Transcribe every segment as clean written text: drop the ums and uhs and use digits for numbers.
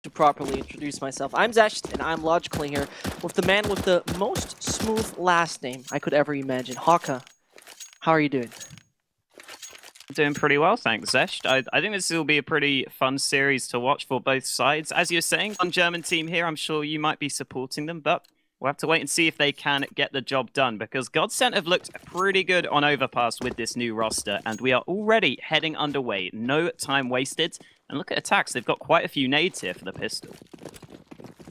To properly introduce myself. I'm Zesht, and I'm logically here with the man with the most smooth last name I could ever imagine. Haka, how are you doing? Doing pretty well, thanks, Zesht. I think this will be a pretty fun series to watch for both sides. As you're saying, one German team here, I'm sure you might be supporting them, but we'll have to wait and see if they can get the job done, because Godsent have looked pretty good on Overpass with this new roster, and we are already heading underway. No time wasted. And look at ATTAX, they've got quite a few nades here for the pistol.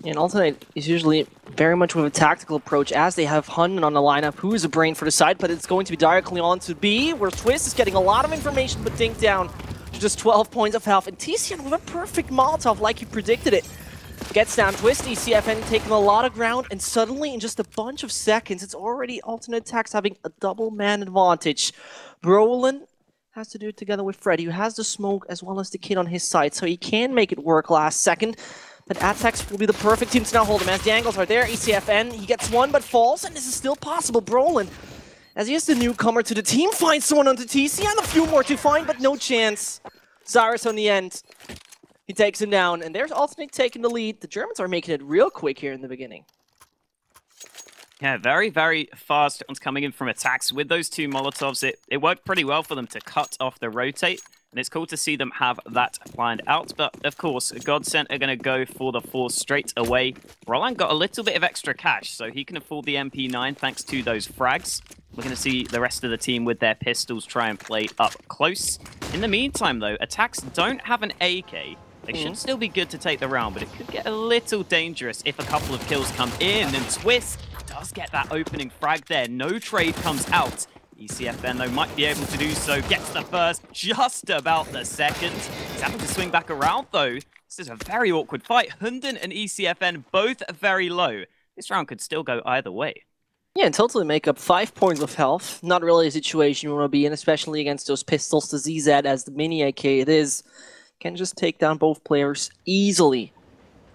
And Alternate is usually very much with a tactical approach, as they have Hun on the lineup, who is a brain for the side, but it's going to be directly on to B, where Twist is getting a lot of information, but dink down to just 12 points of health. And TCN with a perfect Molotov, like you predicted it. Gets down Twist, ECFN taking a lot of ground, and suddenly in just a bunch of seconds, it's already Alternate ATTAX having a double man advantage. Brolin has to do it together with Freddy, who has the smoke as well as the kid on his side, so he can make it work last second. But ATTAX will be the perfect team to now hold him, as the angles are there. ECFN, he gets one but falls, and this is still possible. Brolin, as he is the newcomer to the team, finds someone onto TC, and a few more to find, but no chance. Cyrus on the end. He takes him down, and there's Alternate taking the lead. The Germans are making it real quick here in the beginning. Yeah, very, very fast ones coming in from ATTAX. With those two Molotovs, it worked pretty well for them to cut off the rotate. And it's cool to see them have that planned out. But, of course, Godsent are going to go for the force straight away. Roland got a little bit of extra cash, so he can afford the MP9 thanks to those frags. We're going to see the rest of the team with their pistols try and play up close. In the meantime, though, ATTAX don't have an AK. They should still be good to take the round, but it could get a little dangerous if a couple of kills come in. And Twist does get that opening frag there. No trade comes out. ECFN, though, might be able to do so. Gets the first, just about the second. He's having to swing back around, though. This is a very awkward fight. Hunden and ECFN both very low. This round could still go either way. Yeah, and totally make up 5 points of health. Not really a situation you want to be in, especially against those pistols. The ZZ as the mini AK it is can just take down both players easily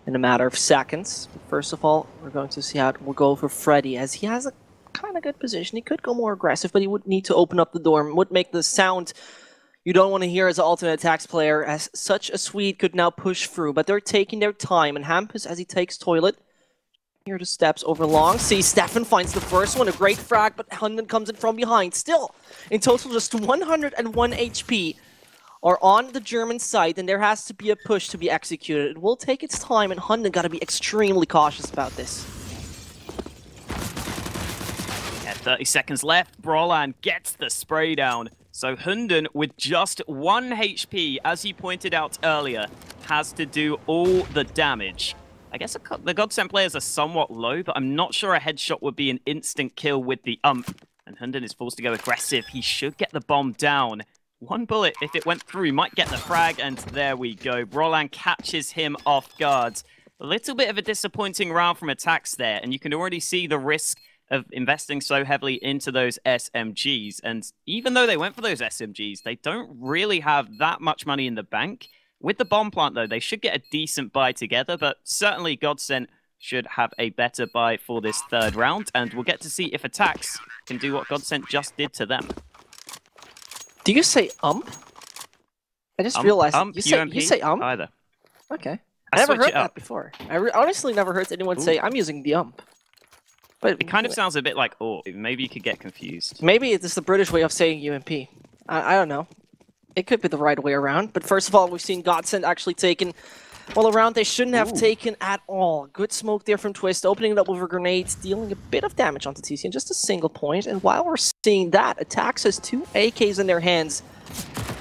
in a matter of seconds. First of all, we're going to see how it will go for Freddy, as he has a kind of good position. He could go more aggressive, but he would need to open up the door and would make the sound you don't want to hear as an Alternate ATTAX player, as such a Swede could now push through. But they're taking their time, and Hampus, as he takes toilet, here the steps over long. See, Stefan finds the first one, a great frag, but Hunden comes in from behind. Still, in total, just 101 HP are on the German side, and there has to be a push to be executed. It will take its time, and Hunden got to be extremely cautious about this. 30 seconds left. Brolan gets the spray down. So Hunden, with just 1 HP, as you pointed out earlier, has to do all the damage. I guess the Godsent players are somewhat low, but I'm not sure a headshot would be an instant kill with the ump. And Hunden is forced to go aggressive. He should get the bomb down. One bullet, if it went through, might get the frag, and there we go. Brolan catches him off guard. A little bit of a disappointing round from ATTAX there, and you can already see the risk of investing so heavily into those SMGs. And even though they went for those SMGs, they don't really have that much money in the bank. With the bomb plant, though, they should get a decent buy together, but certainly Godsent should have a better buy for this third round, and we'll get to see if ATTAX can do what Godsent just did to them. Do you say ump? I just realized ump, you say ump? Either. Okay. I never heard that before. I honestly never heard anyone say I'm using the ump. But it kind of sounds a bit like, oh, maybe you could get confused. Maybe it's the British way of saying UMP. I don't know. It could be the right way around. But first of all, we've seen Godsent actually taken, well, a round they shouldn't have taken at all. Good smoke there from Twist, opening it up with grenades, dealing a bit of damage onto TC, and just a single point. And while we're seeing that, ATTAX has 2 AKs in their hands.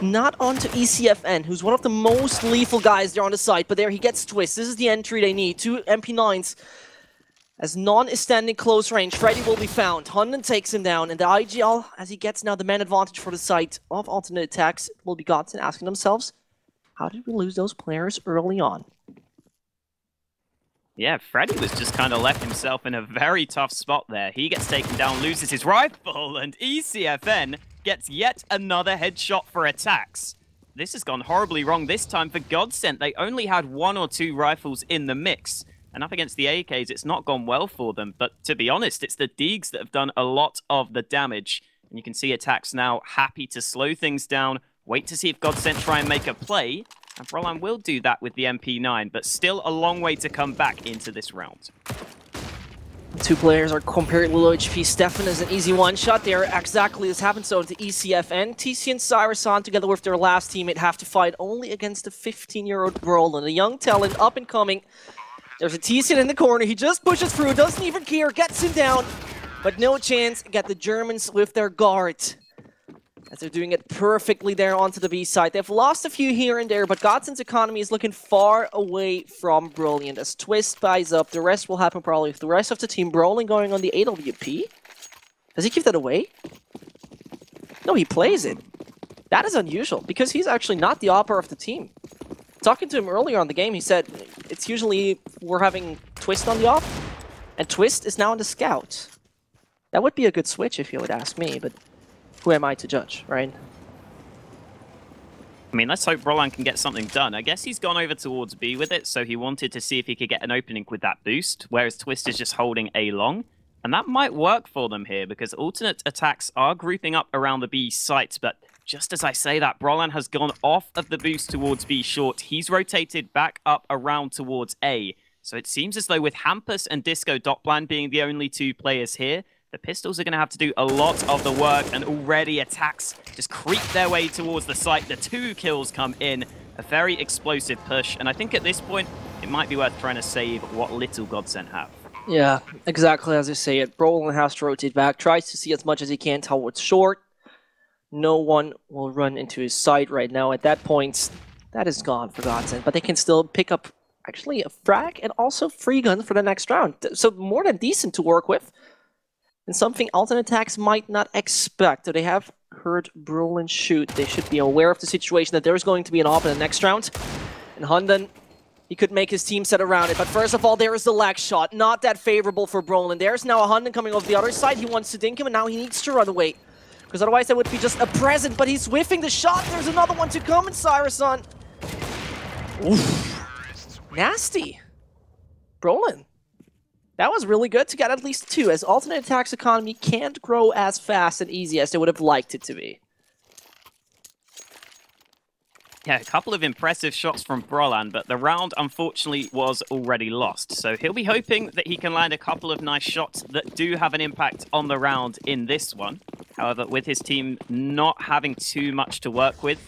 Not onto ECFN, who's one of the most lethal guys there on the site, but there he gets Twist. This is the entry they need. 2 MP9s. As Non is standing close range, Freddy will be found. Hunden takes him down, and the IGL, as he gets now the man advantage for the site of Alternate ATTAX, will be Godsent asking themselves, how did we lose those players early on? Yeah, Freddy was just kind of left himself in a very tough spot there. He gets taken down, loses his rifle, and ECFN gets yet another headshot for ATTAX. This has gone horribly wrong this time for Godsent. They only had 1 or 2 rifles in the mix. And up against the AKs, it's not gone well for them. But to be honest, it's the Deegs that have done a lot of the damage. And you can see ATTAX now happy to slow things down, wait to see if Godsent try and make a play. And Brolan will do that with the MP9, but still a long way to come back into this round. Two players are comparatively low HP. Stefan is an easy one-shot there. Exactly as happened so to ECFN. TC and Cyrison, together with their last teammate, have to fight only against a 15-year-old Brolan, a young talent, up and coming. There's a TC in the corner. He just pushes through, doesn't even care, gets him down. But no chance. Get the Germans with their guard, as they're doing it perfectly there onto the B side. They've lost a few here and there, but Godsent's economy is looking far away from brilliant. As Twist buys up, the rest will happen probably with the rest of the team. Brolin going on the AWP. Does he give that away? No, he plays it. That is unusual, because he's actually not the opera of the team. Talking to him earlier on the game, he said, it's usually we're having Twist on the op, and Twist is now on the scout. That would be a good switch if you would ask me, but who am I to judge, right? I mean, let's hope Brolan can get something done. I guess he's gone over towards B with it, so he wanted to see if he could get an opening with that boost, whereas Twist is just holding A long. And that might work for them here, because alternate attacks are grouping up around the B site, but just as I say that, Brolan has gone off of the boost towards B short. He's rotated back up around towards A. So it seems as though with Hampus and Disco Dotplan being the only two players here, the Pistols are going to have to do a lot of the work, and already ATTAX just creep their way towards the site. The 2 kills come in, a very explosive push, and I think at this point, it might be worth trying to save what little Godsent have. Yeah, exactly as you say it. Brolin has to rotate back, tries to see as much as he can towards short. No one will run into his site right now. At that point, that is gone for Godsent, but they can still pick up actually a frag and also free gun for the next round. So more than decent to work with. And something alternate attacks might not expect. So they have heard Brolin shoot. They should be aware of the situation that there's going to be an op in the next round. And Hunden, he could make his team set around it. But first of all, there is the lag shot. Not that favorable for Brolin. There's now a Hunden coming over the other side. He wants to dink him, and now he needs to run away. Because otherwise that would be just a present. But he's whiffing the shot. There's another one to come, and Cyrison. Oof. Nasty. Brolin. That was really good to get at least 2, as alternate attacks economy can't grow as fast and easy as they would have liked it to be. Yeah, a couple of impressive shots from Brolan, but the round, unfortunately, was already lost. So he'll be hoping that he can land a couple of nice shots that do have an impact on the round in this one. However, with his team not having too much to work with,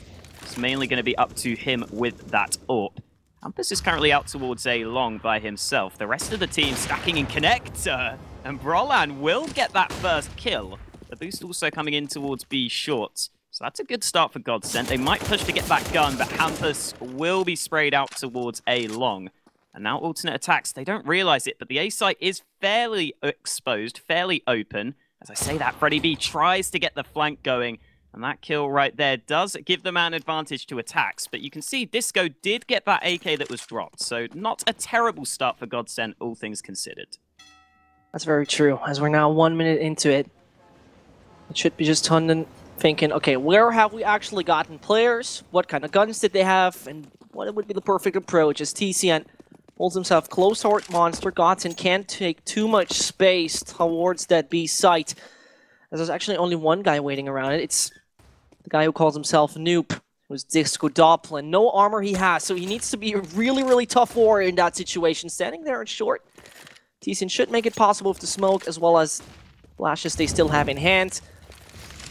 it's mainly going to be up to him with that AWP. Hampus is currently out towards A long by himself. The rest of the team stacking in connector, and Brolan will get that first kill. The boost also coming in towards B short. So that's a good start for Godsent. They might push to get that gun, but Hampus will be sprayed out towards A long. And now alternate attacks, they don't realize it, but the A site is fairly exposed, fairly open. As I say that, Freddy B tries to get the flank going. And that kill right there does give the man advantage to ATTAX, but you can see Disco did get that AK that was dropped, so not a terrible start for Godsent, all things considered. That's very true, as we're now 1 minute into it. It should be just Hunden thinking, okay, where have we actually gotten players? What kind of guns did they have? And what would be the perfect approach? As TCN holds himself close toward Monster, Godsent can't take too much space towards that B site. As there's actually only one guy waiting around it. It's the guy who calls himself Noob, who's Disco Doppelin. No armor he has, so he needs to be a really, really tough warrior in that situation. Standing there in short, TCN should make it possible with the smoke, as well as flashes they still have in hand.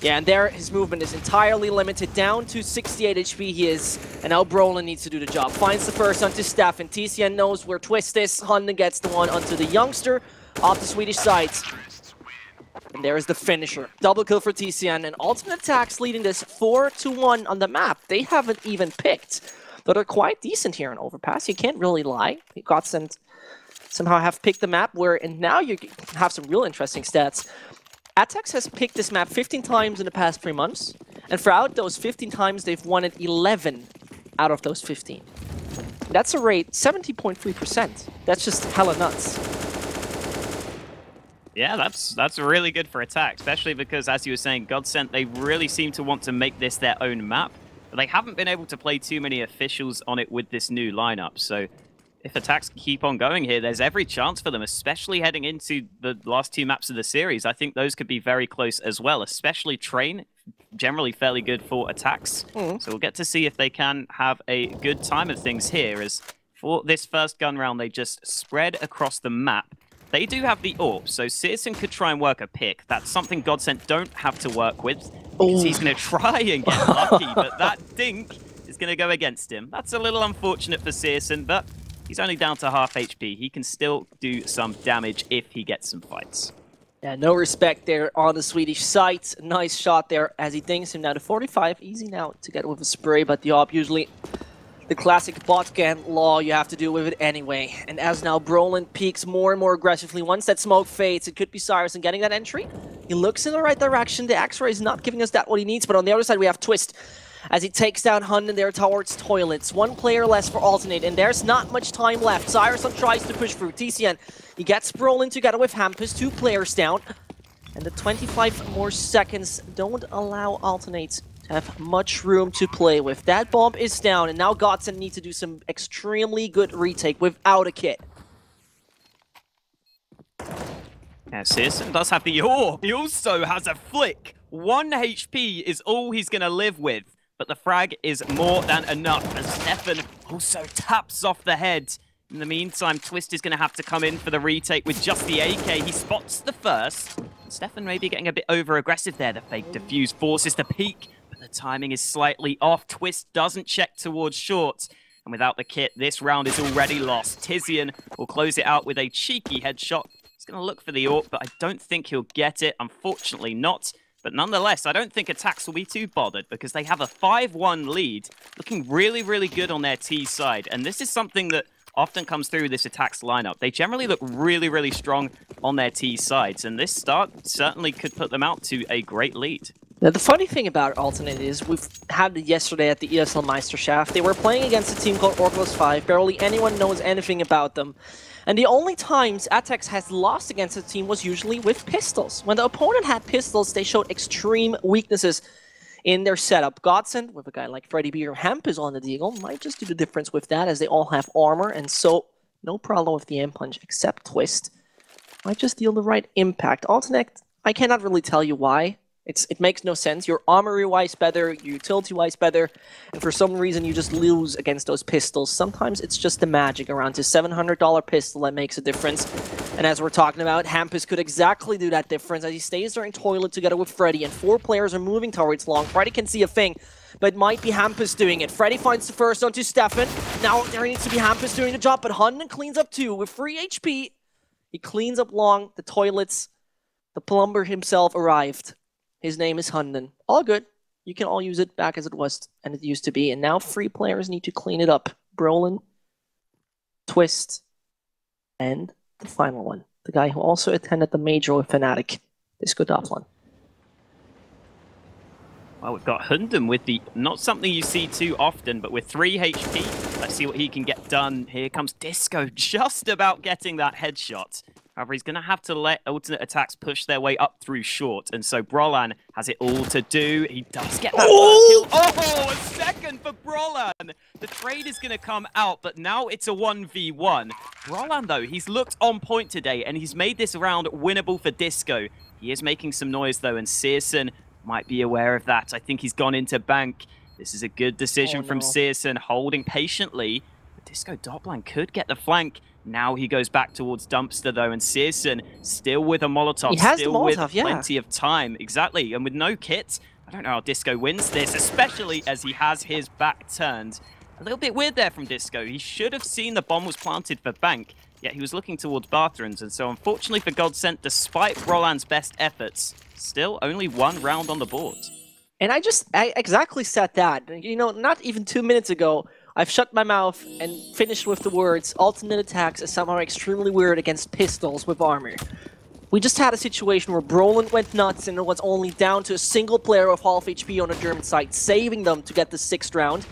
Yeah, and there, his movement is entirely limited. Down to 68 HP he is, and now Brolin needs to do the job. Finds the first onto Stefan. TCN knows where Twist is. Hunden gets the one onto the youngster off the Swedish side. And there is the finisher. Double kill for TCN, and alternate attacks leading this 4-1 on the map. They haven't even picked, but they're quite decent here in Overpass. You can't really lie. Godsent somehow have picked the map and now you have some real interesting stats. ATTAX has picked this map 15 times in the past 3 months, and throughout those 15 times, they've won it 11 out of those 15. That's a rate 70.3%. That's just hella nuts. Yeah, that's really good for ATTAX, especially because, as you were saying, Godsent, they really seem to want to make this their own map, but they haven't been able to play too many officials on it with this new lineup. So if ATTAX keep on going here, there's every chance for them, especially heading into the last 2 maps of the series. I think those could be very close as well, especially Train generally fairly good for attacks. So we'll get to see if they can have a good time of things here, as for this first gun round, they just spread across the map. They do have the AWP, so Searson could try and work a pick. That's something Godsent don't have to work with, because he's going to try and get lucky, but that dink is going to go against him. That's a little unfortunate for Searson, but he's only down to half HP. He can still do some damage if he gets some fights. Yeah, no respect there on the Swedish side. Nice shot there as he dinks him down to 45. Easy now to get with a spray, but the AWP usually the classic botcan law, you have to deal with it anyway. And as now Brolin peeks more and more aggressively, once that smoke fades, it could be Cyrus and getting that entry. He looks in the right direction. The X-Ray is not giving us that what he needs, but on the other side we have Twist as he takes down Hunden there towards Toilets. One player less for Alternate, and there's not much time left. Cyrus tries to push through. TCN, he gets Brolin together with Hampus, 2 players down. And the 25 more seconds don't allow Alternate to have much room to play with. That bomb is down, and now Godsent needs to do some extremely good retake without a kit. Yeah, Searson does have the AWP. He also has a flick. 1 HP is all he's going to live with, but the frag is more than enough, as Stefan also taps off the head. In the meantime, Twist is going to have to come in for the retake with just the AK. He spots the first. Stefan may be getting a bit over-aggressive there. The fake defuse forces the peak, but the timing is slightly off. Twist doesn't check towards short. And without the kit, this round is already lost. Tizian will close it out with a cheeky headshot. He's going to look for the AWP, but I don't think he'll get it. Unfortunately not. But nonetheless, I don't think ATTAX will be too bothered, because they have a 5-1 lead, looking really, really good on their T side. And this is something that often comes through this ATTAX lineup. They generally look really, really strong on their T sides, and this start certainly could put them out to a great lead. Now, the funny thing about Alternate is we've had it yesterday at the ESL Meisterschaft. They were playing against a team called Orclus 5. Barely anyone knows anything about them. And the only times ATTAX has lost against a team was usually with pistols. When the opponent had pistols, they showed extreme weaknesses in their setup. Godsent, with a guy like Freddy B or Hampus on the Deagle, might just do the difference with that, as they all have armor, and so no problem with the M-Punch except Twist. Might just deal the right impact. Alternate, I cannot really tell you why. It makes no sense. You're armory-wise better, your utility-wise better, and for some reason you just lose against those pistols. Sometimes it's just the magic around a $700 pistol that makes a difference. And as we're talking about, Hampus could exactly do that difference as he stays there in Toilet together with Freddy, and 4 players are moving towards Long. Freddy can see a thing, but it might be Hampus doing it. Freddy finds the first onto Stefan. Now there needs to be Hampus doing the job, but Hunden cleans up 2 with 3 HP. He cleans up Long, the Toilets. The plumber himself arrived. His name is Hunden. All good. You can all use it back as it was and it used to be. And now 3 players need to clean it up. Brolin, Twist, and the final one. The guy who also attended the major with Fnatic, Disco Dopplan. Well, we've got Hunden with the, not something you see too often, but with 3 HP. Let's see what he can get done. Here comes Disco, just about getting that headshot. However, he's going to have to let alternate attacks push their way up through short, and so Brolan has it all to do. He does get that first kill. Oh, a second for Brolan! The trade is going to come out, but now it's a 1v1. Brolan, though, he's looked on point today, and he's made this round winnable for Disco. He is making some noise, though, and Searson might be aware of that. I think he's gone into bank. This is a good decision from Searson, holding patiently. But Disco Dopplan could get the flank. Now he goes back towards Dumpster, though, and Searson still with a Molotov, he has still the Molotov, with plenty of time. Exactly, and with no kit, I don't know how Disco wins this, especially as he has his back turned. A little bit weird there from Disco. He should have seen the bomb was planted for bank, yet he was looking towards bathrooms, and so unfortunately for Godsent, despite Brolan's best efforts, still only 1 round on the board. And I exactly said that. You know, not even 2 minutes ago, I've shut my mouth and finished with the words, alternate attacks is somehow extremely weird against pistols with armor. We just had a situation where Brolin went nuts and it was only down to a single player of half HP on the German side, saving them to get the 6th round.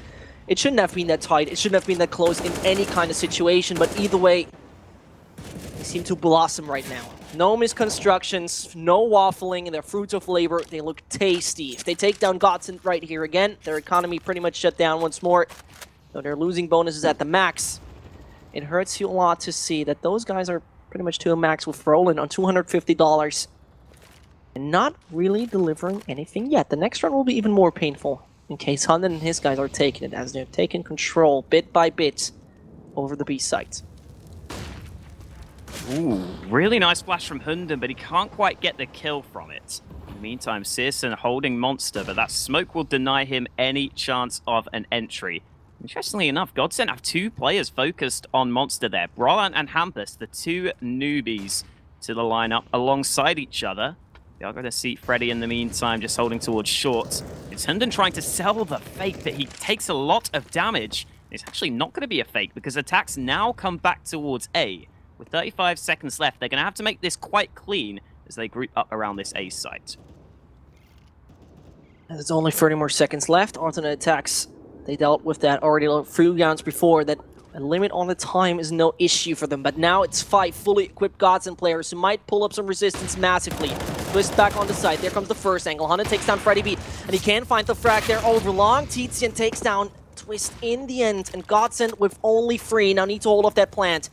It shouldn't have been that tight, it shouldn't have been that close in any kind of situation, but either way, they seem to blossom right now. No misconstructions, no waffling, and their fruits of labor, they look tasty. If they take down Godsent right here again, their economy pretty much shut down once more. So they're losing bonuses at the max. It hurts you a lot to see that those guys are pretty much to a max with Roland on $250. and not really delivering anything yet. The next round will be even more painful in case Hunden and his guys are taking it, as they've taken control bit by bit over the B site. Ooh, really nice flash from Hunden, but he can't quite get the kill from it. In the meantime, Searson holding Monster, but that smoke will deny him any chance of an entry. Interestingly enough, Godsent have two players focused on Monster there. Brolan and Hampus, the two newbies to the lineup alongside each other. We are going to see Freddy in the meantime, just holding towards short. It's Hunden trying to sell the fake, but he takes a lot of damage. It's actually not going to be a fake because ATTAX now come back towards A. With 35 seconds left, they're going to have to make this quite clean as they group up around this A site. There's only 30 more seconds left. Alternate ATTAX, they dealt with that already a few rounds before, that a limit on the time is no issue for them. But now it's 5 fully equipped Godsent players who might pull up some resistance massively. Twist back on the side. There comes the first angle. Hunden takes down Freddy Beat, and he can't find the frag there over long. Tizian takes down Twist in the end, and Godsent with only 3 now need to hold off that plant.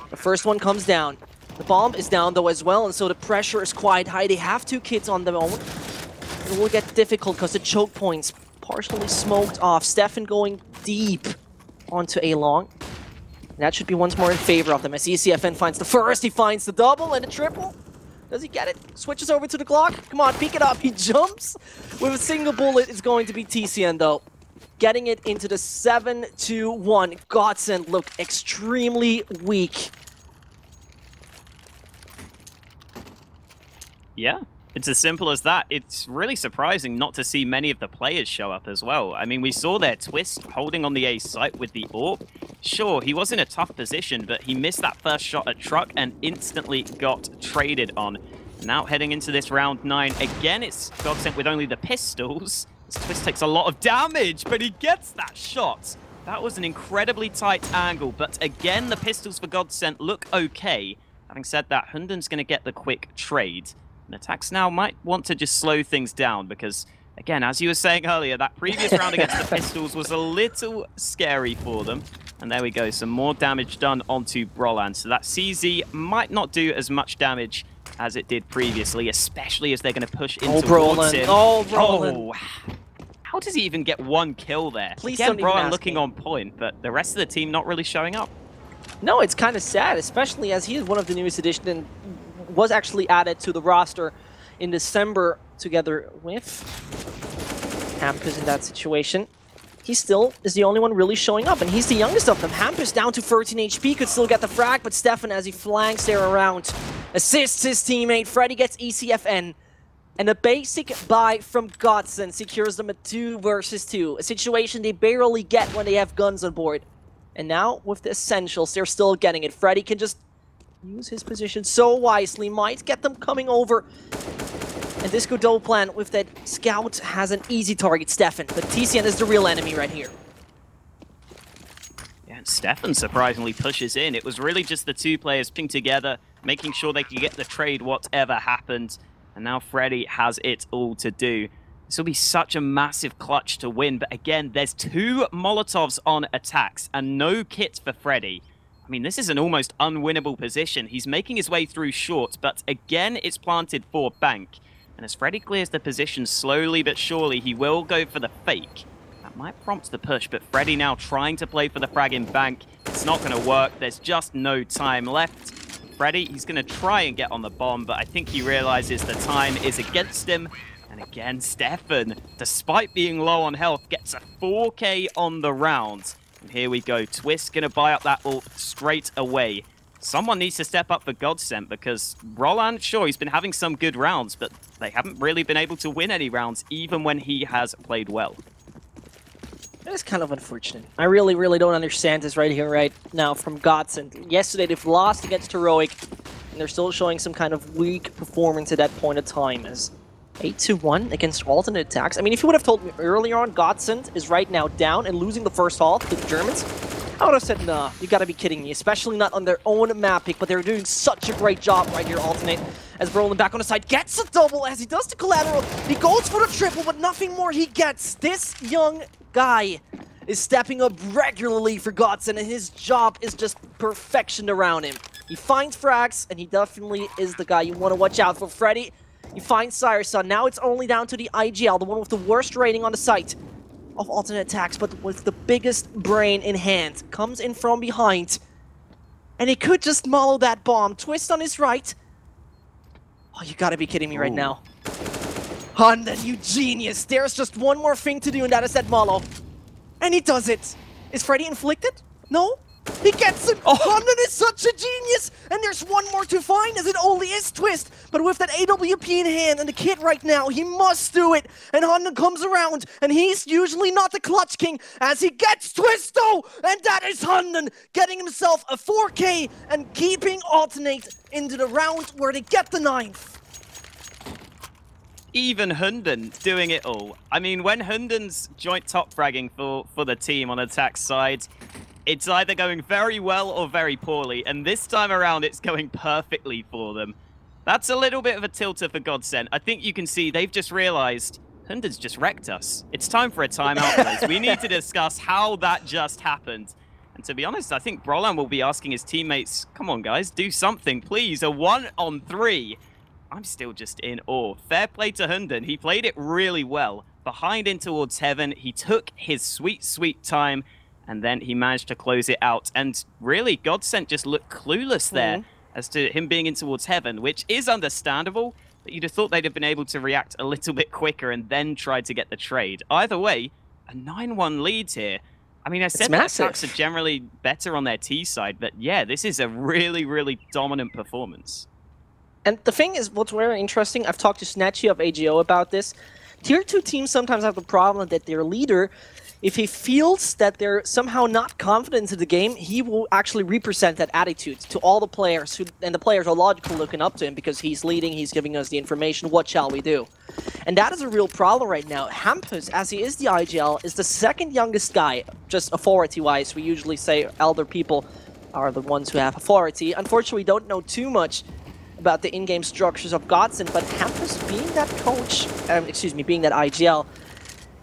The first one comes down. The bomb is down though as well, and so the pressure is quite high. They have 2 kids on their own. It will get difficult because the choke points partially smoked off. Stefan going deep onto A long. That should be once more in favor of them as ECFN finds the first, he finds the double and the triple. Does he get it? Switches over to the Glock. Come on, peek it up. He jumps with a single bullet. It's going to be TCN though. Getting it into the 7-1. Godsent look extremely weak. Yeah, it's as simple as that. It's really surprising not to see many of the players show up as well. I mean, we saw their Twist holding on the A site with the AWP. Sure, he was in a tough position, but he missed that first shot at Truck and instantly got traded on. Now heading into this round 9, again it's Godsent with only the pistols. This Twist takes a lot of damage, but he gets that shot. That was an incredibly tight angle, but again, the pistols for Godsent look okay. Having said that, Hunden's going to get the quick trade. And ATTAX now might want to just slow things down because, again, as you were saying earlier, that previous round against the pistols was a little scary for them. And there we go, some more damage done onto Brolan. So that CZ might not do as much damage as it did previously, especially as they're going to push into towards him. Oh, Brolan. Oh, how does he even get 1 kill there? Please Again, don't even Brolan ask looking me. on point, but the rest of the team not really showing up. No, it's kind of sad, especially as he is one of the newest additions and was actually added to the roster in December together with Hampus in that situation. He still is the only one really showing up, and he's the youngest of them. Hampus down to 13 HP, could still get the frag, but Stefan, as he flanks there around, assists his teammate. Freddy gets ECFN, and a basic buy from Godsent secures them a 2 versus 2, a situation they barely get when they have guns on board. And now, with the essentials, they're still getting it. Freddy can just use his position so wisely, might get them coming over. And Disco Doplan with that scout has an easy target, Stefan. But TCN is the real enemy right here. Yeah, and Stefan surprisingly pushes in. It was really just the 2 players ping together, making sure they could get the trade whatever happened. And now Freddy has it all to do. This will be such a massive clutch to win. But again, there's 2 Molotovs on ATTAX and no kit for Freddy. I mean, this is an almost unwinnable position. He's making his way through short, but again, it's planted for Bank. And as Freddy clears the position slowly but surely, he will go for the fake. That might prompt the push, but Freddy now trying to play for the frag in Bank. It's not going to work. There's just no time left. Freddy, he's going to try and get on the bomb, but I think he realizes the time is against him. And again, Stefan, despite being low on health, gets a 4K on the round. And here we go. Twist going to buy up that ult straight away. Someone needs to step up for Godsent because Roland, sure, he's been having some good rounds, but they haven't really been able to win any rounds, even when he has played well. That is kind of unfortunate. I really don't understand this right here, right now from Godsent. Yesterday, they've lost against Heroic, and they're still showing some kind of weak performance at that point of time as 8-1 against alternate ATTAX. I mean, if you would have told me earlier on Godsent is right now down and losing the first half to the Germans, I would have said, nah, you gotta be kidding me, especially not on their own map pick, but they're doing such a great job right here, alternate, as Brolan back on the side gets a double as he does the collateral. He goes for the triple, but nothing more he gets. This young guy is stepping up regularly for Godsent, and his job is just perfection around him. He finds frags, and he definitely is the guy you want to watch out for. Freddy He finds Sireson. Now it's only down to the IGL, the one with the worst rating on the site of alternate attacks, but with the biggest brain in hand. Comes in from behind. And he could just mollow that bomb. Twist on his right. Oh, you gotta be kidding me right now. Hunden, you genius! There's just one more thing to do, and that is that mollow. And he does it. Is Freddy inflicted? No? He gets him! Oh. Hunden is such a genius! And there's one more to find, as it only is Twist. But with that AWP in hand and the kit right now, he must do it. And Hunden comes around, and he's usually not the clutch king, as he gets Twist though! And that is Hunden, getting himself a 4K and keeping Alternate into the round where they get the 9th. Even Hunden doing it all. I mean, when Hunden's joint top fragging for the team on ATTAX side, it's either going very well or very poorly, and this time around it's going perfectly for them. That's a little bit of a tilter for Godsent. I think you can see they've just realized Hunden's just wrecked us. It's time for a timeout, guys. We need to discuss how that just happened. And to be honest, I think Brolan will be asking his teammates, come on guys, do something, please. A 1-on-3. I'm still just in awe. Fair play to Hunden. He played it really well. Behind in towards heaven, he took his sweet, sweet time, and then he managed to close it out. And really, Godsent just looked clueless there as to him being in towards heaven, which is understandable, but you'd have thought they'd have been able to react a little bit quicker and then try to get the trade. Either way, a 9-1 lead here. I mean, I said that ATTAX are generally better on their T side, but yeah, this is a really, really dominant performance. And the thing is, what's very interesting, I've talked to Snatchy of AGO about this. Tier 2 teams sometimes have the problem that their leader, if he feels that they're somehow not confident in the game, he will actually represent that attitude to all the players, and the players are logically looking up to him because he's leading, he's giving us the information, what shall we do? And that is a real problem right now. Hampus, as he is the IGL, is the second youngest guy, just authority-wise. We usually say elder people are the ones who have authority. Unfortunately, we don't know too much about the in-game structures of Godsent, but Hampus being that coach, being that IGL,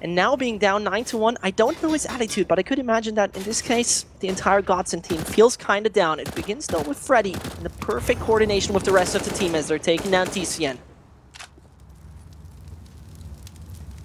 and now being down 9-1, I don't know his attitude, but I could imagine that in this case, the entire Godsent team feels kind of down. It begins though with Freddy, and the perfect coordination with the rest of the team as they're taking down TCN.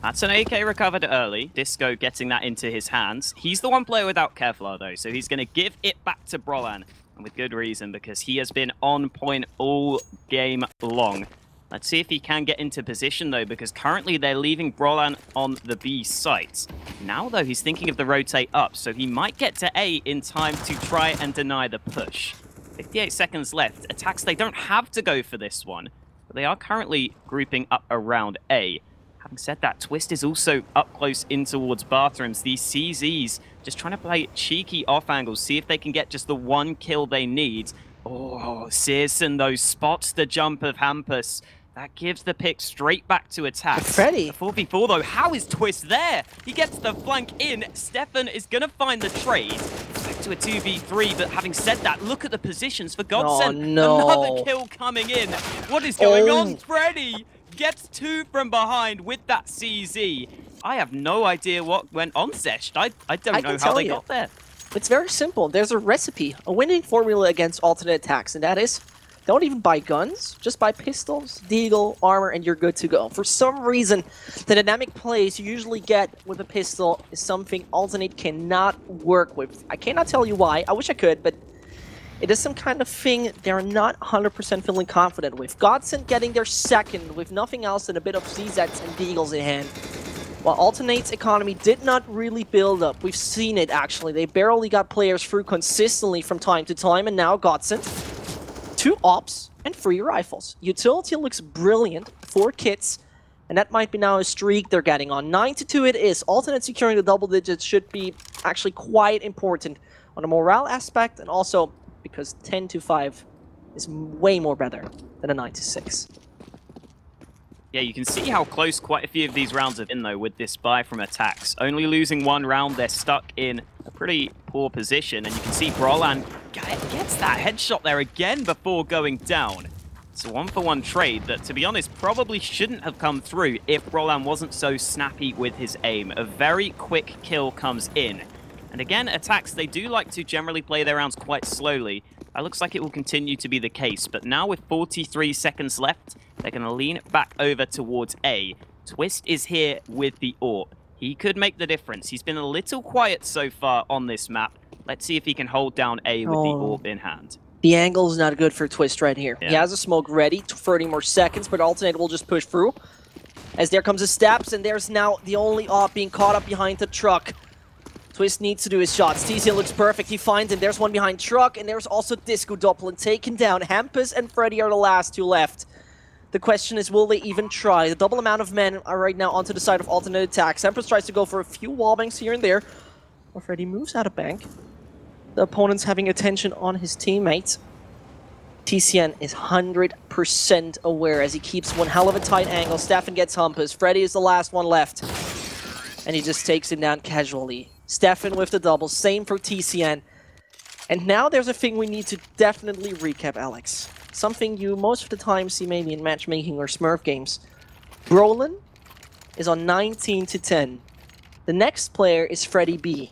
That's an AK recovered early. Disco getting that into his hands. He's the one player without Kevlar though, so he's going to give it back to Brolan. And with good reason, because he has been on point all game long. Let's see if he can get into position, though, because currently they're leaving Brolan on the B site. Now, though, he's thinking of the rotate up, so he might get to A in time to try and deny the push. 58 seconds left. ATTAX, they don't have to go for this one, but they are currently grouping up around A. Having said that, Twist is also up close in towards bathrooms. These CZs just trying to play cheeky off angles, see if they can get just the one kill they need. Oh, Searson, though, spots the jump of Hampus. That gives the pick straight back to ATTAX. Freddy. 4v4, though. How is Twist there? He gets the flank in. Stefan is going to find the trade. Back to a 2v3, but having said that, look at the positions for Godsent. Oh, no. Another kill coming in. What is going on? Freddy gets 2 from behind with that CZ. I have no idea what went on, Sesh. I don't know how they got there. It's very simple. There's a recipe, a winning formula against alternate attacks, and that is don't even buy guns, just buy pistols, deagle, armor, and you're good to go. For some reason, the dynamic plays you usually get with a pistol is something alternate cannot work with. I cannot tell you why. I wish I could, but it is some kind of thing they're not 100% feeling confident with. Godsent getting their second with nothing else than a bit of CZs and deagles in hand. While Alternate's economy did not really build up. We've seen it, actually. They barely got players through consistently from time to time, and now Godsent, 2 ops and 3 rifles. Utility looks brilliant, 4 kits, and that might be now a streak they're getting on. 9-2 it is. Alternate securing the double digits should be actually quite important on a morale aspect, and also because 10-5 is way more better than a 9-6. Yeah, you can see how close quite a few of these rounds have been, though, with this buy from ATTAX. Only losing 1 round, they're stuck in a pretty poor position, and you can see Brolan gets that headshot there again before going down. It's a 1-for-1 trade that, to be honest, probably shouldn't have come through if Brolan wasn't so snappy with his aim. A very quick kill comes in. And again, ATTAX, they do like to generally play their rounds quite slowly. It looks like it will continue to be the case, but now with 43 seconds left, they're going to lean back over towards A. Twist is here with the AWP. He could make the difference. He's been a little quiet so far on this map. Let's see if he can hold down A with the AWP in hand. The angle is not good for Twist right here. Yeah. He has a smoke ready, 30 more seconds, but Alternate will just push through. As there comes his steps, and there's now the only AWP being caught up behind the truck. Twist needs to do his shots. TCN looks perfect. He finds him. There's one behind truck, and there's also Disco Doppelin taken down. Hampus and Freddy are the last two left. The question is, will they even try? The double amount of men are right now onto the side of Alternate ATTAX. Hampus tries to go for a few wallbangs here and there. Well, Freddy moves out of bank. The opponent's having attention on his teammates. TCN is 100% aware as he keeps one hell of a tight angle. Stefan gets Hampus. Freddy is the last one left. And he just takes him down casually. Stefan with the double. Same for TCN. And now there's a thing we need to definitely recap, Alex. Something you most of the time see maybe in matchmaking or Smurf games. Brolin is on 19 to 10. The next player is Freddy B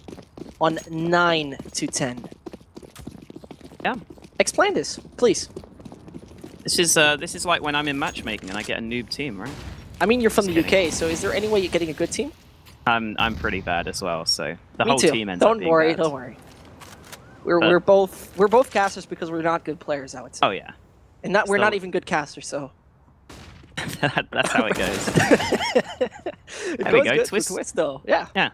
on 9 to 10. Yeah. Explain this, please. This is like when I'm in matchmaking and I get a noob team, right? I mean, you're from the UK, so is there any way you're getting a good team? I'm pretty bad as well, so the Me whole too. team ends up being bad. Don't worry. We're both casters because we're not good players, I would say. Oh yeah. And we're not even good casters, so that's how it goes. There we go. Twist though. Yeah. Yeah.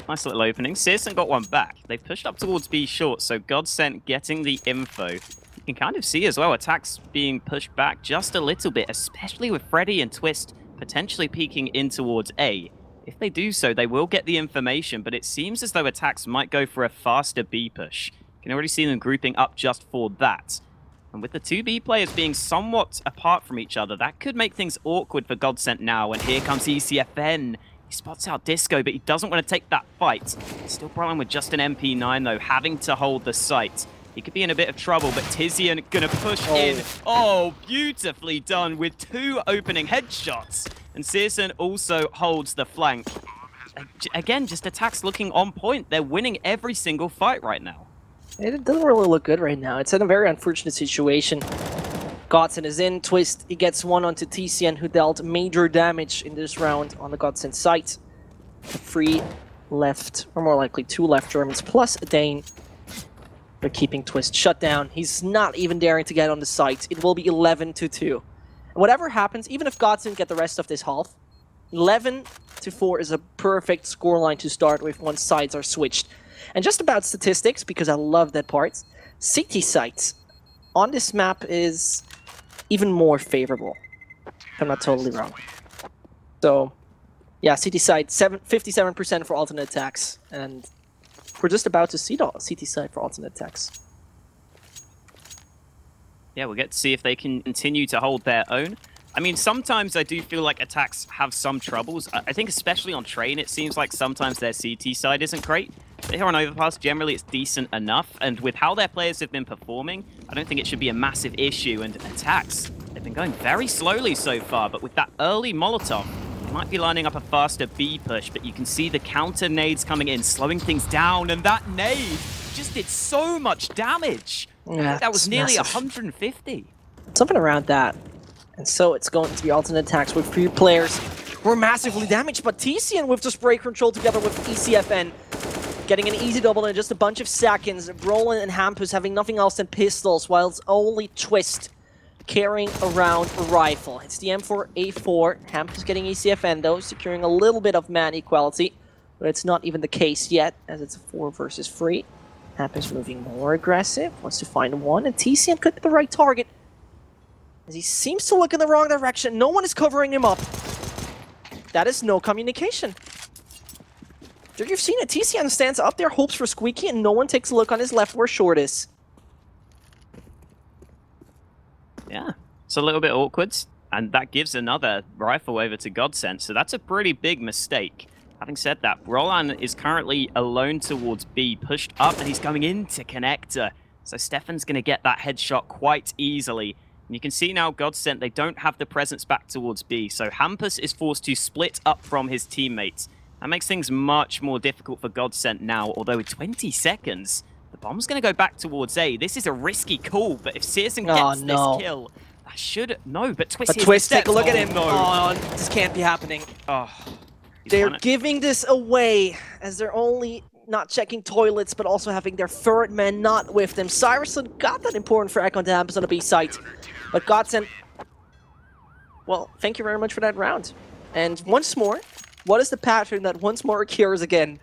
Nice little opening. Searson got one back. They've pushed up towards B short, so Godsent getting the info. You can kind of see as well ATTAX being pushed back just a little bit, especially with Freddy and Twist potentially peeking in towards A. If they do so, they will get the information, but it seems as though ATTAX might go for a faster B push. You can already see them grouping up just for that. And with the two B players being somewhat apart from each other, that could make things awkward for Godsent now. And here comes ECFN. He spots out Disco, but he doesn't want to take that fight. Still Brian with just an MP9, though, having to hold the site. He could be in a bit of trouble, but Tizian gonna push in. Oh, beautifully done with two opening headshots. And Searson also holds the flank. Again, just ATTAX looking on point. They're winning every single fight right now. It doesn't really look good right now. It's in a very unfortunate situation. Godsent is in. Twist, he gets one onto TCN, who dealt major damage in this round on the Godsent site. 3 left, or more likely 2 left Germans, plus a Dane. They're keeping Twist shut down. He's not even daring to get on the site. It will be 11 to 2. And whatever happens, even if Godsent get the rest of this half, 11 to 4 is a perfect scoreline to start with once sides are switched. And just about statistics, because I love that part, CT sites on this map is even more favorable, if I'm not totally wrong. So, yeah, CT site, 57% for alternate ATTAX, and we're just about to see the CT site for alternate ATTAX. Yeah, we'll get to see if they can continue to hold their own. I mean, sometimes I do feel like ATTAX have some troubles. I think especially on train, it seems like sometimes their CT side isn't great. But here on Overpass, generally it's decent enough. And with how their players have been performing, I don't think it should be a massive issue. And ATTAX, they've been going very slowly so far. But with that early Molotov, they might be lining up a faster B push. But you can see the counter nades coming in, slowing things down. And that nade just did so much damage. Yeah, that was nearly massive. 150. Something around that. And so it's going to be alternate ATTAX with 3 players who are massively damaged, but TCN with the spray control together with ECFN getting an easy double in just a bunch of seconds. Brolin and Hampus having nothing else than pistols, while it's only Twist carrying around a rifle. It's the M4A4. Hampus getting ECFN though, securing a little bit of man equality, but it's not even the case yet, as it's a 4 versus 3. Hampus moving more aggressive, wants to find one, and TCN could be the right target, as he seems to look in the wrong direction. No one is covering him up. That is no communication. You've seen it. TCN stands up there, hopes for Squeaky, and no one takes a look on his left where Short is. Yeah, it's a little bit awkward, and that gives another rifle over to Godsent, so that's a pretty big mistake. Having said that, Roland is currently alone towards B, pushed up, and he's going into Connector. So Stefan's going to get that headshot quite easily. And you can see now Godsent, they don't have the presence back towards B, so Hampus is forced to split up from his teammates. That makes things much more difficult for Godsent now, although with 20 seconds, the bomb's going to go back towards A. This is a risky call, but if Searson gets this kill, that should... No, but Twist here's Twist, the take a look at him. No. Oh, this can't be happening. Oh, they're giving this away, as they're only not checking toilets, but also having their third man not with them. Cyrusen got that important frag on the Hampus on the B site, but Godsent... Well, thank you very much for that round. And once more, what is the pattern that once more occurs again?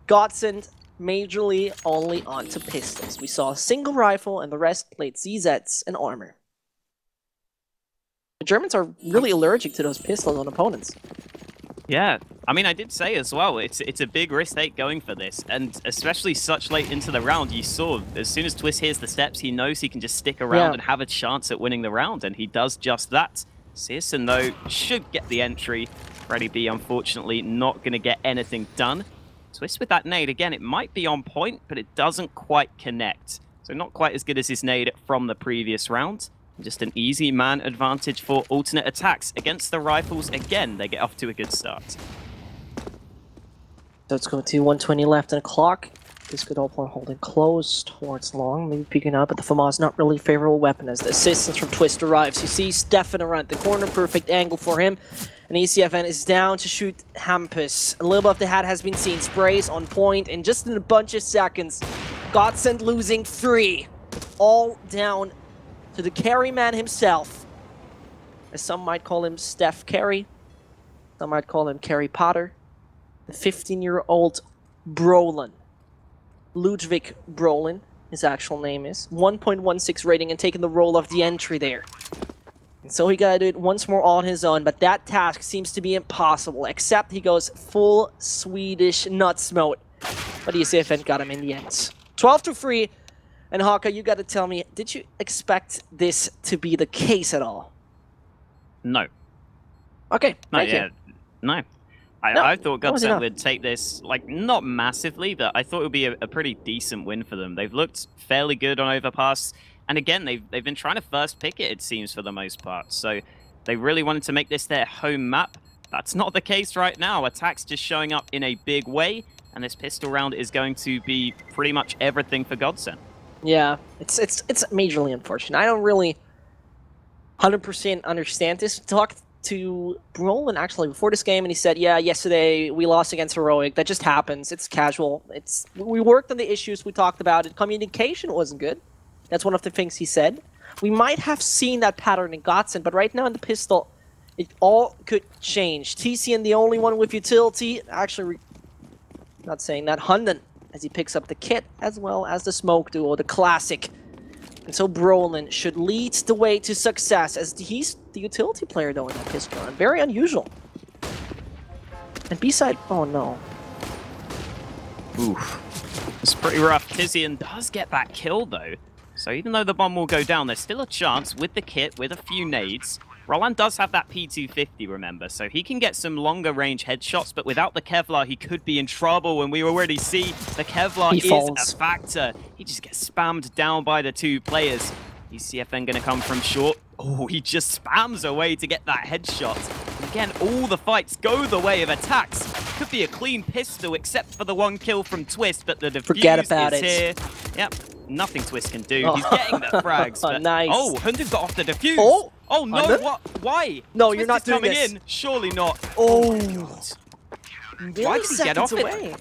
Godsent majorly only onto pistols. We saw a single rifle and the rest played ZZs and armor. The Germans are really allergic to those pistols on opponents. Yeah, I mean, I did say as well, it's a big risk take going for this, and especially such late into the round, you saw, as soon as Twist hears the steps, he knows he can just stick around and have a chance at winning the round, and he does just that. Searson, though, should get the entry. Freddy B, unfortunately, not going to get anything done. Twist with that nade, again, it might be on point, but it doesn't quite connect. So not quite as good as his nade from the previous round. Just an easy man advantage for alternate attacks. Against the rifles, again, they get off to a good start. So it's going to 120 left in the clock. This good old player holding close towards long, maybe peeking out, but the FAMAS not really a favorable weapon as the assistance from Twist arrives. You see Stefan around the corner, perfect angle for him. And ECFN is down to shoot Hampus. A little bit of the hat has been seen. Sprays on point, and just in a bunch of seconds, Godsent losing 3. All down to the carry man himself. As some might call him Steph Carey. Some might call him Carey Potter. The 15-year-old Brolin. Ludwig Brolin, his actual name is. 1.16 rating and taking the role of the entry there. And so he gotta do it once more on his own, but that task seems to be impossible, except he goes full Swedish nuts mode. But ECFN got him in the end. 12-3, and Haka, you gotta tell me, did you expect this to be the case at all? No. Okay, thank you. No. I thought Godsent would take this, like, not massively, but I thought it would be a pretty decent win for them. They've looked fairly good on Overpass, and again, they've been trying to first pick it seems, for the most part. So they really wanted to make this their home map. That's not the case right now. ATTAX just showing up in a big way, and this pistol round is going to be pretty much everything for Godsent. Yeah, it's majorly unfortunate. I don't really 100% understand this. Talked to Brolin actually before this game, and he said, yeah, yesterday we lost against Heroic. That just happens. It's casual. We worked on the issues. We talked about it. Communication wasn't good. That's one of the things he said. We might have seen that pattern in Godsent, but right now in the pistol, it all could change. TCN the only one with utility. Actually, not saying that. Hunden, as he picks up the kit, as well as the smoke duo, the classic. And so Brolin should lead the way to success, as he's the utility player, though, in that pistol run. Very unusual. And B-side, oh no. Oof. It's pretty rough. Tizian does get that kill, though. So even though the bomb will go down, there's still a chance with the kit, with a few nades. Roland does have that P250, remember, so he can get some longer range headshots, but without the Kevlar, he could be in trouble, and we already see the Kevlar is a factor. He just gets spammed down by the two players. ECFN gonna come from short. Oh, he just spams away to get that headshot. And again, all the fights go the way of ATTAX. Could be a clean pistol, except for the one kill from Twist, but the defuse is here. Yep, nothing Twist can do. He's getting the frags. But... Nice. Oh, Hunden got off the defuse. Oh no, Hunden? what? Why? No, Twist you're not is doing coming this. in. Surely not. Oh, Why did he get off it?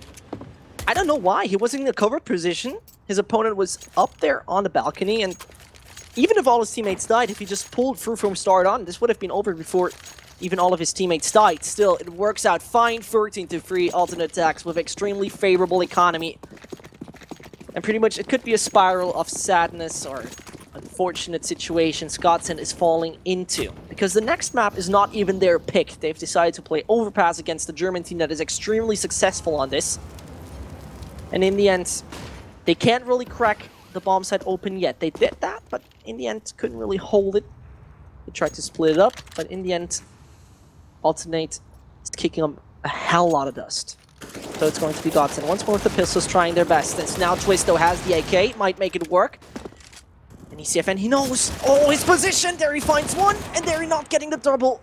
I don't know why. He wasn't in a covered position. His opponent was up there on the balcony, and even if all his teammates died, if he just pulled through from start on, this would have been over before even all of his teammates died. Still, it works out fine. 13-3 alternate attacks with extremely favorable economy. And pretty much it could be a spiral of sadness or unfortunate situations Godsent is falling into. Because the next map is not even their pick. They've decided to play Overpass against the German team that is extremely successful on this. And in the end, they can't really crack the bomb site open yet. They did that, but in the end couldn't really hold it. They tried to split it up, but in the end, Alternate is kicking up a hell lot of dust. So it's going to be Godsent. Once more with the pistols trying their best. It's now Twist, though, has the AK. Might make it work. And ECFN, he knows. Oh, his position! There he finds one, and there he not getting the double.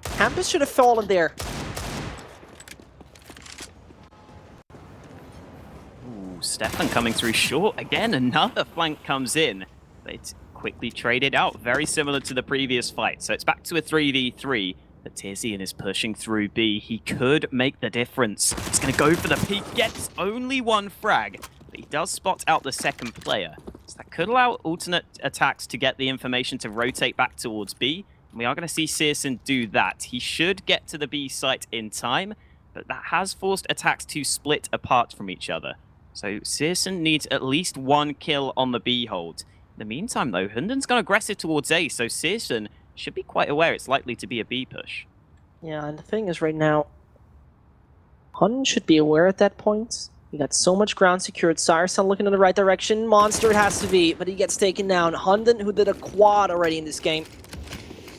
Hampus should have fallen there. Stefan coming through short. Again, another flank comes in. It's quickly traded out, very similar to the previous fight. So it's back to a 3v3. But Tizian is pushing through B. He could make the difference. He's going to go for the peak. Gets only one frag, but he does spot out the second player. So that could allow alternate attacks to get the information to rotate back towards B. And we are going to see Searson do that. He should get to the B site in time, but that has forced attacks to split apart from each other. So Searson needs at least one kill on the B hold. In the meantime, though, Hunden's gone aggressive towards A, so Searson should be quite aware it's likely to be a B push. Yeah, and the thing is right now, Hunden should be aware at that point. He got so much ground secured. Sarson looking in the right direction. Monster it has to be, but he gets taken down. Hunden, who did a quad already in this game,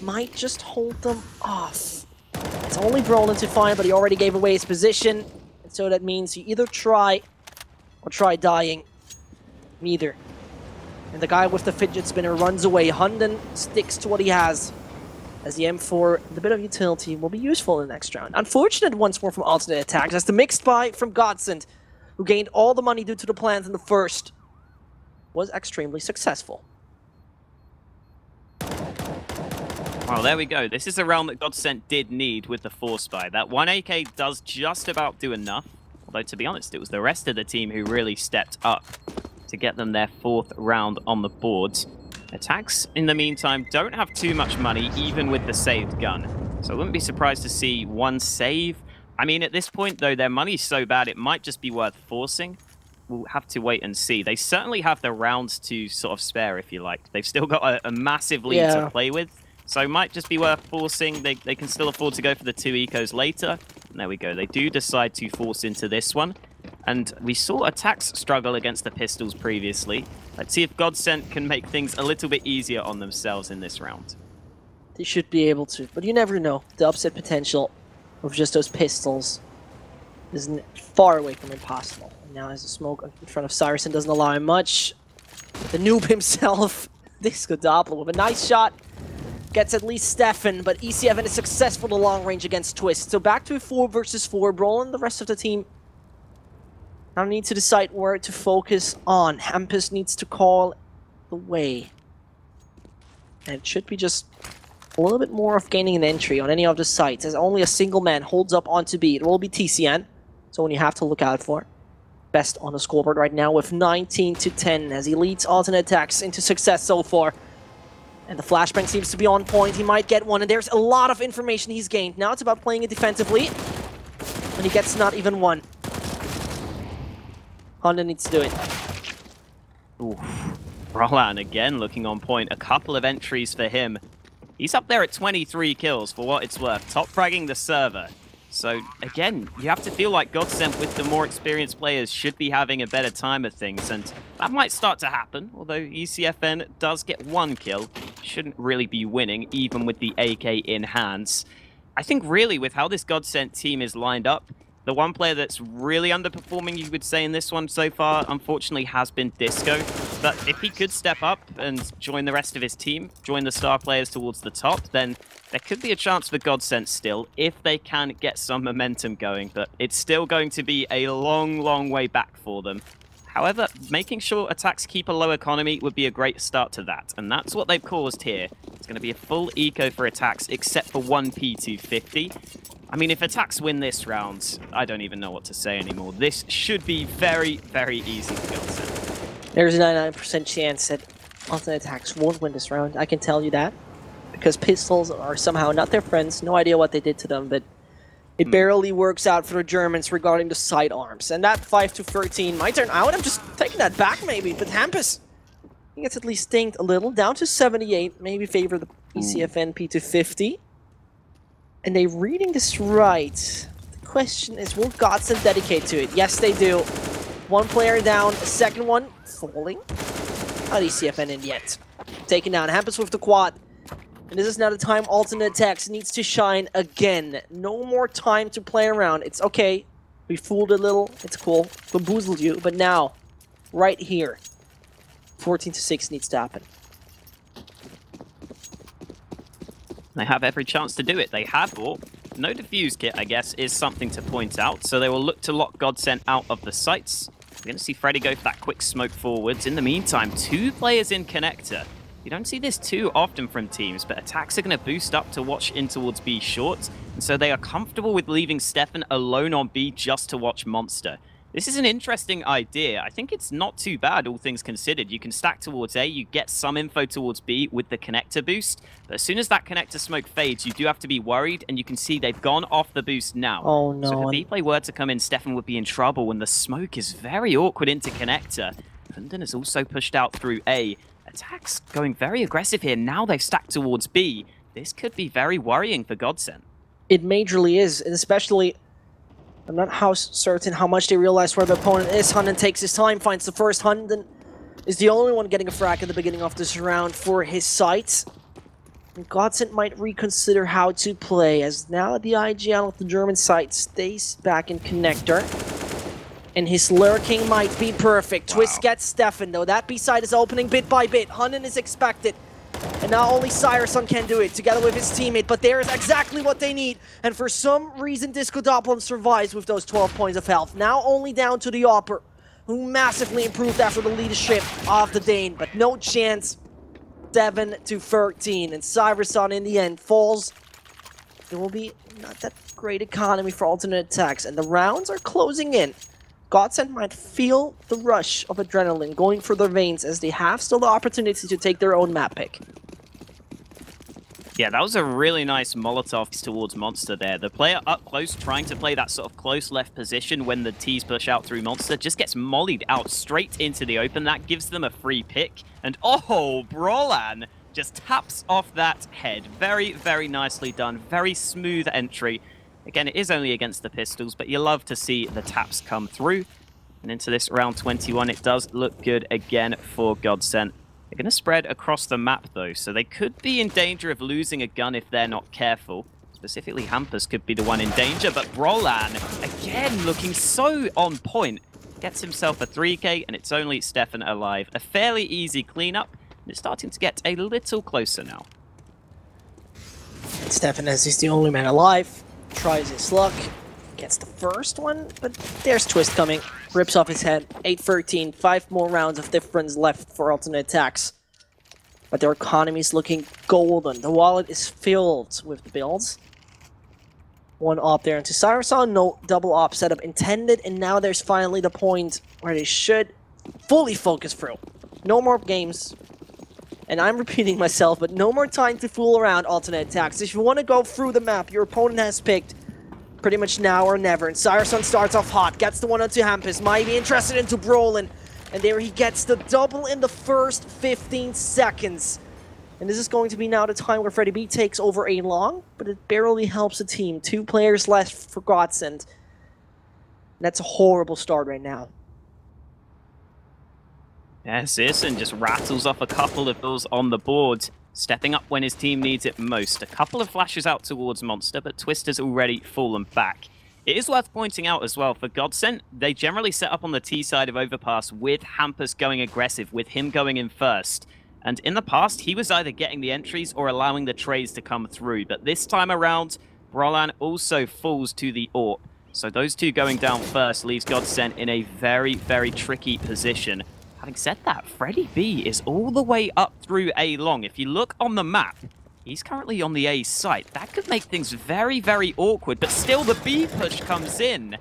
might just hold them off. It's only Brolin to find, but he already gave away his position. And so that means you either try or try dying. Neither. And the guy with the fidget spinner runs away. Hunden sticks to what he has. As the M4, the bit of utility will be useful in the next round. Unfortunate once more from alternate attacks. As the mixed buy from Godsent, who gained all the money due to the plans in the first, was extremely successful. Well, there we go. This is a round that Godsent did need with the force buy. That 1 AK does just about do enough. Although, to be honest, it was the rest of the team who really stepped up to get them their 4th round on the board. ATTAX, in the meantime, don't have too much money, even with the saved gun. So I wouldn't be surprised to see one save. I mean, at this point, though, their money's so bad, it might just be worth forcing. We'll have to wait and see. They certainly have the rounds to sort of spare, if you like. They've still got a massive lead to play with. So it might just be worth forcing. They can still afford to go for the 2 ecos later. And there we go. They do decide to force into this one. And we saw ATTAX struggle against the pistols previously. Let's see if Godsent can make things a little bit easier on themselves in this round. They should be able to, but you never know. The upset potential of just those pistols is far away from impossible. And now as the smoke in front of Sarson doesn't allow him much. The noob himself, Disco Doppler, with a nice shot. Gets at least Stefan, but ECFN is successful to long range against Twist. So back to a 4 versus 4. Brolin, the rest of the team now need to decide where to focus on. Hampus needs to call the way. And it should be just a little bit more of gaining an entry on any of the sites, as only a single man holds up onto B. It will be TCN, so one you have to look out for. Best on the scoreboard right now with 19 to 10 as he leads alternate attacks into success so far. And the flashbang seems to be on point. He might get one, and there's a lot of information he's gained. Now it's about playing it defensively, and he gets not even one. Honda needs to do it. Ooh. Roland again looking on point. A couple of entries for him. He's up there at 23 kills for what it's worth. Top fragging the server. So again, you have to feel like Godsent with the more experienced players should be having a better time of things. And that might start to happen. Although ECFN does get 1 kill. Shouldn't really be winning, even with the AK in hands. I think really with how this Godsent team is lined up, the one player that's really underperforming, you would say, in this one so far, unfortunately, has been Disco. But if he could step up and join the rest of his team, join the star players towards the top, then there could be a chance for Godsent still, if they can get some momentum going. But it's still going to be a long, long way back for them. However, making sure attacks keep a low economy would be a great start to that. And that's what they've caused here. It's going to be a full eco for attacks, except for 1 P250. I mean, if attacks win this round, I don't even know what to say anymore. This should be very, very easy for Godsent. There's a 99% chance that alternate attacks won't win this round. I can tell you that. Because pistols are somehow not their friends. No idea what they did to them, but it barely works out for the Germans regarding the sidearms. And that 5 to 13 might turn out. I'm just taking that back maybe. But Hampus, he gets at least stinked a little. Down to 78. Maybe favor the ECFN P250. And they reading this right. The question is, will Godsent dedicate to it? Yes, they do. 1 player down, a second one falling. Not ECFN in yet. Taken down. Hampus with the quad. And this is now the time alternate attacks needs to shine again. No more time to play around. It's okay. We fooled a little. It's cool. Bamboozled you. But now, right here, 14 to 6 needs to happen. They have every chance to do it. They have bought. No defuse kit, I guess, is something to point out. So they will look to lock Godsent out of the sites. We're going to see Freddy go for that quick smoke forwards. In the meantime, 2 players in connector. You don't see this too often from teams, but ATTAX are going to boost up to watch in towards B short, and so they are comfortable with leaving Stefan alone on B just to watch Monster. This is an interesting idea. I think it's not too bad, all things considered. You can stack towards A, you get some info towards B with the connector boost, but as soon as that connector smoke fades, you do have to be worried, and you can see they've gone off the boost now. Oh no. So if a B play were to come in, Stefan would be in trouble, and the smoke is very awkward into connector. Hunden is also pushed out through A. ATTAX going very aggressive here. Now they've stacked towards B. This could be very worrying for Godsent. It majorly is, and especially... I'm not certain how much they realize where the opponent is. Hunden takes his time, finds the first. Hunden is the only one getting a frag at the beginning of this round for his sight. And Godsent might reconsider how to play, as now the IGL of the German side stays back in connector. And his lurking might be perfect. Wow. Twist gets Stefan, though. That B side is opening bit by bit. Hunden is expected. And now only Cyrison can do it, together with his teammate, but there is exactly what they need. And for some reason, Disco Doppeln survives with those 12 points of health. Now only down to the Opper, who massively improved after the leadership of the Dane, but no chance. 7-13, and Cyrison in the end falls. There will be not that great economy for alternate attacks, and the rounds are closing in. Godsent might feel the rush of adrenaline going through their veins as they have still the opportunity to take their own map pick. Yeah, that was a really nice Molotov towards Monster there. The player up close trying to play that sort of close left position when the T's push out through Monster just gets mollied out straight into the open. That gives them a free pick. And oh, Brolan just taps off that head. Very, very nicely done. Very smooth entry. Again, it is only against the pistols, but you love to see the taps come through. And into this round 21, it does look good again for Godsent. They're going to spread across the map, though, so they could be in danger of losing a gun if they're not careful. Specifically, Hampus could be the one in danger, but Brolan, again, looking so on point, gets himself a 3K, and it's only Stefan alive. A fairly easy cleanup, and it's starting to get a little closer now. Stefan, as he's the only man alive, tries his luck, gets the first one, but there's Twist coming, rips off his head. 8-13, 5 more rounds of difference left for alternate attacks. But their economy is looking golden. The wallet is filled with the builds. One op there into Cyrison, no double op setup intended, and now there's finally the point where they should fully focus through. No more games. And I'm repeating myself, but no more time to fool around alternate attacks. If you want to go through the map your opponent has picked, pretty much now or never. And Cyrison starts off hot, gets the one onto Hampus, might be interested into Brolin. And there he gets the double in the first 15 seconds. And this is going to be now the time where Freddy B takes over A long, but it barely helps the team. 2 players left for Godsent. That's a horrible start right now. Yeah, Searson just rattles off a couple of those on the board, stepping up when his team needs it most. A couple of flashes out towards Monster, but Twister's already fallen back. It is worth pointing out as well, for Godsent, they generally set up on the T side of Overpass with Hampus going aggressive, with him going in first. And in the past, he was either getting the entries or allowing the trades to come through. But this time around, Brolan also falls to the AWP. So those two going down first leaves Godsent in a very, very tricky position. Having said that, Freddy B is all the way up through A long. If you look on the map, he's currently on the A site. That could make things very, very awkward, but still the B push comes in.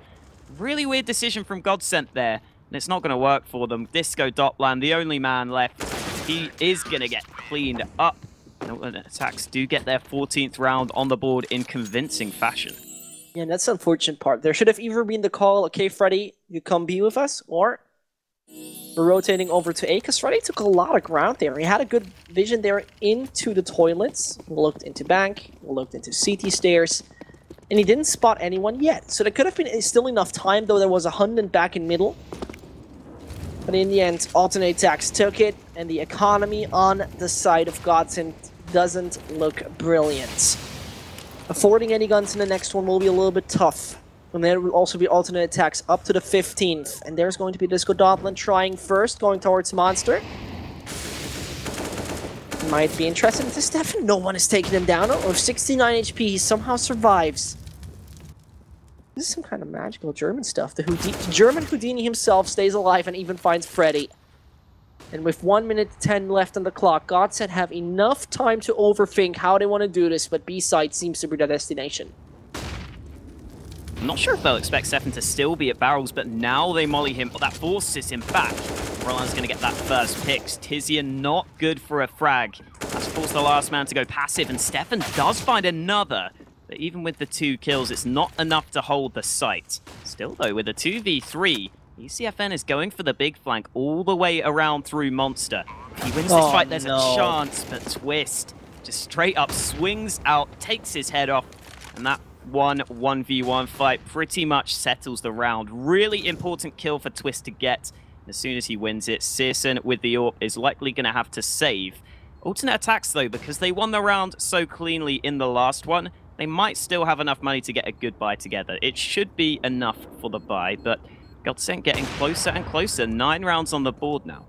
Really weird decision from Godsent there, and it's not going to work for them. Disco Doppeln, the only man left, he is going to get cleaned up. And ATTAX do get their 14th round on the board in convincing fashion. Yeah, that's the unfortunate part. There should have either been the call, okay, Freddy, you come B with us, or we're rotating over to A, because Freddy took a lot of ground there. He had a good vision there into the toilets. He looked into bank, he looked into CT stairs, and he didn't spot anyone yet. So there could have been still enough time, though there was a Hunden back in middle. But in the end, alternate attacks took it, and the economy on the side of Godsent doesn't look brilliant. Affording any guns in the next one will be a little bit tough. And there will also be alternate attacks up to the 15th. And there's going to be Disco Doppeln trying first, going towards Monster. Might be interested into Stefan. No one is taking him down. With 69 HP, he somehow survives. This is some kind of magical German stuff. The German Houdini himself stays alive and even finds Freddy. And with 1 minute 10 left on the clock, Godsent have enough time to overthink how they want to do this, but B-side seems to be their destination. I'm not sure if they'll expect Stefan to still be at barrels, but now they molly him. That forces him back. Roland's going to get that first pick. Tizian not good for a frag. That's forced the last man to go passive, and Stefan does find another. But even with the 2 kills, it's not enough to hold the site. Still, though, with a 2v3, ECFN is going for the big flank all the way around through Monster. If he wins this fight, there's a chance, but Twist just straight up swings out, takes his head off, and that 1v1 fight pretty much settles the round. Really important kill for Twist to get. As soon as he wins it, Searson with the AWP is likely going to have to save. Alternate attacks, though, because they won the round so cleanly in the last one, they might still have enough money to get a good buy together. It should be enough for the buy, but Godsent getting closer and closer. 9 rounds on the board now.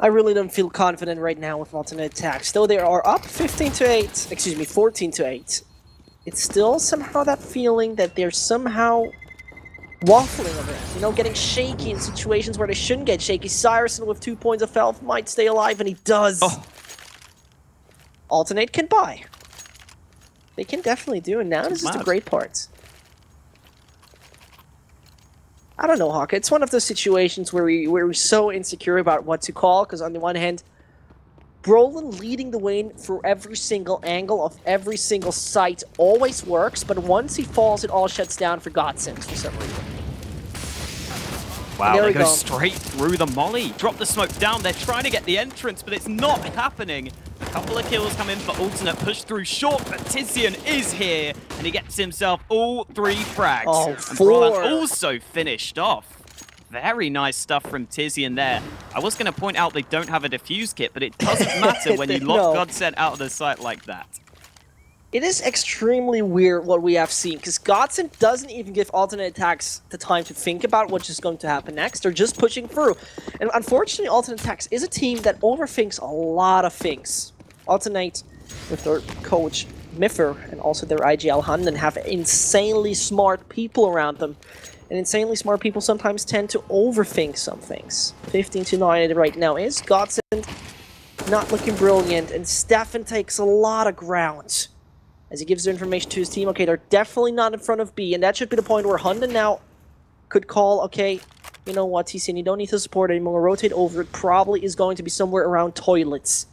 I really don't feel confident right now with alternate attacks. Though they are up 15-8, excuse me, 14-8. It's still somehow that feeling that they're somehow waffling around, you know, getting shaky in situations where they shouldn't get shaky. Cyrusson with 2 points of health might stay alive, and he does. Oh. Alternate can buy. They can definitely do, and now this is the great part. I don't know, Hawk. It's one of those situations where we're so insecure about what to call, because on the one hand, Brolin leading the way through every single angle of every single site always works, but once he falls, it all shuts down for Godsent for some reason. Wow, they go straight through the molly. Drop the smoke down. They're trying to get the entrance, but it's not happening. A couple of kills come in for Alternate. Push through short, but Tizian is here, and he gets himself all 3 frags. Oh, and 4. also finished off. Very nice stuff from Tizian there. I was going to point out they don't have a defuse kit, but it doesn't matter when you lock Godsent out of the site like that. It is extremely weird what we have seen, because Godsent doesn't even give alternate attacks the time to think about what's just going to happen next. They're just pushing through. And unfortunately, alternate attacks is a team that overthinks a lot of things. Alternate, with their coach Miffer and also their IGL Hunden, have insanely smart people around them. And insanely smart people sometimes tend to overthink some things. 15-9 right now is Godsent not looking brilliant, and Stefan takes a lot of ground as he gives the information to his team. Okay, they're definitely not in front of B, and that should be the point where Hunden now could call, okay, you know what, TCN, you don't need to support anymore, rotate over. It probably is going to be somewhere around toilets.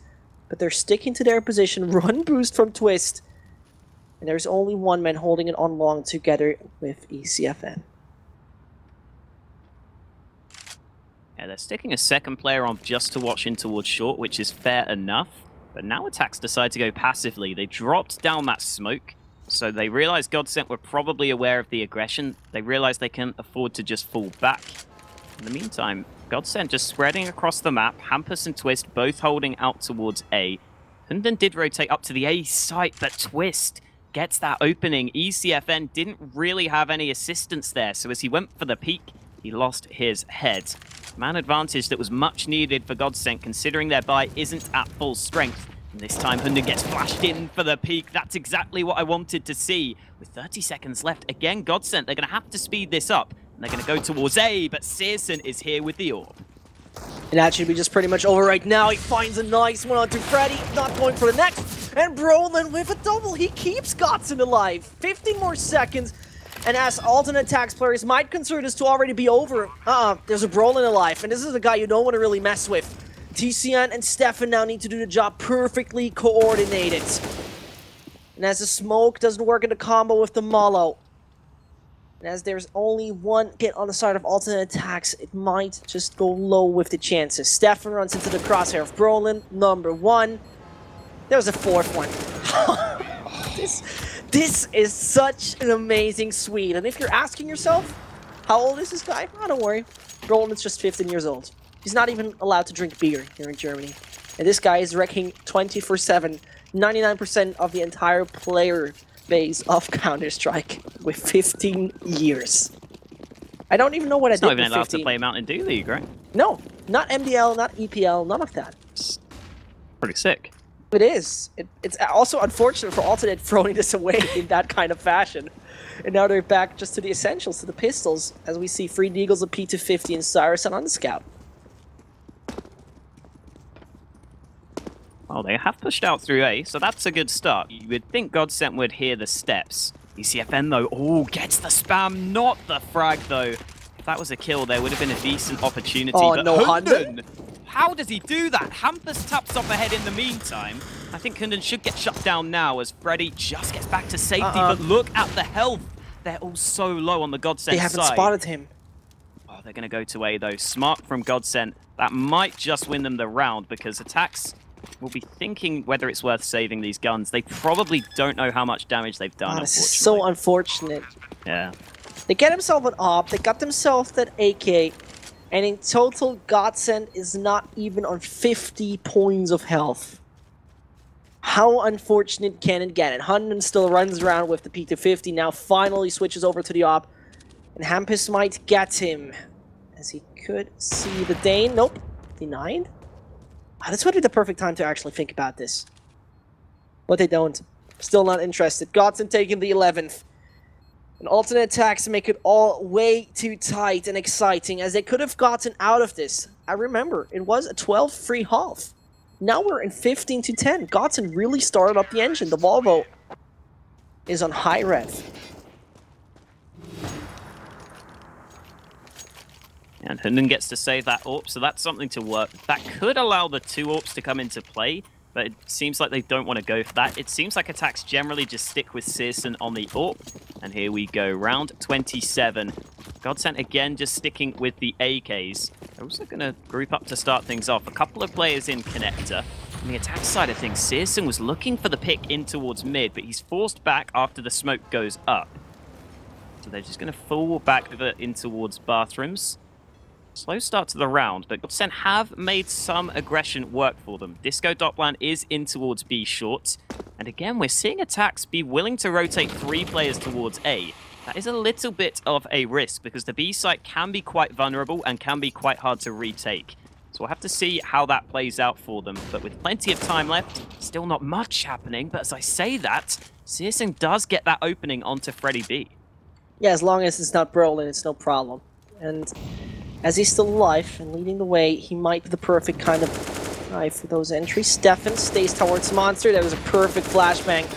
But they're sticking to their position. Run boost from Twist. And there's only one man holding it on long together with ECFN. Yeah, they're sticking a second player on just to watch in towards short, which is fair enough. But now ATTAX decide to go passively. They dropped down that smoke, so they realized Godsent were probably aware of the aggression. They realized they can't afford to just fall back. In the meantime, Godsent just spreading across the map. Hampus and Twist both holding out towards A. Hunden did rotate up to the A site, but Twist gets that opening. ECFN didn't really have any assistance there, so as he went for the peek, he lost his head. Man advantage that was much needed for Godsent, considering their buy isn't at full strength. And this time, Hunden gets flashed in for the peak. That's exactly what I wanted to see. With 30 seconds left, again, Godsent, they're going to have to speed this up. And they're going to go towards A, but Searson is here with the AWP. And that should be just pretty much over right now. He finds a nice one onto Freddy, not going for the next. And Brolin with a double. He keeps Godsent alive. 15 more seconds. And as alternate attacks players might consider this to already be over, there's a Brolin alive. And this is a guy you don't want to really mess with. TCN and Stefan now need to do the job perfectly coordinated. And as the smoke doesn't work in the combo with the Mollo, and as there's only one hit on the side of alternate attacks, it might just go low with the chances. Stefan runs into the crosshair of Brolin, number 1. There's a 4th one. This is such an amazing suite. And if you're asking yourself, how old is this guy? Oh, don't worry. Brolin is just 15 years old. He's not even allowed to drink beer here in Germany. And this guy is wrecking 24/7, 99% of the entire player base of Counter-Strike with 15 years. I don't even know what I did with 15. Not even allowed to play Mountain Dew League, right? No, not MDL, not EPL, none of that. It's pretty sick. It is. It's also unfortunate for Alternate throwing this away in that kind of fashion. And now they're back just to the essentials, to the pistols, as we see 3 Deagles, a P250, and Cyrus on the scout. Well, they have pushed out through A, so that's a good start. You would think Godsent would hear the steps. ECFN, though, oh, gets the spam, not the frag, though. If that was a kill, there would have been a decent opportunity. Oh, but no, Hunden, how does he do that? Hampus taps up ahead in the meantime. I think Hunden should get shut down now as Freddy just gets back to safety, but look at the health. They're all so low on the Godsent side. They haven't spotted him. Oh, they're going to go to A, though. Smart from Godsent. That might just win them the round, because ATTAX will be thinking whether it's worth saving these guns. They probably don't know how much damage they've done, This is so unfortunate. Yeah. They get themselves an AWP, they got themselves that AK, and in total, Godsent is not even on 50 points of health. How unfortunate can it get? And Hunden still runs around with the P250, now finally switches over to the AWP, and Hampus might get him, as he could see the Dane. Nope, denied. This would be the perfect time to actually think about this. But they don't. Still not interested. Godsent taking the 11th. And alternate attacks make it all way too tight and exciting, as they could have gotten out of this. I remember, it was a 12-3 half. Now we're in 15-10. Godsent really started up the engine. The Volvo is on high rev. And Hunden gets to save that AWP, so that's something to work. That could allow the 2 AWPs to come into play, but it seems like they don't want to go for that. It seems like ATTAX generally just stick with Searson on the AWP. And here we go, round 27. Godsent again just sticking with the AKs. They're also going to group up to start things off. A couple of players in connector. On the ATTAX side of things, Searson was looking for the pick in towards mid, but he's forced back after the smoke goes up. So they're just going to fall back over in towards bathrooms. Slow start to the round, but Godsent have made some aggression work for them. Disco Dopplan is in towards B short. And again, we're seeing ATTAX be willing to rotate 3 players towards A. That is a little bit of a risk, because the B site can be quite vulnerable and can be quite hard to retake. So we'll have to see how that plays out for them. But with plenty of time left, still not much happening. But as I say that, Searson does get that opening onto Freddy B. Yeah, as long as it's not Brolin, it's no problem. And as he's still alive and leading the way, he might be the perfect kind of guy for those entries. Stefan stays towards Monster. That was a perfect flashbang.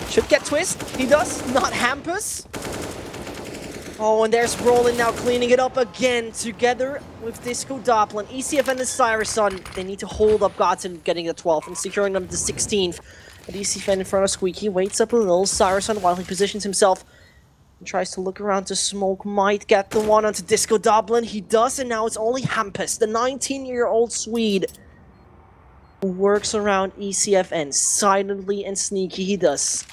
Should get Twist. He does. Not Hampus. Oh, and there's Roland now cleaning it up again together with Disco Doppler. ECF and the Cyrus-son. They need to hold up Godsent getting the 12th and securing them the 16th. And ECF in front of Squeaky waits up a little. Cyrus-son, while he positions himself and tries to look around to smoke, might get the one onto Disco Doppler. He does, and now it's only Hampus, the 19-year-old Swede, who works around ECFN. Silently and sneaky he does.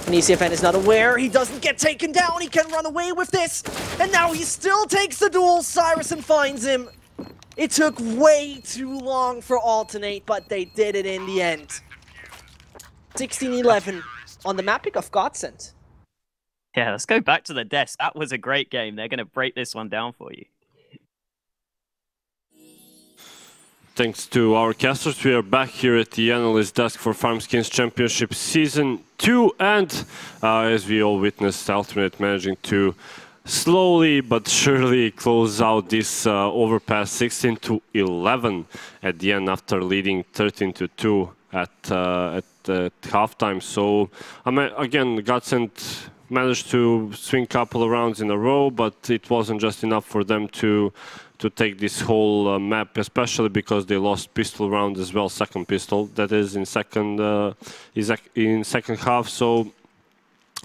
And ECFN is not aware. He doesn't get taken down. He can run away with this. And now he still takes the duel. Cyrus-son finds him. It took way too long for Alternate, but they did it in the end. 16-11 on the map pick of Godsent. Yeah, let's go back to the desk. That was a great game. They're going to break this one down for you. Thanks to our casters, we are back here at the analyst desk for Farmskins Championship Season 2, and as we all witnessed, Alternate managing to slowly but surely close out this overpass 16-11 at the end after leading 13-2 at halftime. So, again, Godsent managed to swing a couple of rounds in a row, but it wasn't just enough for them to take this whole map, especially because they lost pistol round as well, second pistol, that is in second half. So,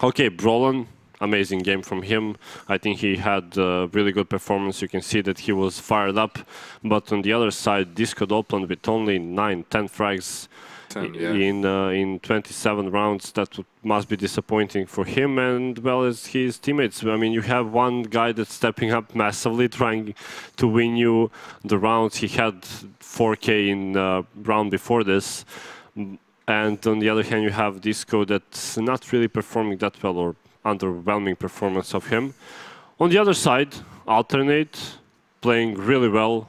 okay, Brolin, amazing game from him. I think he had a really good performance. You can see that he was fired up. But on the other side, Disco Doppler with only 9-10 frags in 27 rounds, that must be disappointing for him and well as his teammates. I mean, you have one guy that's stepping up massively, trying to win you the rounds. He had 4K in round before this, and on the other hand, you have Disco that's not really performing that well, or underwhelming performance of him. On the other side, Alternate playing really well.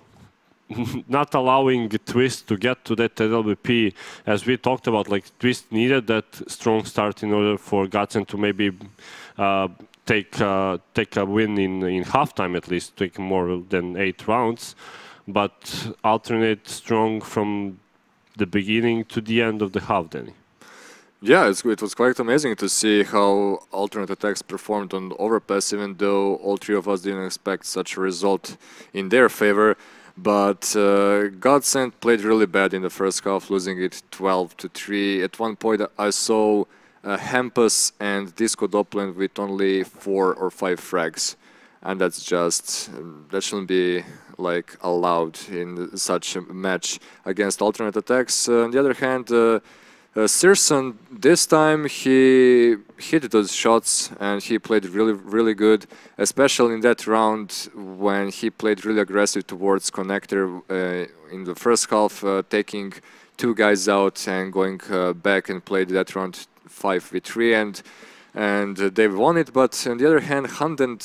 not allowing Twist to get to that AWP, as we talked about. Like Twist needed that strong start in order for Godsent to maybe take a win in halftime, at least take more than 8 rounds. But alternate strong from the beginning to the end of the half, Danny. Yeah, it was quite amazing to see how alternate attacks performed on overpass, even though all three of us didn't expect such a result in their favor. But Godsent played really bad in the first half, losing it 12-3. At one point, I saw Hampus and Disco Doppler with only 4 or 5 frags, and that shouldn't be like allowed in such a match against alternate attacks. On the other hand, Searson, this time he hit those shots and he played really good, especially in that round when he played really aggressive towards Connector in the first half, taking 2 guys out and going back and played that round 5v3, and they won it. But on the other hand, Handen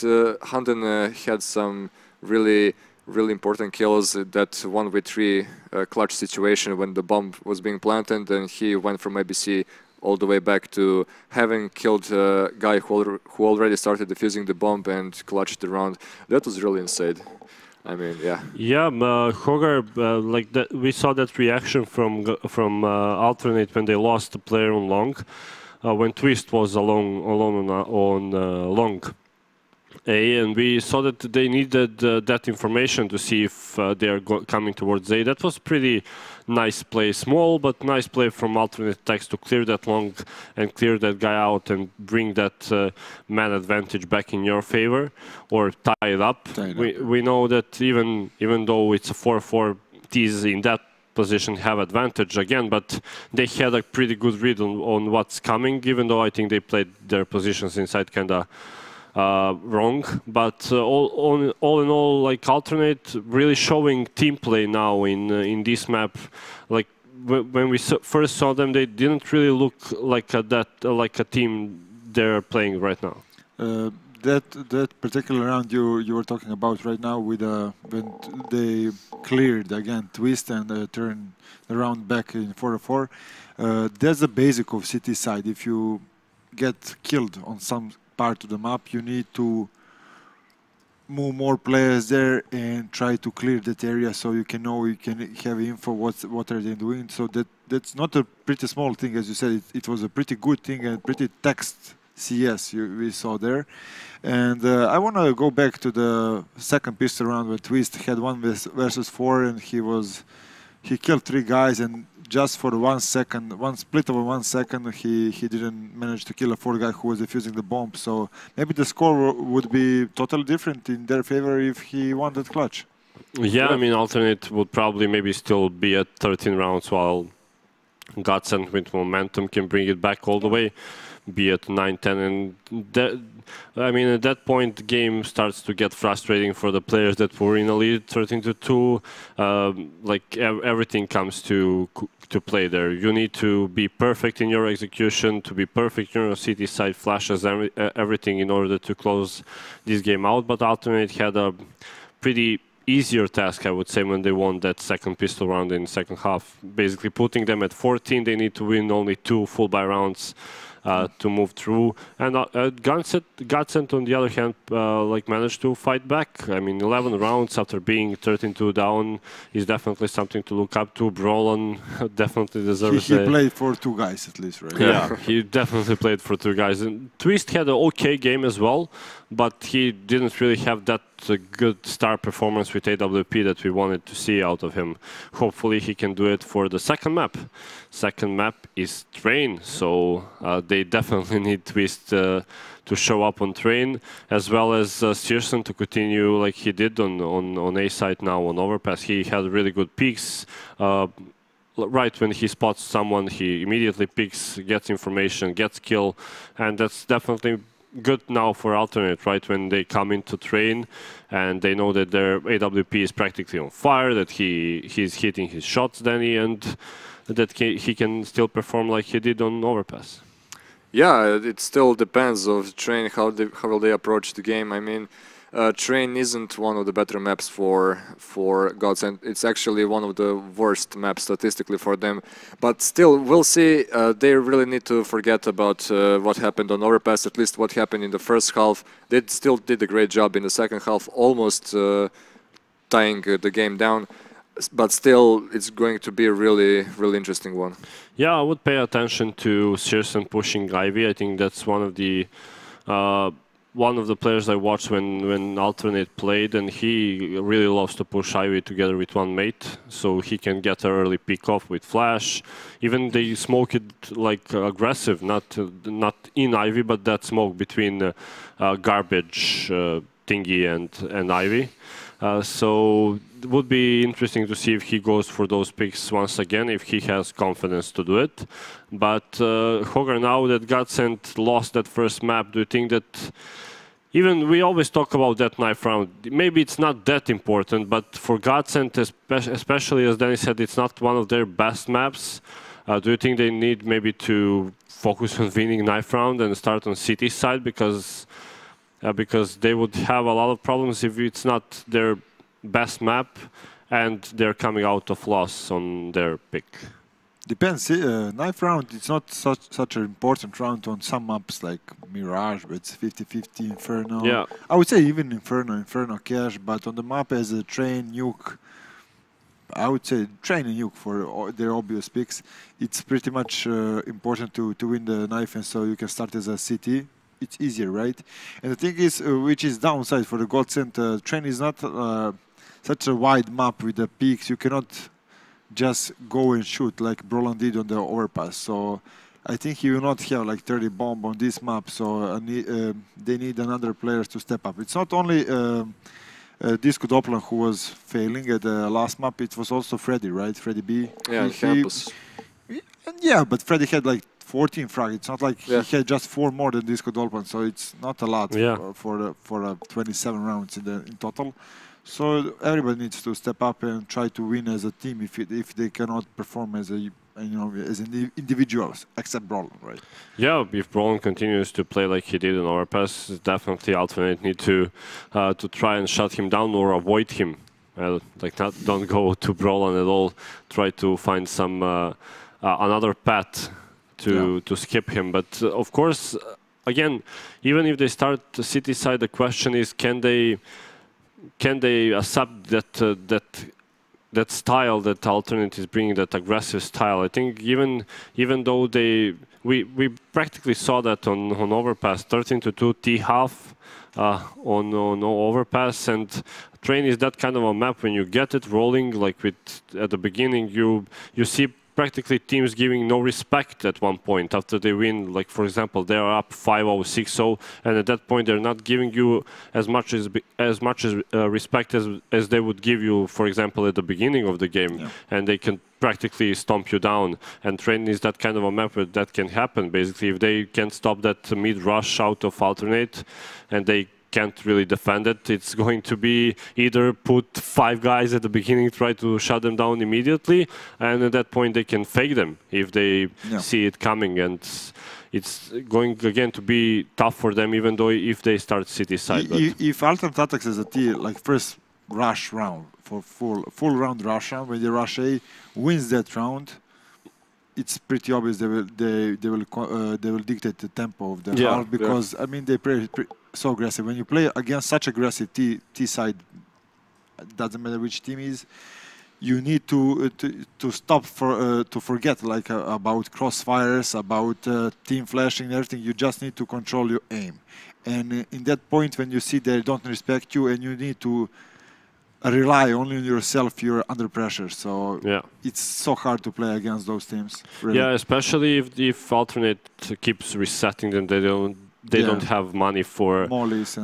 had some really important kills. That 1v3 clutch situation when the bomb was being planted, and he went from ABC all the way back to having killed a guy who already started defusing the bomb and clutched the round. That was really insane. I mean, yeah. Yeah, Hogar, like that, we saw that reaction from Alternate when they lost the player on long, when Twist was alone on long. And we saw that they needed that information to see if they are coming towards A. That was pretty nice play, small but nice play from alternate attacks to clear that long and clear that guy out and bring that man advantage back in your favor or tie it up. We know that even though it's a 4-4, T's in that position have advantage again, but they had a pretty good read on what's coming, even though I think they played their positions inside kind of wrong, but all in all, like alternate really showing team play now in this map. Like when we first saw them, they didn't really look like a team they're playing right now. That particular round you were talking about right now, with when they cleared again Twist and turned the round back in 4-4. That's the basic of City side. If you get killed on some part of the map, you need to move more players there and try to clear that area so you can know, you can have info what are they doing. So that's not a pretty small thing, as you said. It was a pretty good thing and pretty text CS we saw there. And I want to go back to the second pistol round where Twist had 1 versus 4 and he killed 3 guys, and just for 1 second, one split of 1 second, he didn't manage to kill a 4th guy who was defusing the bomb. So maybe the score would be totally different in their favor if he won that clutch. Yeah, I mean, alternate would probably maybe still be at 13 rounds, while Godsent with momentum can bring it back all the way, be at 9-10, and that, I mean, at that point the game starts to get frustrating for the players that were in a lead 13-2. Like everything comes to play there. You need to be perfect in your execution, to be perfect in your city side flashes, everything in order to close this game out. But Alternate had a pretty easier task, I would say, when they won that second pistol round in the second half. Basically putting them at 14, they need to win only 2 full buy rounds to move through. And Godsent, on the other hand, like managed to fight back. I mean, 11 rounds after being 13-2 down is definitely something to look up to. Brolin definitely deserves He played for 2 guys at least, right? Yeah, he definitely played for 2 guys. And Twist had an okay game as well, but he didn't really have that good star performance with AWP that we wanted to see out of him. Hopefully he can do it for the second map. Second map is Train, so they definitely need Twist to show up on Train, as well as Searson to continue like he did on A side now on Overpass. He had really good peaks. Right when he spots someone, he immediately picks, gets information, gets kill, and that's definitely good now for Alternate, right? When they come into Train and they know that their AWP is practically on fire, that he's hitting his shots, Danny, and that he can still perform like he did on Overpass. Yeah, it still depends of Train how will they approach the game. I mean, Train isn't one of the better maps for Godsent. It's actually one of the worst maps statistically for them. But still, we'll see. They really need to forget about what happened on Overpass, at least what happened in the first half. They still did a great job in the second half, almost tying the game down. But still, it's going to be a really interesting one. Yeah, I would pay attention to Shearson pushing Ivy. I think that's one of the players I watched when Alternate played, and he really loves to push Ivy together with one mate, so he can get an early pick off with flash. Even they smoke it like aggressive, not in Ivy, but that smoke between garbage thingy and Ivy. So it would be interesting to see if he goes for those picks once again, if he has confidence to do it. But Hogar, now that Godsent lost that first map, do you think that, even we always talk about that knife round, maybe it's not that important, but for Godsent, especially as Danny said, it's not one of their best maps. Do you think they need maybe to focus on winning knife round and start on city side, because they would have a lot of problems if it's not their best map and they're coming out of loss on their pick? Depends. Knife round, it's not such an important round on some maps like Mirage, but it's 50-50, Inferno. Yeah. I would say even Inferno Cache, but on the map as a Train, Nuke, I would say Train and Nuke for their obvious picks. It's pretty much important to win the knife, and so you can start as a city. It's easier, right? And the thing is, which is downside for the Godsent, Train is not such a wide map with the peaks. You cannot just go and shoot like Brolan did on the Overpass. So I think he will not have like 30 bomb on this map. So they need another player to step up. It's not only Disco Doppler who was failing at the last map. It was also Freddy, right? Freddy B. Yeah, campus. Yeah, but Freddy had like 14 frag. It's not like Yeah. he had just 4 more than Disco Dolphin, so it's not a lot Yeah. for 27 rounds in total. So everybody needs to step up and try to win as a team if they cannot perform as as individuals, except Brolin, right? Yeah, if Brolin continues to play like he did in Overpass, definitely Alternate need to try and shut him down or avoid him. Don't go to Brolin at all. Try to find some another path to skip him. But of course, again, even if they start the city side, the question is, can they accept that style that Alternate is bringing, that aggressive style? I think even though we practically saw that on Overpass, 13-2 T-half on Overpass, and Train is that kind of a map. When you get it rolling, like at the beginning, you see practically teams giving no respect at one point after they win. Like, for example, they are up 5-0, 6-0, and at that point they're not giving you as much respect as they would give you, for example, at the beginning of the game, and they can practically stomp you down. And Train is that kind of a map where that can happen. Basically, if they can't stop that mid rush out of Alternate, and they can't really defend it, it's going to be either put 5 guys at the beginning, try to shut them down immediately, and at that point they can fake them if they see it coming, and it's going again to be tough for them, even though if they start city side. If Alternate ATTAX as a team, like first rush round, for full round rush round, when they rush A, wins that round, it's pretty obvious they will dictate the tempo of the half, because I mean they play so aggressive. When you play against such aggressive T side, it doesn't matter which team is, you need to stop to forget like about crossfires, about team flashing and everything. You just need to control your aim, and in that point when you see they don't respect you and you need to rely only on yourself, you're under pressure. So it's so hard to play against those teams. Really. Yeah, especially if Alternate keeps resetting them, they don't have money for mollies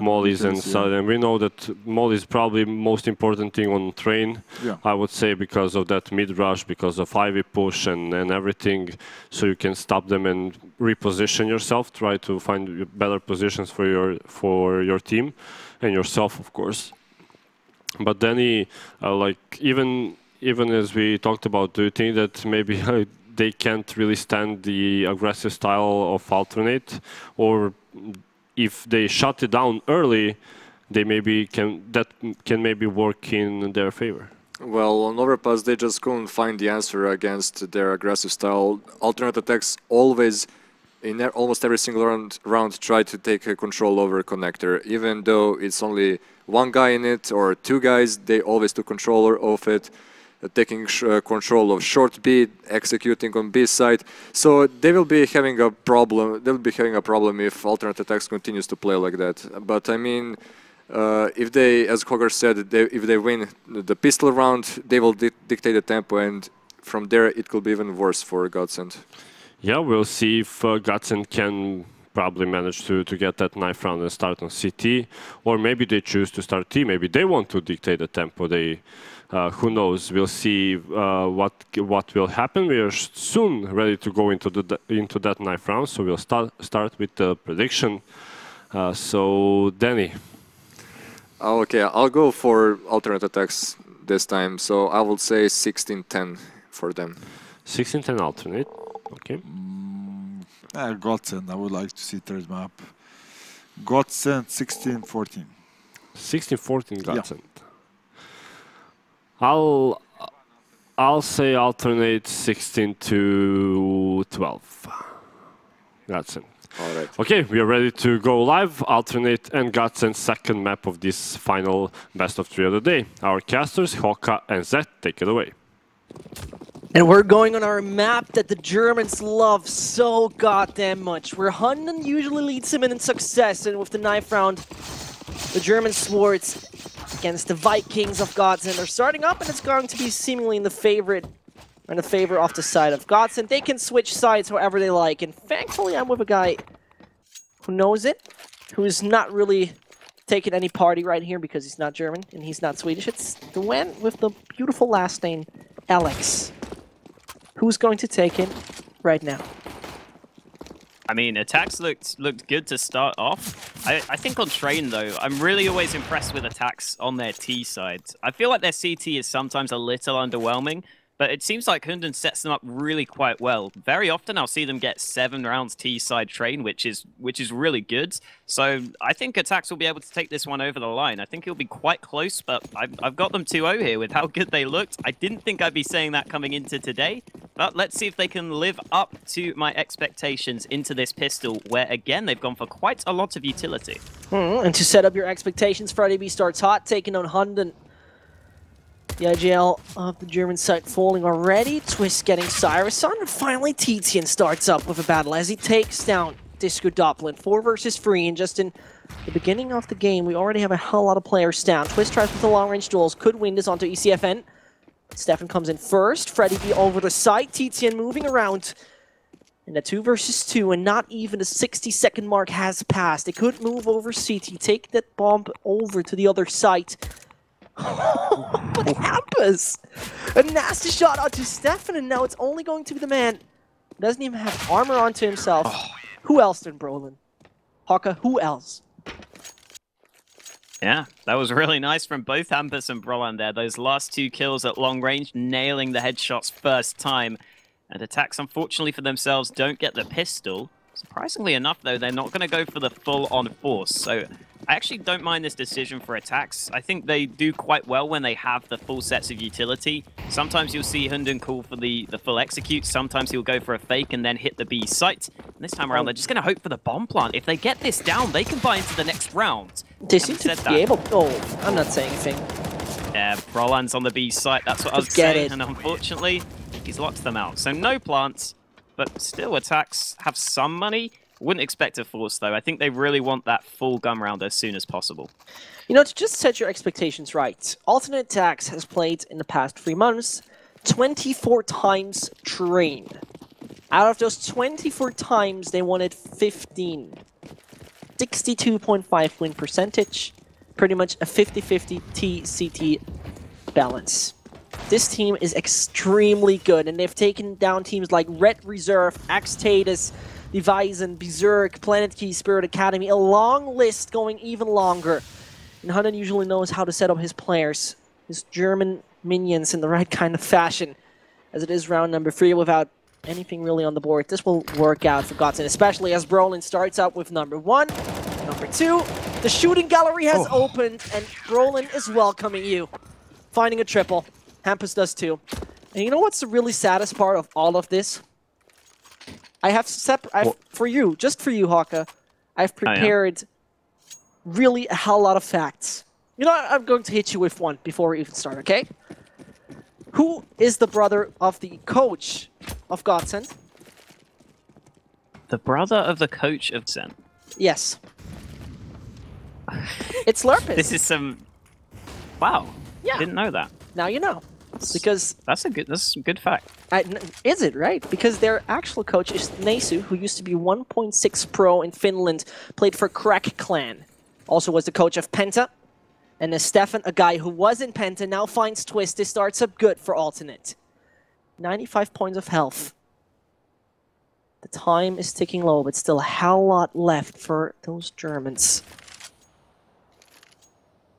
and so. And we know that molly is probably most important thing on Train. I would say, because of that mid rush, because of Ivy push and everything, so you can stop them and reposition yourself. Try to find better positions for your team and yourself, of course. But then like even as we talked about, do you think that maybe they can't really stand the aggressive style of Alternate, or if they shut it down early, they maybe can maybe work in their favor. Well, on Overpass, they just couldn't find the answer against their aggressive style. Alternate attacks always, in almost every single round, try to take control over connector. Even though it's only one guy in it or two guys, they always took control of it, taking control of short B, executing on B side. So they will be having a problem. They'll be having a problem if alternate attacks continues to play like that. But I mean, if they, as Hogar said, if they win the pistol round, they will dictate the tempo, and from there it could be even worse for Godsent. Yeah, we'll see if Godsent can probably manage to get that knife round and start on CT, or maybe they choose to start T. Maybe they want to dictate the tempo. They, who knows? We'll see what will happen. We are soon ready to go into that knife round, so we'll start with the prediction. So Danny. Okay, I'll go for alternate attacks this time. So I will say 16-10 for them. 16-10 alternate. Okay. Godsent, I would like to see third map. Godsent 16-14. 16-14 Godsent. Yeah. I'll say alternate 16-12. Godsent. All right. Okay, we are ready to go live. Alternate and Godsent's second map of this final best of 3 of the day. Our casters, Hoka and Zet, take it away. And we're going on our map that the Germans love so goddamn much, where Hunden usually leads him in success, and with the knife round, the German swords against the Vikings of Godsent are starting up, and it's going to be seemingly in the favor off the side of Godsent. They can switch sides however they like, and thankfully I'm with a guy who knows it, who's not really taking any party right here because he's not German and he's not Swedish. It's the one with the beautiful last name, Alex. Who's going to take it right now? I mean, ATTAX looked good to start off. I think on Train, though, I'm really always impressed with ATTAX on their T side. I feel like their CT is sometimes a little underwhelming, but it seems like Hunden sets them up really quite well. Very often I'll see them get 7 rounds T-side Train, which is really good. So I think ATTAX will be able to take this one over the line. I think it'll be quite close, but I've got them 2-0 here with how good they looked. I didn't think I'd be saying that coming into today, but let's see if they can live up to my expectations into this pistol, where again, they've gone for quite a lot of utility. And to set up your expectations, Friday B starts hot, taking on Hunden. The IGL of the German side falling already. Twist getting Cyrus on. And finally, Titian starts up with a battle as he takes down Disco Doppelin. 4 versus 3. And just in the beginning of the game, we already have a hell lot of players down. Twist tries with the long-range duels. Could win this onto ECFN. Stefan comes in first. Freddy B over the side. Titian moving around. And a 2 versus 2. And not even the 60-second mark has passed. They could move over CT. Take that bomb over to the other side. But Hampus! A nasty shot onto Stefan, and now it's only going to be the man who doesn't even have armor onto himself. Who else than Brolin? Hoka, who else? Yeah, that was really nice from both Hampus and Brolin there. Those last 2 kills at long range, nailing the headshots first time. And ATTAX, unfortunately for themselves, don't get the pistol. Surprisingly enough, though, they're not going to go for the full-on force. So I actually don't mind this decision for ATTAX. I think they do quite well when they have the full sets of utility. Sometimes you'll see Hunden call for the full execute. Sometimes he'll go for a fake and then hit the B site. And this time around, they're just going to hope for the bomb plant. If they get this down, they can buy into the next round. They seem to be able to... Oh, I'm not saying anything. Yeah, Brolan's on the B site. That's what I was saying. And unfortunately, he's locked them out. So no plants. But still, ATTAX have some money. Wouldn't expect a force, though. I think they really want that full gun round as soon as possible. You know, to just set your expectations right, Alternate ATTAX has played in the past 3 months 24 times Train. Out of those 24 times, they won it 15. 62.5 win percentage. Pretty much a 50-50 TCT balance. This team is extremely good, and they've taken down teams like Red Reserve, Axtatus, Devisen, Berserk, Planet Key, Spirit Academy, a long list going even longer. And Hunden usually knows how to set up his players, his German minions in the right kind of fashion. As it is round number 3 without anything really on the board, this will work out for Godsent, especially as Brolin starts out with number 1, number 2, The shooting gallery has opened, and Brolin is welcoming you. Finding a triple. Hampus does too. And you know what's the really saddest part of all of this? I have for you, just for you, Haka, I've prepared really a hell lot of facts. You know, I'm going to hit you with one before we even start, okay? Who is the brother of the coach of Godsent? The brother of the coach of Zen. Yes. It's Lurpus. This is some... Wow. Yeah. Didn't know that. Now you know. Because... That's a good fact. Is it, right? Because their actual coach is Nesu, who used to be 1.6 pro in Finland, played for Crack Clan. Also was the coach of Penta. And then Stefan, a guy who was in Penta, now finds Twist. This starts up good for Alternate. 95 points of health. The time is ticking low, but still a hell lot left for those Germans.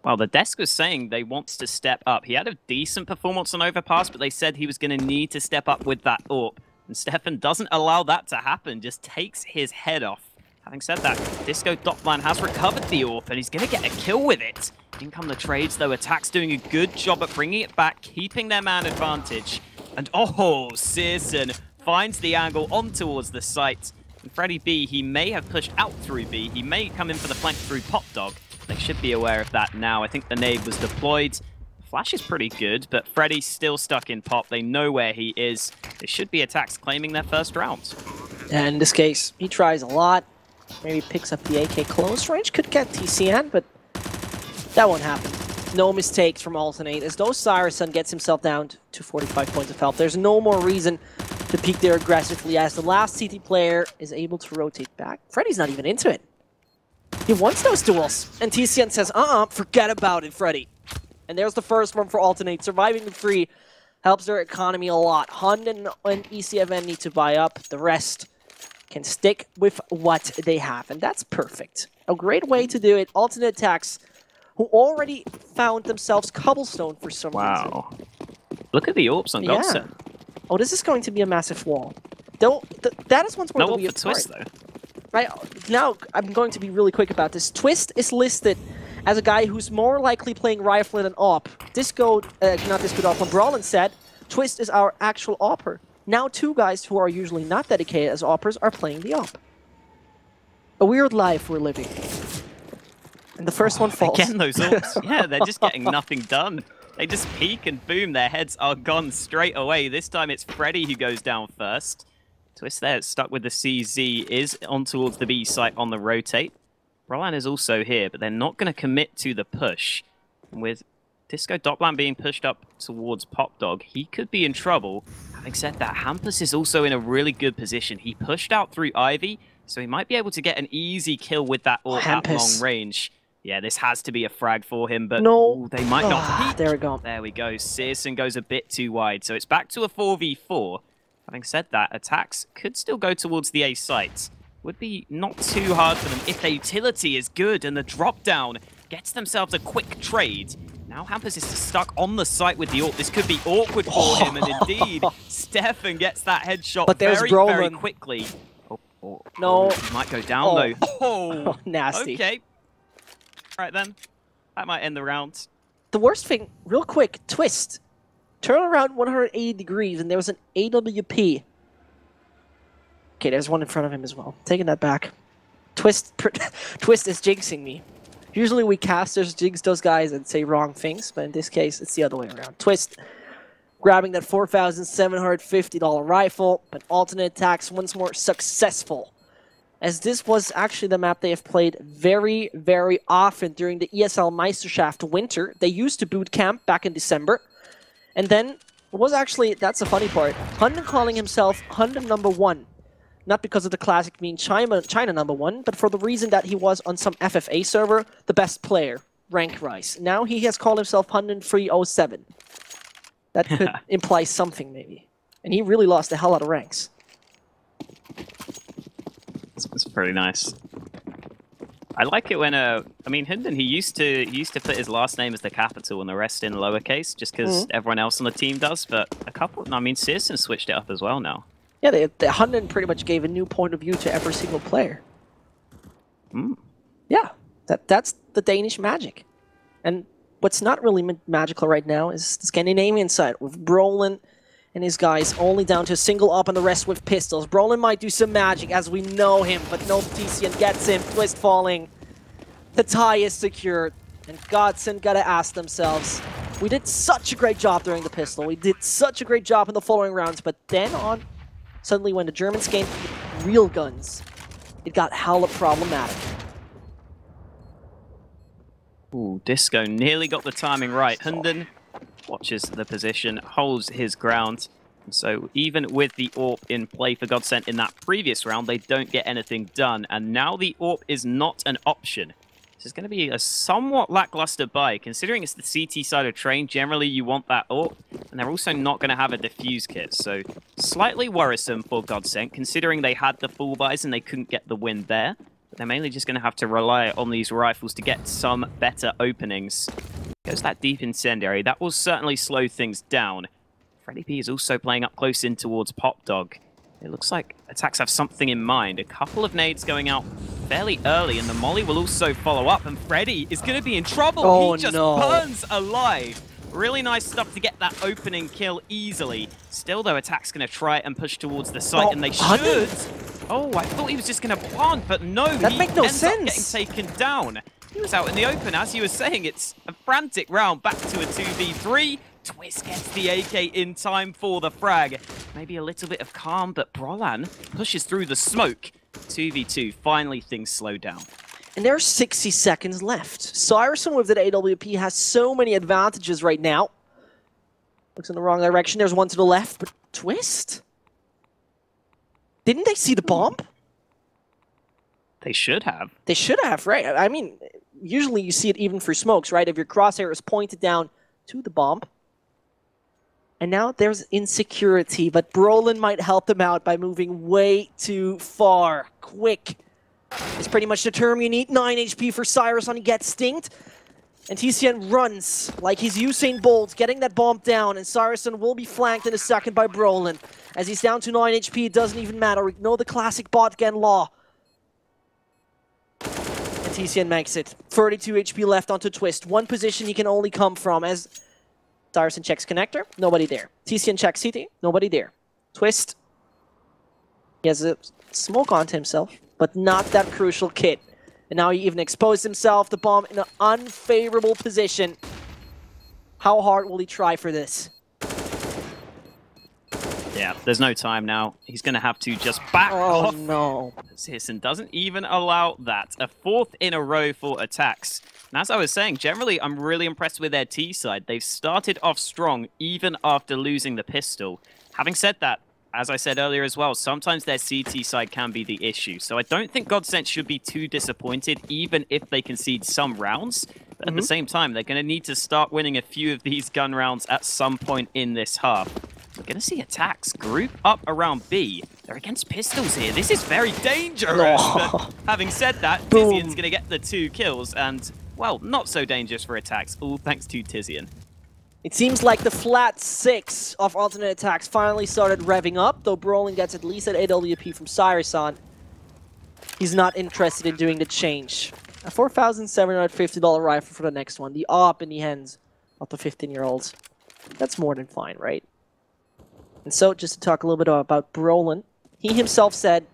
Well, the desk was saying they want to step up. He had a decent performance on Overpass, but they said he was going to need to step up with that AWP. And Stefan doesn't allow that to happen, just takes his head off. Having said that, Disco Doplan has recovered the AWP, and he's going to get a kill with it. In come the trades, though. ATTAX doing a good job at bringing it back, keeping their man advantage. And Searson finds the angle on towards the site. And Freddy B, he may have pushed out through B. He may come in for the flank through Pop Dog. They should be aware of that now. I think the nade was deployed. Flash is pretty good, but Freddy's still stuck in Pop. They know where he is. It should be ATTAX claiming their first round. And in this case, he tries a lot. Maybe picks up the AK close range. Could get TCN, but that won't happen. No mistakes from Alternate. As though Cyrus gets himself down to 45 points of health. There's no more reason to peek there aggressively as the last CT player is able to rotate back. Freddy's not even into it. He wants those duels. And TCN says, forget about it, Freddy. And there's the first one for Alternate. Surviving the 3 helps their economy a lot. Hun and ECFN need to buy up. The rest can stick with what they have. And that's perfect. A great way to do it. Alternate ATTAX, who already found themselves cobblestone for some reason. Wow. Look at the AWPs on Godsent. Oh, this is going to be a massive wall. That is once more no to be AWP for Twist, though. Right, now I'm going to be really quick about this. Twist is listed as a guy who's more likely playing rifle than AWP. Not Disco Doplan, Brolin said, Twist is our actual AWPer. Now 2 guys who are usually not dedicated as AWPers are playing the AWP. A weird life we're living. And the first one falls. Again, those AWPs. Yeah, they're just getting nothing done. They just peek and boom, their heads are gone straight away. This time it's Freddy who goes down first. Twist there, stuck with the CZ, is on towards the B site on the rotate. Roland is also here, but they're not going to commit to the push. With Disco Doplan being pushed up towards Pop Dog, he could be in trouble. Having said that, Hampus is also in a really good position. He pushed out through Ivy, so he might be able to get an easy kill with that AWP at long range. Yeah, this has to be a frag for him, but no. They might not. There we go. There we go. Searson goes a bit too wide, so it's back to a 4v4. Having said that, ATTAX could still go towards the A site. Would be not too hard for them if their utility is good and the drop down gets themselves a quick trade. Now Hampus is stuck on the site with the AWP. This could be awkward for him, and indeed, Stefan gets that headshot very quickly. No. He might go down though. Oh, nasty. Okay. All right then. That might end the round. The worst thing, real quick, Twist. Turn around 180 degrees, and there was an AWP. Okay, there's one in front of him as well. Taking that back. Twist is jinxing me. Usually we casters jinx those guys and say wrong things, but in this case, it's the other way around. Twist grabbing that $4,750 rifle, but alternate ATTAX once more successful. As this was actually the map they have played very, very often during the ESL Meisterschaft winter. They used to boot camp back in December. And then, it was actually, that's the funny part, Hunden calling himself Hunden #1. Not because of the classic mean China #1, but for the reason that he was on some FFA server, the best player, rank-wise. Now he has called himself Hunden 307. That could imply something, maybe. And he really lost a hell out of ranks. That's pretty nice. I like it when I mean Hunden, he used to put his last name as the capital and the rest in lowercase just because everyone else on the team does, but I mean Searson switched it up as well now. Yeah, the Hunden pretty much gave a new point of view to every single player. Mm. Yeah. That's the Danish magic. And what's not really magical right now is the Scandinavian side, with Brolin and his guys only down to a single up and the rest with pistols. Brolin might do some magic as we know him, but no, TCN gets him, Twist falling. The tie is secured, and Godsent gotta ask themselves, we did such a great job during the pistol, we did such a great job in the following rounds, but then on, suddenly when the Germans came with real guns, it got hella problematic. Ooh, Disco nearly got the timing right. Hunden watches the position, holds his ground. And so even with the AWP in play for Godsent in that previous round, they don't get anything done. And now the AWP is not an option. This is going to be a somewhat lackluster buy. Considering it's the CT side of train, generally you want that AWP. And they're also not going to have a defuse kit. So slightly worrisome for Godsent, considering they had the full buys and they couldn't get the win there. They're mainly just going to have to rely on these rifles to get some better openings. Goes that deep incendiary. That will certainly slow things down. Freddy P is also playing up close in towards Pop Dog. It looks like ATTAX have something in mind. A couple of nades going out fairly early, and the molly will also follow up, and Freddy is going to be in trouble. Oh, he just burns alive. Really nice stuff to get that opening kill easily. Still, though, ATTAX going to try and push towards the site, and they should. Oh, I thought he was just going to plant, but no, that he makes no ends sense. up getting taken down. He was out in the open. As you were saying, it's a frantic round back to a 2v3. Twist gets the AK in time for the frag. Maybe a little bit of calm, but Brolan pushes through the smoke. 2v2, finally things slow down. And there are 60 seconds left. Cyrison with that AWP has so many advantages right now. Looks in the wrong direction. There's one to the left, but Twist? Didn't they see the bomb? They should have. They should have, right? I mean, usually you see it even for smokes, right? If your crosshair is pointed down to the bomb. And now there's insecurity, but Brolin might help them out by moving way too far. Quick is pretty much the term you need. 9 HP for Cyrus on he gets stinked. And TCN runs like he's Usain Bolt, getting that bomb down, and Saracen will be flanked in a second by Brolin. As he's down to 9 HP, it doesn't even matter. We know the classic botgen law. And TCN makes it. 32 HP left onto Twist. One position he can only come from as Saracen checks connector, nobody there. TCN checks CT, nobody there. Twist, he has a smoke onto himself, but not that crucial kit. And now he even exposed himself, the bomb in an unfavorable position. How hard will he try for this? Yeah, there's no time now. He's going to have to just back off. Oh, no. Hisson doesn't even allow that. A fourth in a row for ATTAX. And as I was saying, generally, I'm really impressed with their T side. They've started off strong, even after losing the pistol. Having said that, as I said earlier as well, sometimes their CT side can be the issue. So I don't think Godsent should be too disappointed, even if they concede some rounds. But at the same time, they're going to need to start winning a few of these gun rounds at some point in this half. We're going to see ATTAX group up around B. They're against pistols here. This is very dangerous. But having said that, Tizian's going to get the 2 kills. And, well, not so dangerous for ATTAX. All thanks to Tizian. It seems like the flat 6 of alternate ATTAX finally started revving up, though Brolin gets at least an AWP from Cyrison. He's not interested in doing the change. A $4,750 rifle for the next one. The AWP in the hands of the 15-year-olds. That's more than fine, right? And so, just to talk a little bit about Brolin, he himself said,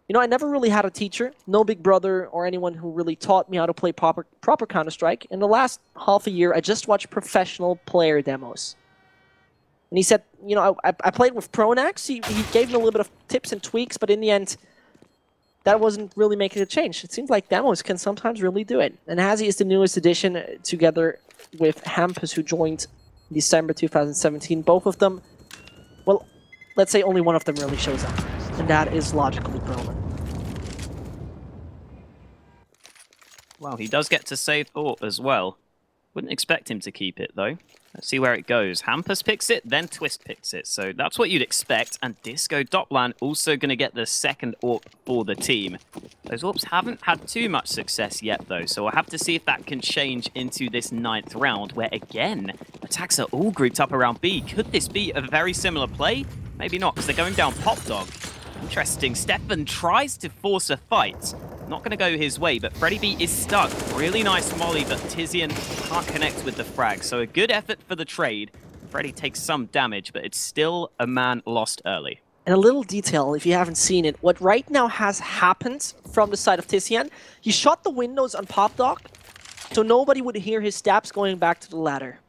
you know, I never really had a teacher, no big brother or anyone who really taught me how to play proper Counter-Strike. In the last half a year, I just watched professional player demos. And he said, you know, I played with Pronax. He gave me a little bit of tips and tweaks, but in the end, that wasn't really making a change. It seems like demos can sometimes really do it. And Hazy is the newest addition, together with Hampus, who joined December 2017. Both of them, well, let's say only one of them really shows up. And that is logically Brolin. Well, he does get to save AWP as well. Wouldn't expect him to keep it, though. Let's see where it goes. Hampus picks it, then Twist picks it. So that's what you'd expect. And Disco Doplan also going to get the second AWP for the team. Those AWPs haven't had too much success yet, though. So we'll have to see if that can change into this 9th round, where, again, ATTAX are all grouped up around B. Could this be a very similar play? Maybe not, because they're going down Pop Dog. Interesting. Stefan tries to force a fight. not going to go his way, but Freddy B is stuck. Really nice molly, but Tizian can't connect with the frag. So a good effort for the trade. Freddy takes some damage, but it's still a man lost early. And a little detail, if you haven't seen it, what right now has happened from the side of Tizian, he shut the windows on Pop Dog, so nobody would hear his steps going back to the ladder.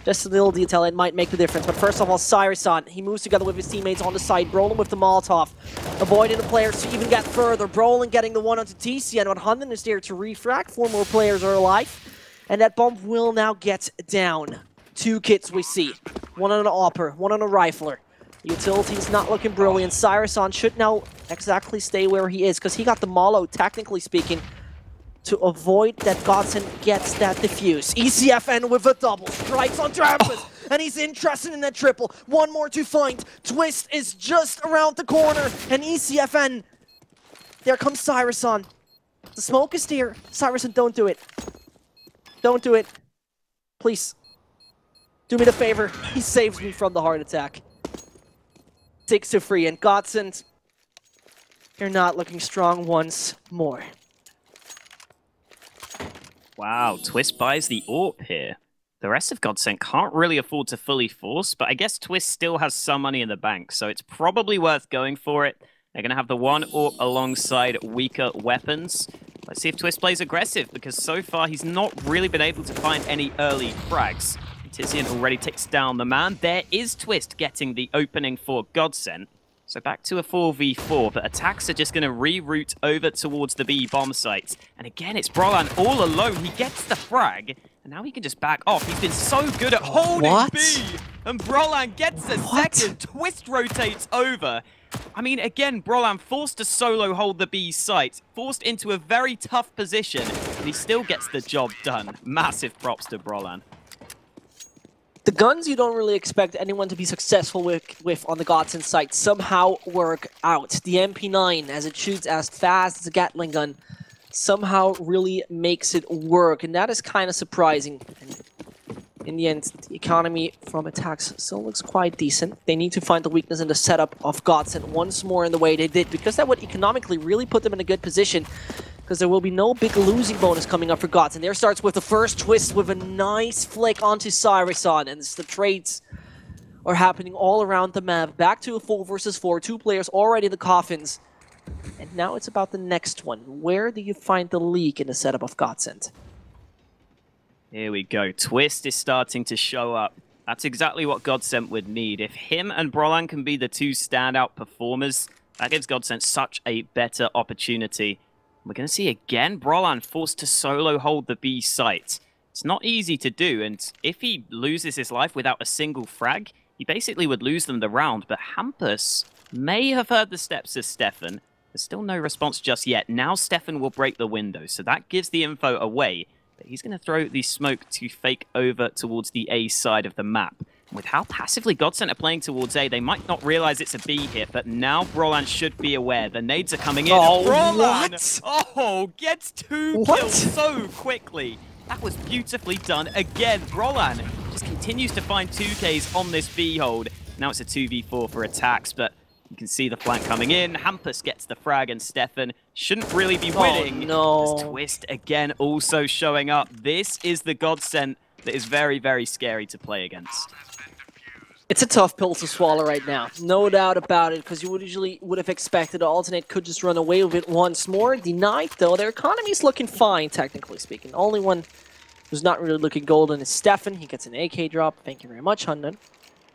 Just a little detail, it might make the difference. But first of all, Cyrison, he moves together with his teammates on the side. Brolin with the Molotov, avoiding the players to even get further. Brolin getting the one onto TCN, but Hunden is there to refract. 4 more players are alive. And that bomb will now get down. 2 kits we see. One on an AWPer, one on a Rifler. Utility's not looking brilliant. Cyrison should now exactly stay where he is, because he got the Molo, technically speaking, to avoid that Godsent gets that defuse. ECFN with a double, strikes on Travis, and he's interested in that triple. 1 more to find. Twist is just around the corner, and ECFN, there comes Cyrison. The smoke is there. Cyrison, don't do it. Don't do it. Please. Do me the favor. He saves me from the heart attack. 6-3, and Godsent, you're not looking strong once more. Wow, Twist buys the AWP here. The rest of Godsent can't really afford to fully force, but I guess Twist still has some money in the bank, so it's probably worth going for it. They're going to have the 1 AWP alongside weaker weapons. Let's see if Twist plays aggressive, because so far he's not really been able to find any early frags. Tizian already takes down the man. There is Twist getting the opening for Godsent. So back to a 4v4, but ATTAX are just going to reroute over towards the B bomb site. And again, it's Brolan all alone. He gets the frag, and now he can just back off. He's been so good at holding B. And Brolan gets a second. Twist rotates over. I mean, again, Brolan forced to solo hold the B site, forced into a very tough position, and he still gets the job done. Massive props to Brolan. The guns you don't really expect anyone to be successful with on the Godsent site somehow work out. The MP9, as it shoots as fast as a Gatling gun, somehow really makes it work, and that is kind of surprising. And in the end, the economy from ATTAX still looks quite decent. They need to find the weakness in the setup of Godsent once more in the way they did, because that would economically really put them in a good position, because there will be no big losing bonus coming up for Godsent. There starts with the first Twist with a nice flick onto Cyrison, and the trades are happening all around the map. Back to a 4 versus 4, 2 players already in the coffins. And now it's about the next one. Where do you find the leak in the setup of Godsent? Here we go. Twist is starting to show up. That's exactly what Godsent would need. If him and Brolan can be the 2 standout performers, that gives Godsent such a better opportunity. We're going to see again Brolan forced to solo hold the B site. It's not easy to do, and if he loses his life without a single frag, he basically would lose them the round. But Hampus may have heard the steps of Stefan. There's still no response just yet. Now Stefan will break the window, so that gives the info away. But he's going to throw the smoke to fake over towards the A side of the map. With how passively Godsent are playing towards A, they might not realize it's a B hit, but now Brolan should be aware. The nades are coming in. Oh, Brolan, what? oh, gets 2 kills so quickly. That was beautifully done. Again, Brolan just continues to find 2Ks on this B hold. Now it's a 2v4 for ATTAX, but you can see the flank coming in. Hampus gets the frag, and Stefan shouldn't really be winning. Oh, no. There's Twist again also showing up. This is the Godsent that is very, very scary to play against. It's a tough pill to swallow right now, no doubt about it, because you would have expected Alternate could just run away with it once more. Denied, though. Their economy is looking fine, technically speaking. The only one who's not really looking golden is Stefan. He gets an AK drop. Thank you very much, Hunden.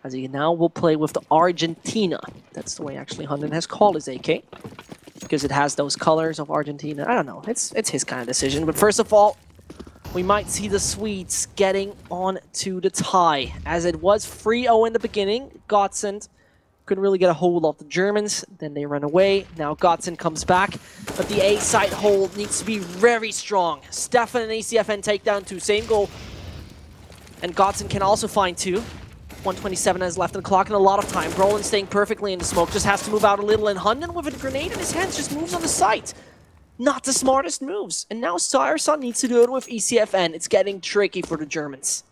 As he now will play with the Argentina. That's the way, actually, Hunden has called his AK, because it has those colors of Argentina. I don't know. It's his kind of decision. But first of all, we might see the Swedes getting on to the tie. As it was 3-0 in the beginning, Godsent couldn't really get a hold of the Germans. Then they run away. Now Godsent comes back, but the A side hold needs to be very strong. Stefan and ACFN take down 2, same goal. And Godsent can also find 2. 127 has left on the clock and a lot of time. Brolin staying perfectly in the smoke, just has to move out a little, and Hunden with a grenade in his hands just moves on the site. Not the smartest moves. And now Cyrison needs to do it with ECFN. It's getting tricky for the Germans.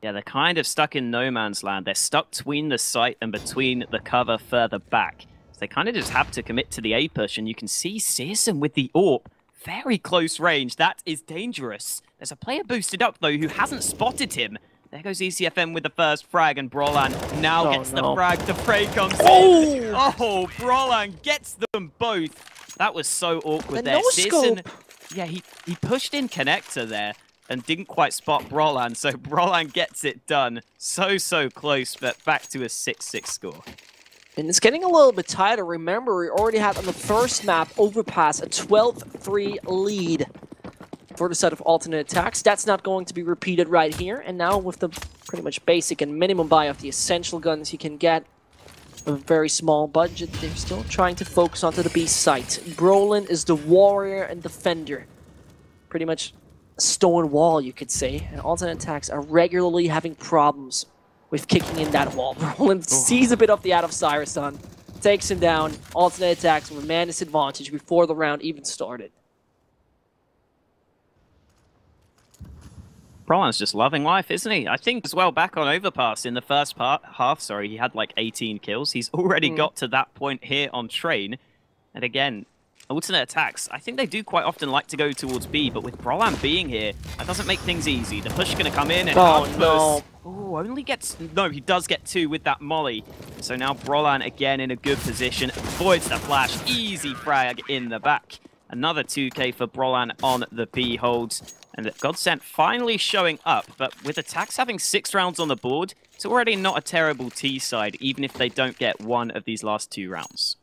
Yeah, they're kind of stuck in no man's land. They're stuck between the site and between the cover further back. They kind of just have to commit to the A push, and you can see Searson with the AWP. Very close range. That is dangerous. There's a player boosted up, though, who hasn't spotted him. There goes ECFM with the first frag, and Brolan now gets the frag. The Frey comes in. Oh, Brolan gets them both. That was so awkward there. Searson, yeah, he pushed in connector there and didn't quite spot Brolan, so Brolan gets it done. So close, but back to a 6-6 score. And it's getting a little bit tighter. Remember, we already had on the first map, Overpass, a 12-3 lead for the set of alternate attacks. That's not going to be repeated right here. And now with the pretty much basic and minimum buy of the essential guns you can get, a very small budget, they're still trying to focus onto the B site. Brolin is the warrior and defender. Pretty much a stone wall, you could say. And alternate attacks are regularly having problems with kicking in that wall. Brolin sees a bit of the out of Cyrison, takes him down, alternate attacks with a man disadvantage before the round even started. Brolan's just loving life, isn't he? I think as well, back on Overpass in the first half, he had like 18 kills. He's already got to that point here on Train. And again, alternate attacks, I think they do quite often like to go towards B, but with Brolan being here, that doesn't make things easy. The push is going to come in and no. Oh, only gets... No, he does get 2 with that molly. So now Brolan again in a good position. Avoids the flash. Easy frag in the back. Another 2k for Brolan on the B holds. And Godsent finally showing up, but with ATTAX having 6 rounds on the board, it's already not a terrible T side, even if they don't get one of these last 2 rounds.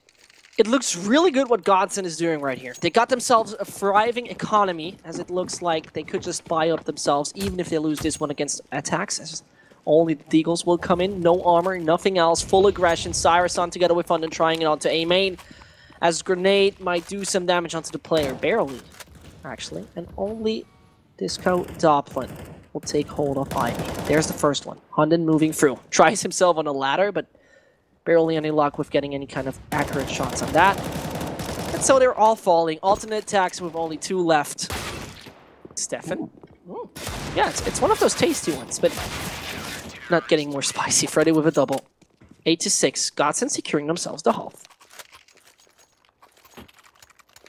It looks really good what Godsent is doing right here. They got themselves a thriving economy, as it looks like they could just buy up themselves, even if they lose this one against ATTAX. Only the Deagles will come in, no armor, nothing else, full aggression. Cyrison together with London trying it onto A main, as Grenade might do some damage onto the player, barely, actually, and only Disco Doplin will take hold of Ivy. There's the first one. Hunden moving through. Tries himself on a ladder, but barely any luck with getting any kind of accurate shots on that. And so they're all falling. Alternate attacks with only 2 left. Stefan. Yeah, it's one of those tasty ones, but not getting more spicy. Freddy with a double. 8-6. Godsent securing themselves the half.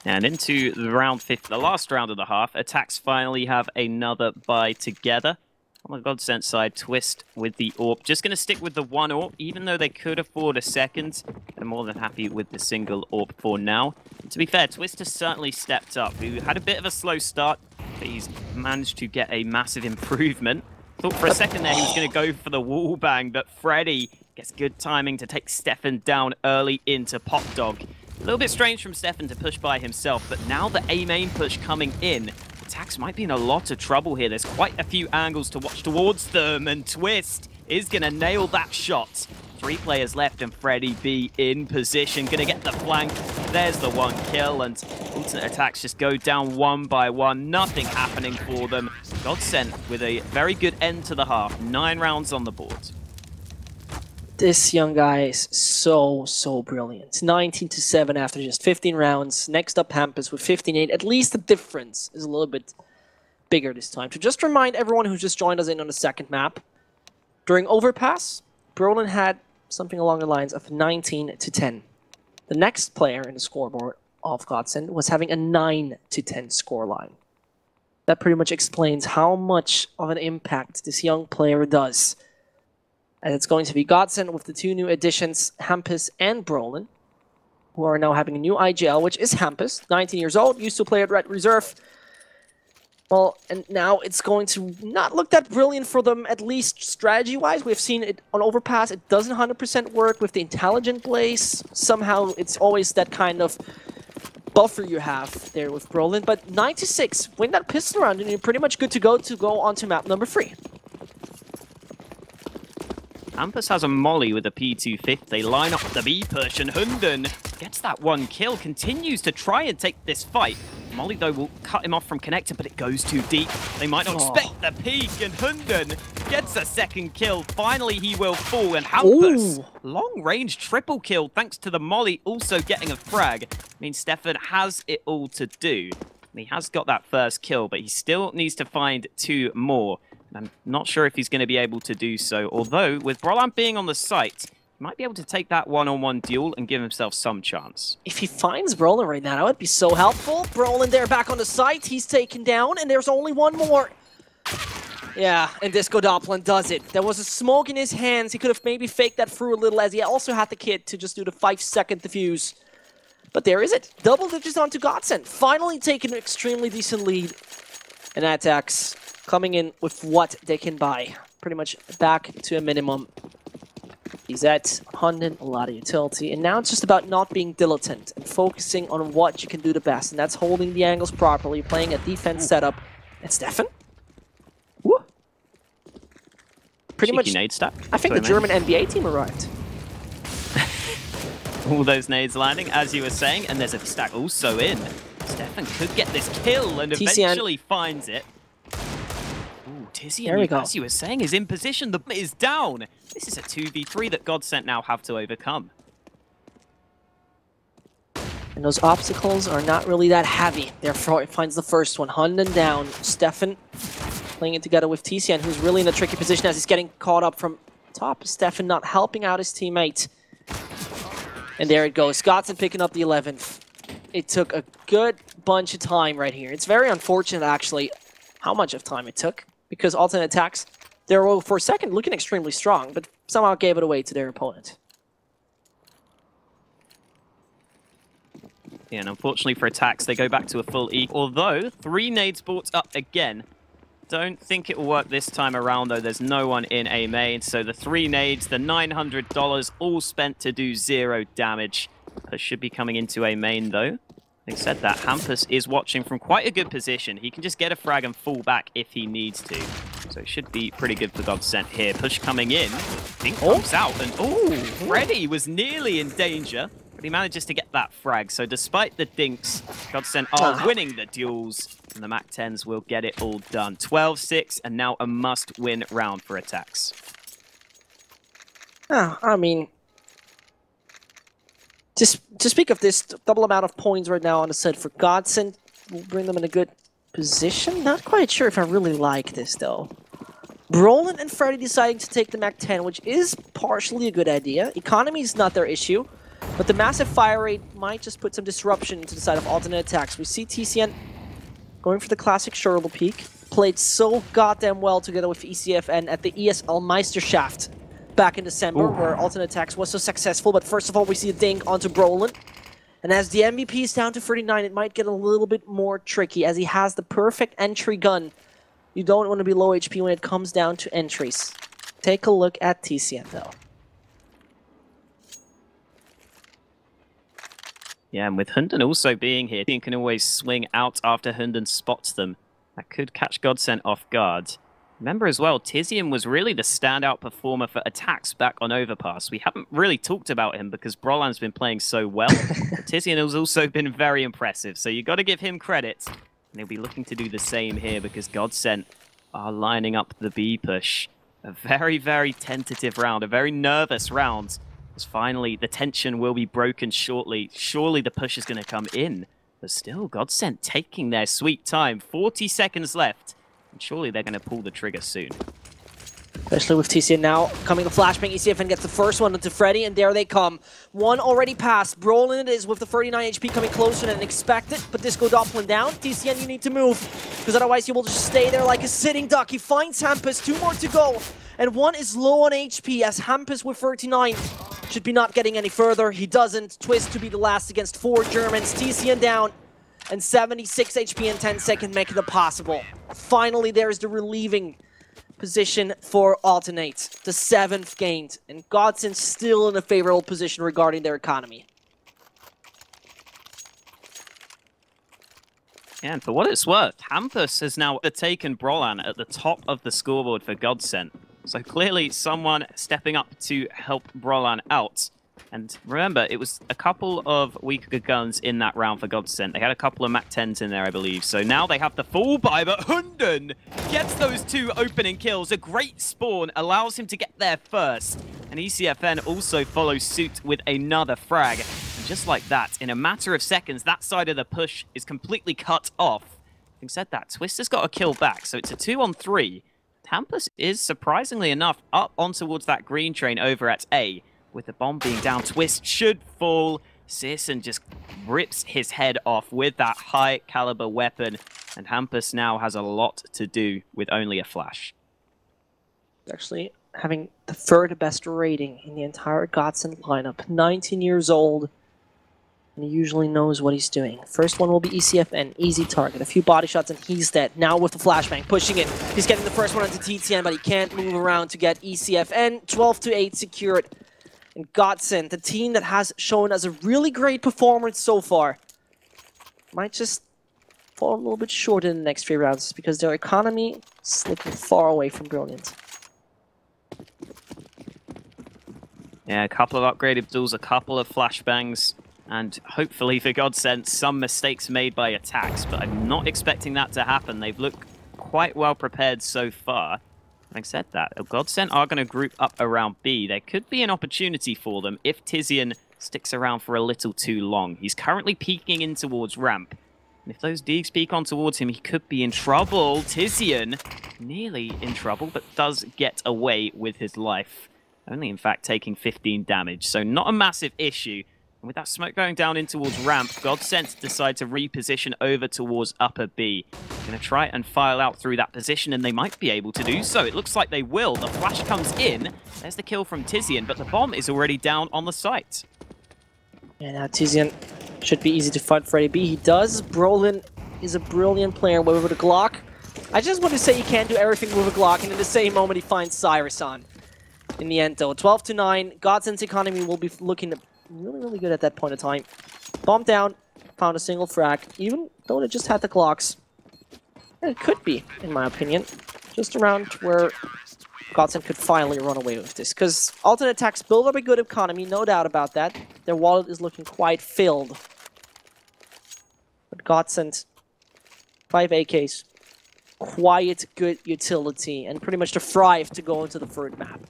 And into the the last round of the half, ATTAX finally have another buy together. On the Godsent side, Twist with the AWP. Just going to stick with the 1 AWP, even though they could afford a second. They're more than happy with the single AWP for now. And to be fair, Twist has certainly stepped up. He had a bit of a slow start, but he's managed to get a massive improvement. Thought for a second there he was going to go for the wall bang, but Freddy gets good timing to take Stefan down early into Pop Dog. A little bit strange from Stefan to push by himself, but now the A main push coming in, ATTAX might be in a lot of trouble here. There's quite a few angles to watch towards them, and Twist is going to nail that shot. 3 players left, and Freddy B in position, going to get the flank. There's the 1 kill, and alternate attacks just go down 1 by 1. Nothing happening for them. Godsent with a very good end to the half. 9 rounds on the board. This young guy is so brilliant. 19-7 after just 15 rounds. Next up, Hampus with 15-8. At least the difference is a little bit bigger this time. To just remind everyone who just joined us in on the second map, during Overpass, Brolin had something along the lines of 19-10. The next player in the scoreboard of Godsent was having a 9-10 scoreline. That pretty much explains how much of an impact this young player does. And it's going to be Godsent with the 2 new additions, Hampus and Brolin, who are now having a new IGL, which is Hampus, 19 years old, used to play at Red Reserve. Well, and now it's going to not look that brilliant for them, at least strategy-wise. We've seen it on Overpass. It doesn't 100% work with the intelligent plays. Somehow it's always that kind of buffer you have there with Brolin. But 9-6, win that pistol round, and you're pretty much good to go on to map number 3. Hampus has a molly with a P250. They line up the B push, and Hunden gets that 1 kill, continues to try and take this fight. Molly, though, will cut him off from connector, but it goes too deep. They might not expect the peak, and Hunden gets a 2nd kill. Finally, he will fall, and Hampus, long-range triple kill, thanks to the molly also getting a frag. I mean, Stefan has it all to do. And he has got that 1st kill, but he still needs to find 2 more. I'm not sure if he's going to be able to do so, although with Brolan being on the site, might be able to take that one-on-one duel and give himself some chance. If he finds Brolin right now, that would be so helpful. Brolin there back on the site. He's taken down, and there's only one more. Yeah, and Disco Doppelin does it. There was a smoke in his hands. He could have maybe faked that through a little, as he also had the kit to just do the 5-second defuse. But there is it. Double digits onto Godsent. Finally taking an extremely decent lead. And ATTAX coming in with what they can buy. Pretty much back to a minimum. He's at Hunden, a lot of utility. And now it's just about not being dilettante and focusing on what you can do the best. And that's holding the angles properly, playing a defense setup. And Stefan? Woo. Pretty much, nade stack. I think the German NBA team arrived. All those nades landing, as you were saying, and there's a stack also in. Stefan could get this kill and eventually finds it. Ooh, Tizian, as you were saying, is in position. The is down. This is a 2v3 that Godsent now have to overcome. And those obstacles are not really that heavy. Therefore, it finds the first one. Hunden down. Stefan playing it together with Tizian, who's really in a tricky position as he's getting caught up from top. Stefan not helping out his teammate. And there it goes. Godsent picking up the 11th. It took a good bunch of time right here. It's very unfortunate, actually, how much of time it took. Because alternate attacks, they were, for a second, looking extremely strong, but somehow gave it away to their opponent. Yeah, and unfortunately for ATTAX, they go back to a full E. Although, 3 nades brought up again. Don't think it will work this time around, though. There's no one in A main, so the 3 nades, the $900, all spent to do 0 damage. Should be coming into A main, though. They said that Hampus is watching from quite a good position. He can just get a frag and fall back if he needs to. So it should be pretty good for Godsent here. Push coming in. Dink comes out, and Freddy was nearly in danger. But he manages to get that frag. So despite the dinks, Godsent are winning the duels. And the MAC-10s will get it all done. 12-6, and now a must-win round for ATTAX. I mean, just to speak of this double amount of points right now on the set for Godsent, will bring them in a good position. Not quite sure if I really like this, though. Brolin and Freddy deciding to take the MAC-10, which is partially a good idea. Economy is not their issue. But the massive fire rate might just put some disruption into the side of alternate attacks. We see TCN going for the classic Shirley peak. Played so goddamn well together with ECFN at the ESL Meisterschaft back in December, where alternate attacks was so successful. But first of all, we see a dink onto Brolin. And as the MVP is down to 39, it might get a little bit more tricky, as he has the perfect entry gun. You don't want to be low HP when it comes down to entries. Take a look at TCN, though. Yeah, and with Hunden also being here, he can always swing out after Hunden spots them. That could catch Godsent off guard. Remember as well, Tizian was really the standout performer for ATTAX back on Overpass. We haven't really talked about him because Brolan's been playing so well. But Tizian has also been very impressive, so you got to give him credit. And he'll be looking to do the same here because Godsent are lining up the B push. A very, very tentative round, a very nervous round. Finally, the tension will be broken shortly. Surely the push is going to come in. But still, Godsent taking their sweet time. 40 seconds left. And surely they're going to pull the trigger soon. Especially with TCN now coming to flashbang. ECFN gets the first one into Freddy, and there they come. One already passed. Brolin it is with the 39 HP coming closer than expected. But Disco Doppelin down. TCN, you need to move, because otherwise you will just stay there like a sitting duck. He finds Hampus. 2 more to go. And one is low on HP, as Hampus with 39 should be not getting any further. He doesn't. Twist to be the last against 4 Germans. TCN down. And 76 HP in 10 seconds making it possible. Finally, there is the relieving position for Alternate. The 7th gained. And Godsent still in a favorable position regarding their economy. Yeah, and for what it's worth, Hampus has now taken Brolan at the top of the scoreboard for Godsent. So clearly someone stepping up to help Brolan out. And remember, it was a couple of weaker guns in that round for Godsent. They had a couple of MAC-10s in there, I believe. So now they have the full buy, but Hunden gets those 2 opening kills. A great spawn allows him to get there first. And ECFN also follows suit with another frag. And just like that, in a matter of seconds, that side of the push is completely cut off. Having said that, Twister's got a kill back, so it's a 2-on-3. Hampus is, surprisingly enough, up on towards that green train over at A. with the bomb being down, Twist should fall. Searson just rips his head off with that high caliber weapon, and Hampus now has a lot to do with only a flash. Actually having the third best rating in the entire Godsent lineup. 19 years old, and he usually knows what he's doing. First one will be ECFN, easy target. A few body shots and he's dead. Now with the flashbang, pushing it. He's getting the first one onto TTN, but he can't move around to get ECFN. 12-8 secured. And Godsent, the team that has shown as a really great performance so far, might just fall a little bit short in the next few rounds because their economy is slipping far away from brilliant. Yeah, a couple of upgraded duels, a couple of flashbangs, and hopefully for Godsent, some mistakes made by ATTAX, but I'm not expecting that to happen. They've looked quite well prepared so far. Having said that, Godsent are going to group up around B. There could be an opportunity for them if Tizian sticks around for a little too long. He's currently peeking in towards ramp. And if those Deegs peek on towards him, he could be in trouble. Tizian nearly in trouble, but does get away with his life. Only, in fact, taking 15 damage, so not a massive issue. And with that smoke going down in towards ramp, Godsent decide to reposition over towards upper B. Going to try and file out through that position, and they might be able to do so. It looks like they will. The flash comes in. There's the kill from Tizian, but the bomb is already down on the site. And now Tizian should be easy to fight for AB. He does. Brolin is a brilliant player with a Glock. I just want to say he can't do everything with a Glock, and in the same moment he finds Cyrus on. In the end, though, 12-9, Godsent's economy will be looking really, really good at that point of time. Bomb down, found a single frag, even though they just had the Glocks. And it could be, in my opinion, just around where Godsent could finally run away with this. Because alternate attacks build up a good economy, no doubt about that. Their wallet is looking quite filled. But Godsent, 5 AKs, quiet, good utility, and pretty much the thrive to go into the third map.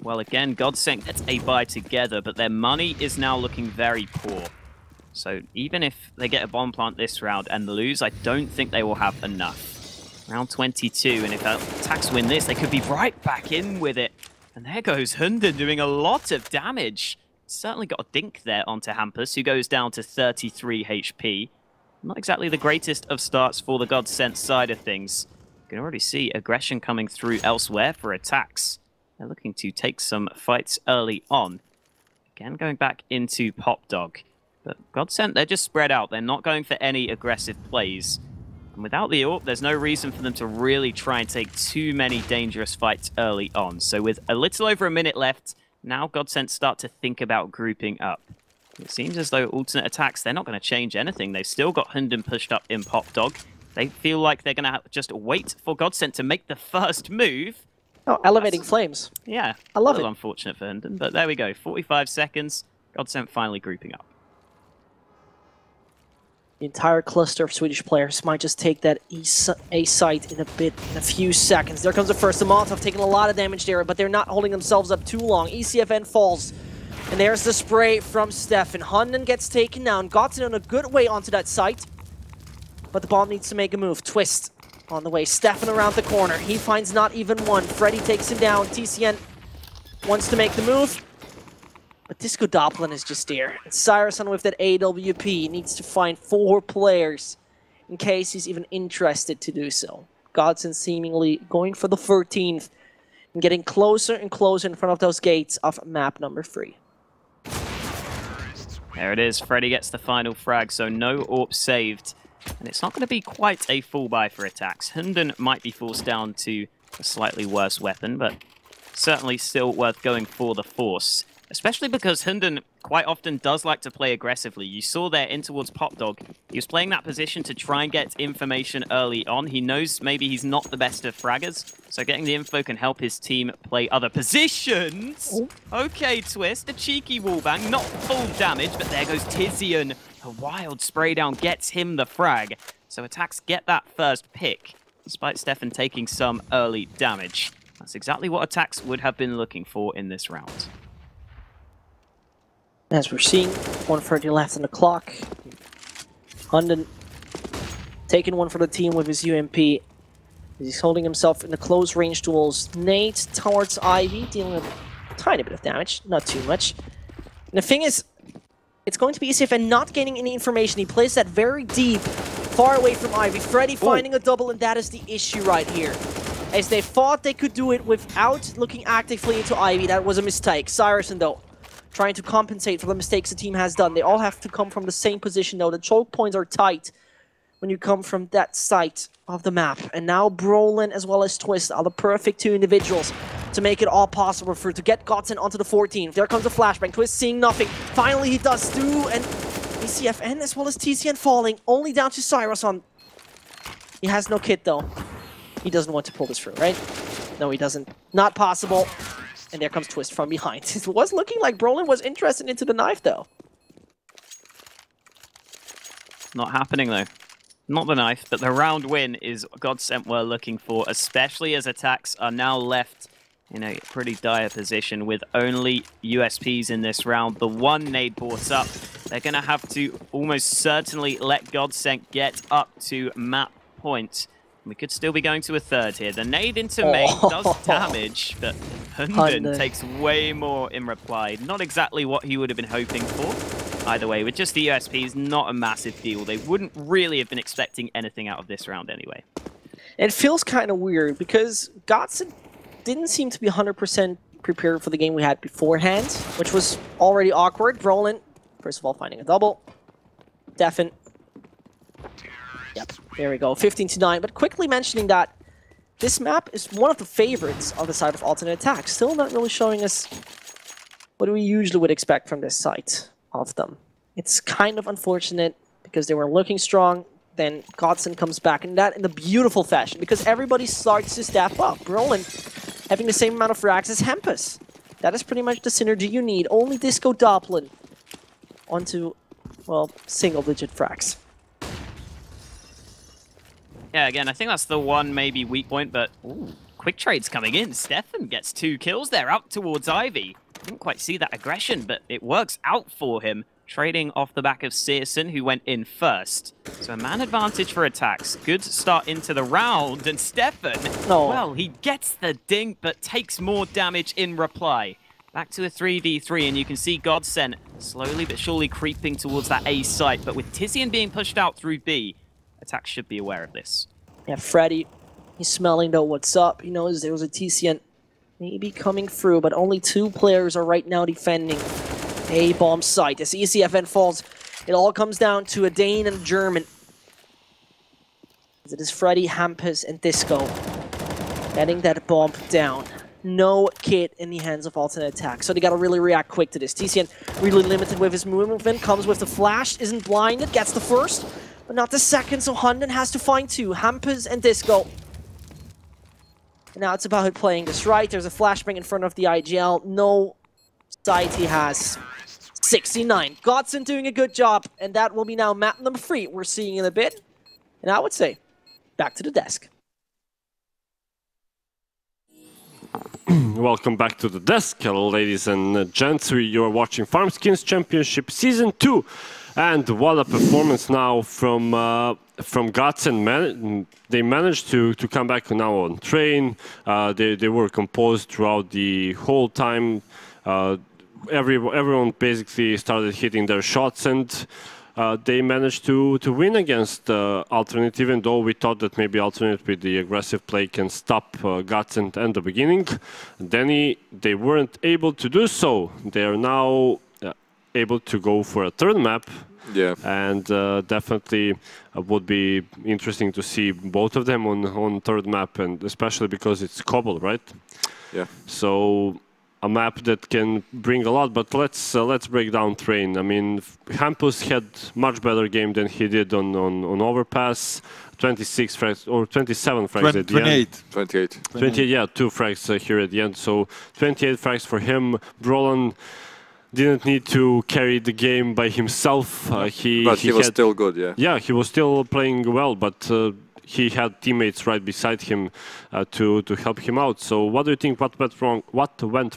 Well, again, Godsent gets a buy together, but their money is now looking very poor. So even if they get a bomb plant this round and lose, I don't think they will have enough. Round 22, and if ATTAX win this, they could be right back in with it. And there goes Hunden doing a lot of damage. Certainly got a dink there onto Hampus, who goes down to 33 HP. Not exactly the greatest of starts for the Godsent side of things. You can already see aggression coming through elsewhere for ATTAX. They're looking to take some fights early on. Again, going back into Pop Dog. But Godsent, they're just spread out. They're not going for any aggressive plays. And without the AWP, there's no reason for them to really try and take too many dangerous fights early on. So with a little over a minute left, now Godsent start to think about grouping up. It seems as though alternate attacks, they're not going to change anything. They've still got Hunden pushed up in Pop Dog. They feel like they're going to just wait for Godsent to make the first move. Oh, elevating flames. Yeah, I love a little it. Unfortunate for Hunden, but there we go. 45 seconds. Godsent finally grouping up. The entire cluster of Swedish players might just take that A site in a few seconds. There comes the first. The Molotov taking a lot of damage there, but they're not holding themselves up too long. ECFN falls. And there's the spray from Stefan. Hunden gets taken down. Godsent on a good way onto that site. But the bomb needs to make a move. Twist on the way. Stefan around the corner. He finds not even one. Freddy takes him down. TCN wants to make the move. But Disco Doppelin is just there. And Cyrison with that AWP needs to find 4 players in case he's even interested to do so. Godsent seemingly going for the 13th and getting closer and closer in front of those gates of map number 3. There it is. Freddy gets the final frag, so no AWP saved. And it's not going to be quite a full buy for ATTAX. Hunden might be forced down to a slightly worse weapon, but certainly still worth going for the force. Especially because Hunden quite often does like to play aggressively. You saw there in towards Pop Dog. He was playing that position to try and get information early on. He knows maybe he's not the best of fraggers, so getting the info can help his team play other positions. Okay, Twist, a cheeky wallbang, not full damage, but there goes Tizian. A wild spray down gets him the frag. So ATTAX get that first pick, despite Stefan taking some early damage. That's exactly what ATTAX would have been looking for in this round. As we're seeing, 1:30 left on the clock. Hunden taking one for the team with his UMP. He's holding himself in the close range duels. Nate towards Ivy, dealing a tiny bit of damage, not too much. And the thing is, it's going to be ECFN not gaining any information. He plays that very deep, far away from Ivy. Freddy finding a double, and that is the issue right here. As they thought they could do it without looking actively into Ivy, that was a mistake. Cyrusson, though, trying to compensate for the mistakes the team has done. They all have to come from the same position, though. The choke points are tight when you come from that side of the map. And now Brolin as well as Twist are the perfect two individuals to make it all possible to get Godsent onto the 14. There comes a flashbang. Twist seeing nothing. Finally he does too, and ECFN as well as TCN falling. Only down to Cyrusson. He has no kit though. He doesn't want to pull this through, right? No, he doesn't. Not possible. And there comes Twist from behind. It was looking like Brolin was interested into the knife though. Not happening though. Not the knife, but the round win is Godsent we're looking for, especially as ATTAX are now left in a pretty dire position with only USPs in this round. The one nade brought up, they're going to have to almost certainly let Godsent get up to map point. We could still be going to a third here. The nade into main does damage, but Hunden takes way more in reply. Not exactly what he would have been hoping for. Either way, with just the USPs, not a massive deal. They wouldn't really have been expecting anything out of this round anyway. It feels kind of weird because Godsent didn't seem to be 100% prepared for the game we had beforehand, which was already awkward. Brolin, first of all, finding a double. Defen. Yep, there we go, 15-9. But quickly mentioning that this map is one of the favorites on the side of alternate attack. Still not really showing us what we usually would expect from this site of them. It's kind of unfortunate because they were looking strong, then Godsent comes back, and that in a beautiful fashion because everybody starts to step up. Brolin having the same amount of frags as Hempus. That is pretty much the synergy you need. Only Disco Doppelin onto, well, single-digit frags. Yeah, again, I think that's the one maybe weak point, but ooh, quick trades coming in. Stefan gets 2 kills there, up towards Ivy. Didn't quite see that aggression, but it works out for him. Trading off the back of Searson, who went in first. So a man advantage for ATTAX. Good start into the round, and Stefan, well, he gets the ding, but takes more damage in reply. Back to a 3v3, and you can see Godsent slowly but surely creeping towards that A site, but with Tizian being pushed out through B, ATTAX should be aware of this. Yeah, Freddy, he's smelling though what's up. He knows there was a TCN maybe coming through, but only 2 players are right now defending a bomb site. As ECFN falls, it all comes down to a Dane and a German. It is Freddy, Hampus, and Disco getting that bomb down. No kit in the hands of alternate attack, so they gotta really react quick to this. TCN really limited with his movement, comes with the flash, isn't blinded, gets the first, but not the second, so Hunden has to find 2, Hampus and Disco. And now it's about playing this right. There's a flashbang in front of the IGL. No sight he has. 69. Godsent doing a good job, and that will be now map number 3 we're seeing in a bit. And I would say, back to the desk. Welcome back to the desk, ladies and gents. You are watching Farmskins Championship Season 2. And what a performance now from Godsent. They managed to come back now on train. They were composed throughout the whole time. Everyone basically started hitting their shots, and they managed to win against Alternate, even though we thought that maybe Alternate with the aggressive play can stop Godsent at the beginning. Then they weren't able to do so. They are now able to go for a third map. Yeah, and definitely would be interesting to see both of them on third map, and especially because it's Cobble, right? Yeah. So a map that can bring a lot. But let's break down Train. I mean, Hampus had much better game than he did on Overpass. 26 frags or 27 frags at the end. 28, yeah, 2 frags here at the end. So 28 frags for him. Brolin didn't need to carry the game by himself. But he was still good, yeah. Yeah, he was still playing well, but he had teammates right beside him to help him out. So what do you think, what went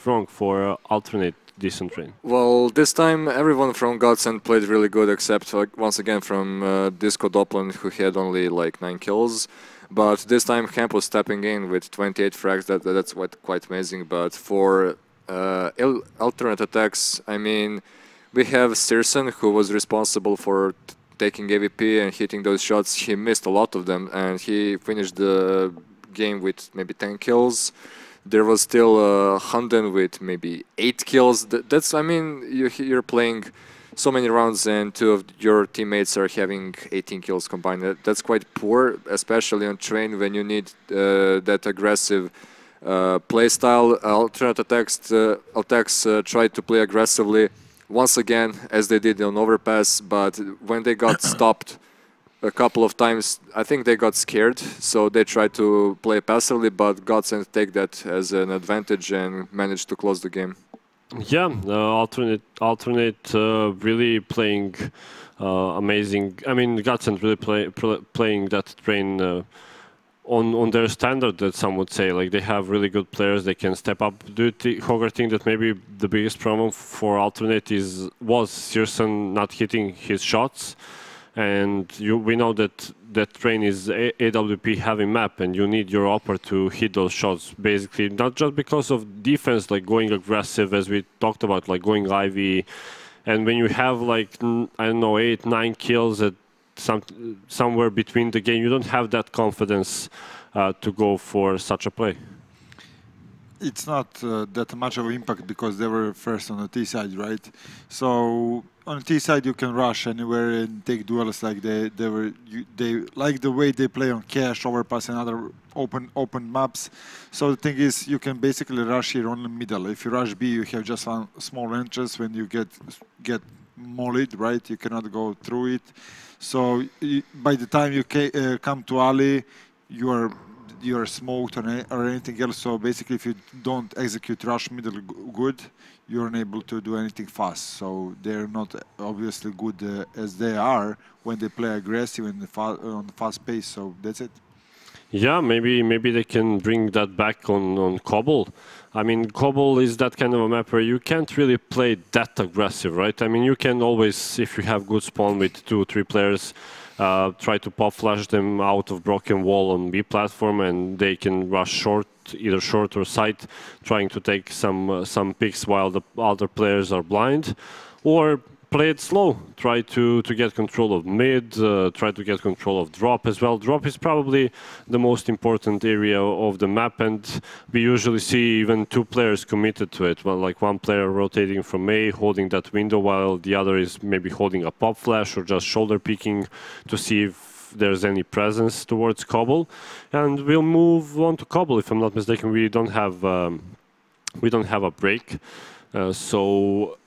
wrong for Alternate Decent Train? Well, this time everyone from Godsent played really good, except once again from Disco Doppelin, who had only like 9 kills. But this time Hemp was stepping in with 28 frags. That's quite amazing. But for alternate attacks, I mean, we have Searson, who was responsible for taking AVP and hitting those shots. He missed a lot of them, and he finished the game with maybe 10 kills. There was still Hunden with maybe 8 kills. That's, I mean, you're playing so many rounds and 2 of your teammates are having 18 kills combined. That's quite poor, especially on train when you need that aggressive playstyle. Alternate attacks tried to play aggressively once again, as they did on Overpass, but when they got stopped a couple of times, I think they got scared, so they tried to play passively, but Godsent take that as an advantage and managed to close the game. Yeah, alternate really playing amazing. I mean, Godsent really playing that train on their standard, that some would say. Like, they have really good players, they can step up. Do you Hogarth think that maybe the biggest problem for alternate was Searson not hitting his shots? And we know that that train is AWP heavy map, and you need your upper to hit those shots. Basically, not just because of defense, like going aggressive, as we talked about, like going Ivy. And when you have like, I don't know, 8, 9 kills at somewhere between the game, you don't have that confidence to go for such a play. It's not that much of an impact because they were first on the T side, right? So on the T side, you can rush anywhere and take duels. Like they like the way they play on Cache, Overpass, and other open maps. So the thing is, you can basically rush here on the middle. If you rush B, you have just one small entrance. When you get mollied, right? You cannot go through it. So by the time you come to alley, you're smoked or anything else. So basically, if you don't execute rush middle good, you're unable to do anything fast. So they're not obviously good as they are when they play aggressive and on the fast pace. So that's it. Yeah, maybe they can bring that back on Cobble. I mean, Cobble is that kind of a map where you can't really play that aggressive, right? I mean, you can always, if you have good spawn with 2 or 3 players, try to pop flash them out of broken wall on B platform, and they can rush short, either short or side, trying to take some picks while the other players are blind, or play it slow. Try to get control of mid, try to get control of drop as well. Drop is probably the most important area of the map, and we usually see even 2 players committed to it. Well, like one player rotating from A, holding that window, while the other is maybe holding a pop flash or just shoulder peeking to see if there's any presence towards Cobble. And we'll move on to Cobble. If I'm not mistaken, we don't have a break, so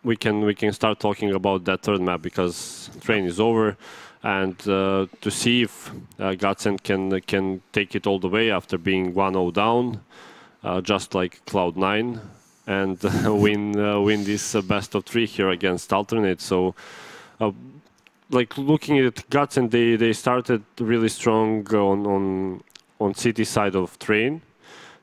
we can start talking about that third map, because train is over, and to see if Godsent can take it all the way after being 1-0 down, just like Cloud9, and win this best of 3 here against Alternate. So like looking at Godsent, they started really strong on city side of train.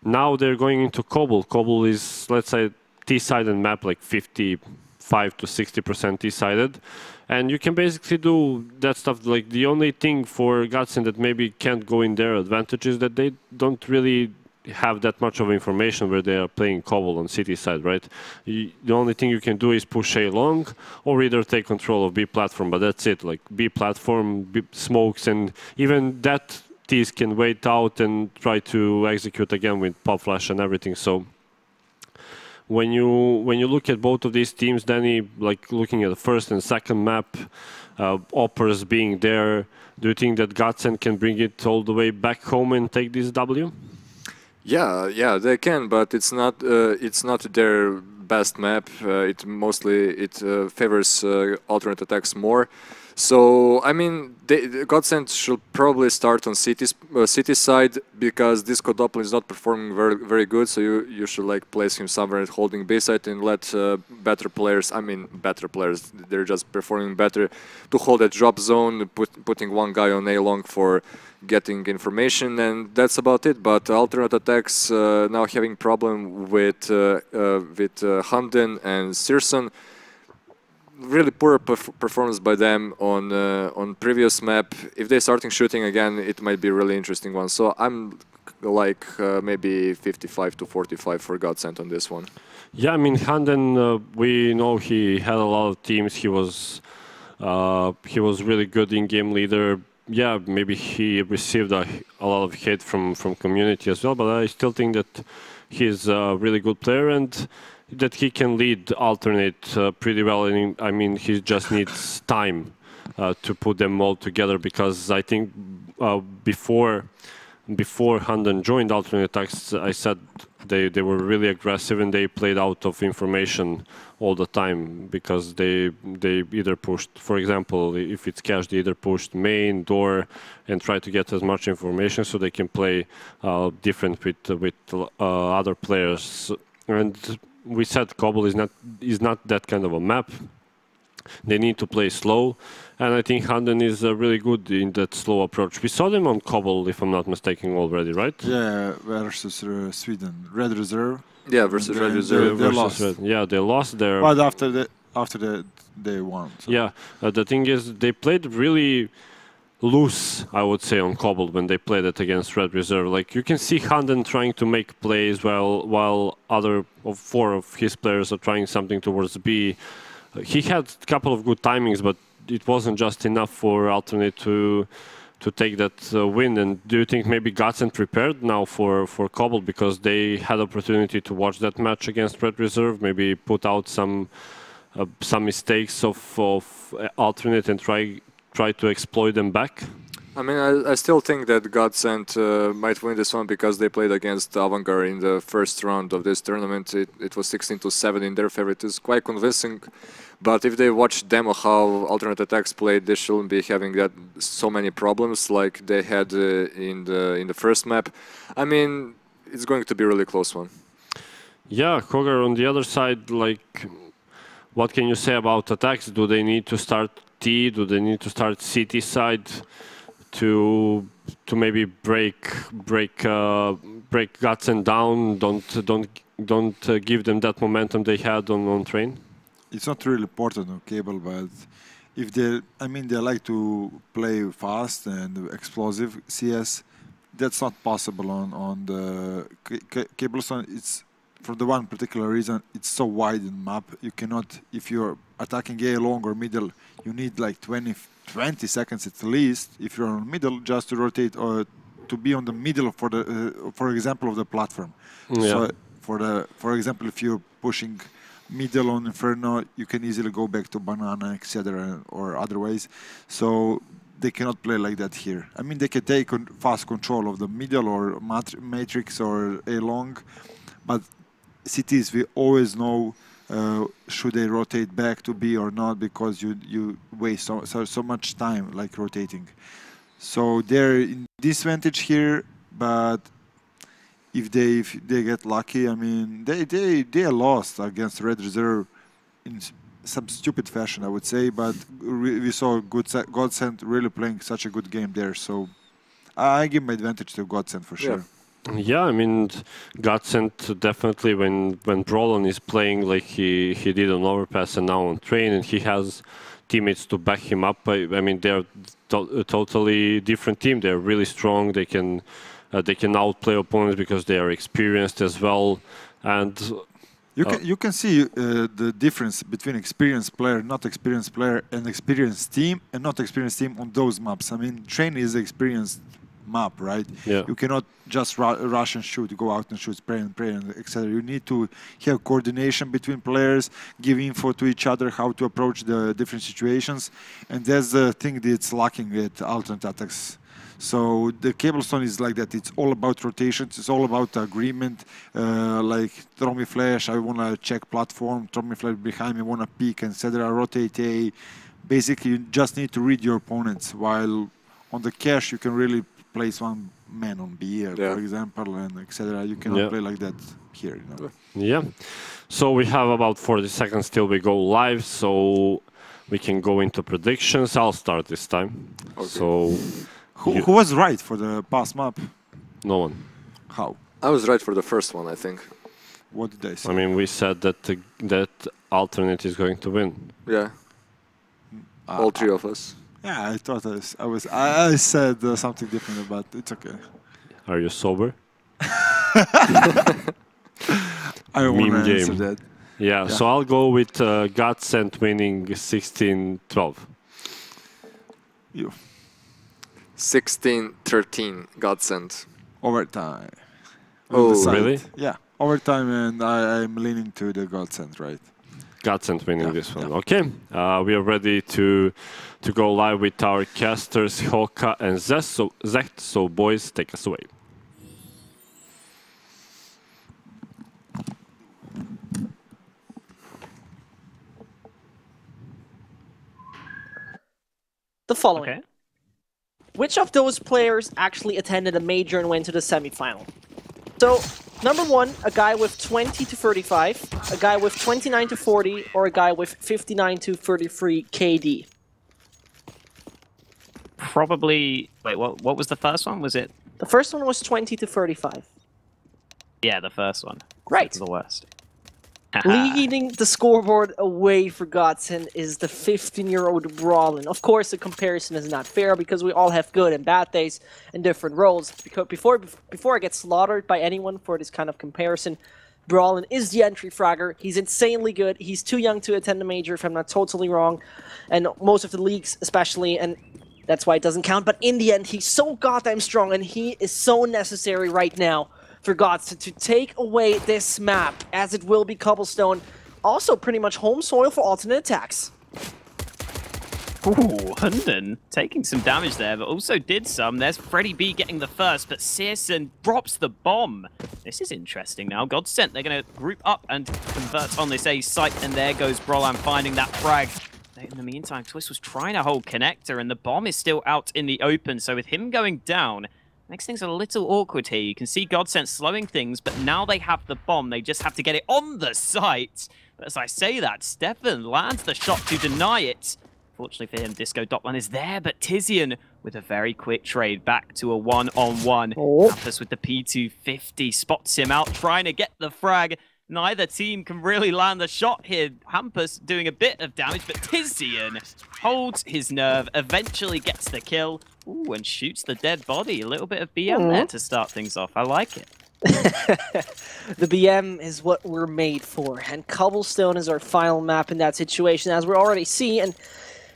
Now they're going into Cobble. Cobble is, let's say, T-sided map, like 55 to 60% T-sided, and you can basically do that stuff. Like, the only thing for Godsent that maybe can't go in their advantage is that they don't really have that much of information where they are playing Cobble on city side, right? The only thing you can do is push A long, or either take control of B platform, but that's it. Like, B platform, B smokes, and even that T's can wait out and try to execute again with pop flash and everything. So when you look at both of these teams, Danny, like looking at the first and second map, Oppers being there, do you think that Godsent can bring it all the way back home and take this W? Yeah, they can, but it's not their best map. It favors alternate attacks more. So I mean, Godsent should probably start on city side, because this Kodoppel is not performing very good. So you should like place him somewhere at holding B side and let better players. They're just performing better to hold that drop zone, putting one guy on A long for getting information, and that's about it. But alternate attacks now having problem with Hunden and Searson. really poor performance by them on previous map. If they're starting shooting again, it might be a really interesting one. So I'm like maybe 55 to 45 for Godsent on this one. Yeah, I mean, Handen, we know he had a lot of teams. He was really good in game leader. Yeah, maybe he received a lot of hate from community as well, but I still think that he's a really good player and that he can lead alternate pretty well. And I mean, he just needs time to put them all together, because I think before Handen joined alternate ATTAX, I said they were really aggressive and they played out of information all the time, because they either pushed, for example, if it's cash, they either pushed main, door, and try to get as much information so they can play different with other players. And we said Cobble is not that kind of a map. They need to play slow, and I think Handen is really good in that slow approach. We saw them on Cobble, if I'm not mistaken, already, right? Yeah, versus Sweden, Red Reserve. Yeah, versus Red Reserve. They lost. Yeah, they lost there. But after that, they won. So. Yeah, the thing is, they played really loose, I would say, on Cobble when they played it against Red Reserve. Like, you can see Handen trying to make plays while four of his players are trying something towards B. He had a couple of good timings, but it wasn't just enough for alternate to take that win. And do you think maybe Godsent prepared now for Cobble, because they had opportunity to watch that match against Red Reserve, maybe put out some mistakes of alternate and try to exploit them back? I mean, I still think that Godsent might win this one, because they played against Avangard in the first round of this tournament. It was 16-7 in their favor. It is quite convincing. But if they watch demo how alternate ATTAX played, they shouldn't be having so many problems like they had in the first map. I mean, it's going to be a really close one. Yeah, Kogar, on the other side, like, what can you say about ATTAX? Do they need to start T? Do they need to start CT side to maybe break Godsent down? Don't give them that momentum they had on train. It's not really important on cable, but if they like to play fast and explosive CS. That's not possible on the Cablestone. It's for the one particular reason, it's so wide in map. You cannot, if you're attacking A long or middle, you need like 20 seconds at least. If you're on middle, just to rotate or to be on the middle for the, for example, of the platform. Yeah. So for example, if you're pushing middle on Inferno, you can easily go back to Banana, etc., or other ways. So they cannot play like that here. I mean, they can take fast control of the middle or matrix or A long, but CTs, we always know should they rotate back to B or not, because you waste so much time like rotating. So they're in disadvantage here, but if they get lucky, I mean, they lost against Red Reserve in some stupid fashion, I would say, but we saw Godsent really playing such a good game there, so I give my advantage to Godsent for sure. Yeah, I mean, Godsent definitely, when Brolin is playing like he did on Overpass and now on Train, and he has teammates to back him up, I mean, they're a totally different team. They're really strong. They can outplay opponents because they are experienced as well, and you can see the difference between experienced player, not experienced player, and experienced team and not experienced team on those maps. I mean, Train is an experienced map, right? Yeah. You cannot just rush and shoot, go out and shoot, spray, and etc. You need to have coordination between players, give info to each other, how to approach the different situations, and that's the thing that's lacking at alternate ATTAX. So the Cablestone is like that. It's all about rotations. It's all about agreement. Like throw me flash, I want to check platform. Throw me flash behind me, want to peek, etc. Rotate A. Basically, you just need to read your opponents. While on the cache, you can really place one man on B, for example, and etc. You cannot play like that here. You know? Yeah. So we have about 40 seconds till we go live. So we can go into predictions. I'll start this time. Okay. So. Who was right for the past map? No one. How? I was right for the first one, I think. What did they say? I mean, we said that that alternate is going to win. Yeah. All three of us. Yeah, I thought I said something different, but it's okay. Are you sober? I don't want Meme to answer game. that. Yeah, so I'll go with Godsent winning 16-12. You. 16-13, Godsent. Overtime. Oh, We'll decide. really? Yeah, overtime, and I'm leaning to the Godsent, right? Godsent winning Yeah, this one. yeah. Okay, we are ready to go live with our casters Hoka and Zect. So boys, take us away. The following. Okay. Which of those players actually attended a major and went to the semifinal? So, number one, a guy with 20 to 35, a guy with 29 to 40, or a guy with 59 to 33 KD. Probably. Wait, what was the first one? Was it? The first one was 20 to 35. Yeah, the first one. Right. The worst. Leading the scoreboard away for Godsent is the 15-year-old Brawlin. Of course, the comparison is not fair because we all have good and bad days and different roles. Because before I get slaughtered by anyone for this kind of comparison, Brawlin is the entry fragger. He's insanely good. He's too young to attend a major, if I'm not totally wrong, and most of the leagues especially, and that's why it doesn't count. But in the end, he's so goddamn strong, and he is so necessary right now for Godsent to take away this map, as it will be cobblestone. Also pretty much home soil for alternate attacks. Ooh, Hunden taking some damage there, but also did some. There's Freddy B getting the first, but Searson drops the bomb. This is interesting now. Godsent, they're going to group up and convert on this A site, and there goes Brolan finding that frag. In the meantime, Twist was trying to hold connector, and the bomb is still out in the open, so with him going down, makes things a little awkward here. You can see Godsent slowing things, but now they have the bomb. They just have to get it on the site. But as I say that, Stefan lands the shot to deny it. Fortunately for him, Disco Dotman is there, but Tizian with a very quick trade back to a one-on-one. Hampus with the P250 spots him out, trying to get the frag. Neither team can really land the shot here. Hampus doing a bit of damage, but Tizian holds his nerve, eventually gets the kill. Ooh, and shoots the dead body. A little bit of BM there to start things off. I like it. The BM is what we're made for, and Cobblestone is our final map in that situation, as we already see. And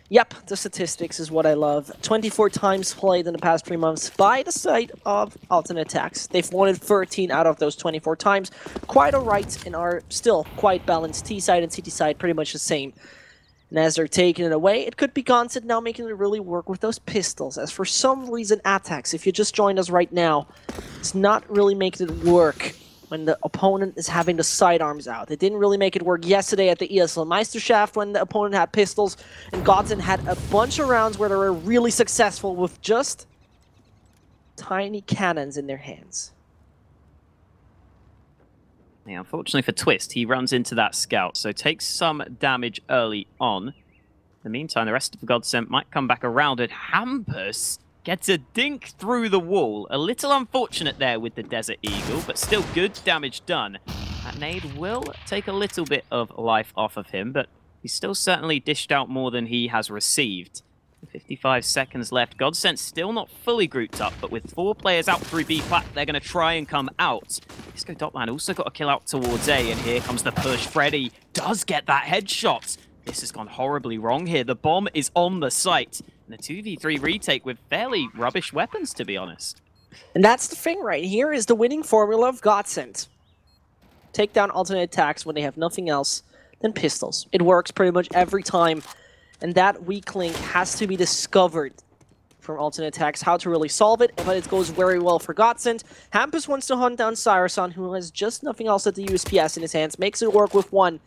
yep, the statistics is what I love. 24 times played in the past 3 months by the side of alternate attacks. They've won it 13 out of those 24 times. Quite alright, and are still quite balanced. T side and CT side pretty much the same. And as they're taking it away, it could be Godsent now making it really work with those pistols. As for some reason, ATTAX, if you just joined us right now, it's not really making it work when the opponent is having the sidearms out. It didn't really make it work yesterday at the ESL Meisterschaft when the opponent had pistols, and Godsent had a bunch of rounds where they were really successful with just tiny cannons in their hands. Yeah, unfortunately for Twist, he runs into that scout, so takes some damage early on. In the meantime, the rest of Godsent might come back around, and Hampus gets a dink through the wall. A little unfortunate there with the Desert Eagle, but still good damage done. That nade will take a little bit of life off of him, but he's still certainly dished out more than he has received. 55 seconds left. Godsent still not fully grouped up, but with 4 players out through B plat, they're going to try and come out. Disco Dotman also got a kill out towards A, and here comes the push. Freddy does get that headshot. This has gone horribly wrong here. The bomb is on the site. And a 2v3 retake with fairly rubbish weapons, to be honest. And that's the thing right here, is the winning formula of Godsent. Take down alternate attacks when they have nothing else than pistols. It works pretty much every time. And that weak link has to be discovered from alternate attacks, how to really solve it, but it goes very well for Godsent. Hampus wants to hunt down Cyrison, who has just nothing else at the USPS in his hands, makes it work with 1,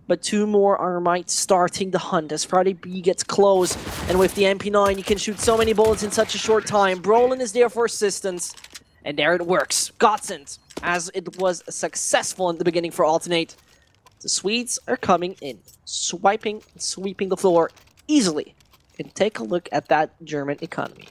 but 2 more are might starting the hunt as Friday B gets close, and with the MP9 you can shoot so many bullets in such a short time. Brolin is there for assistance, and there it works. Godsent, as it was successful in the beginning for alternate. The Swedes are coming in, swiping and sweeping the floor easily. And take a look at that German economy.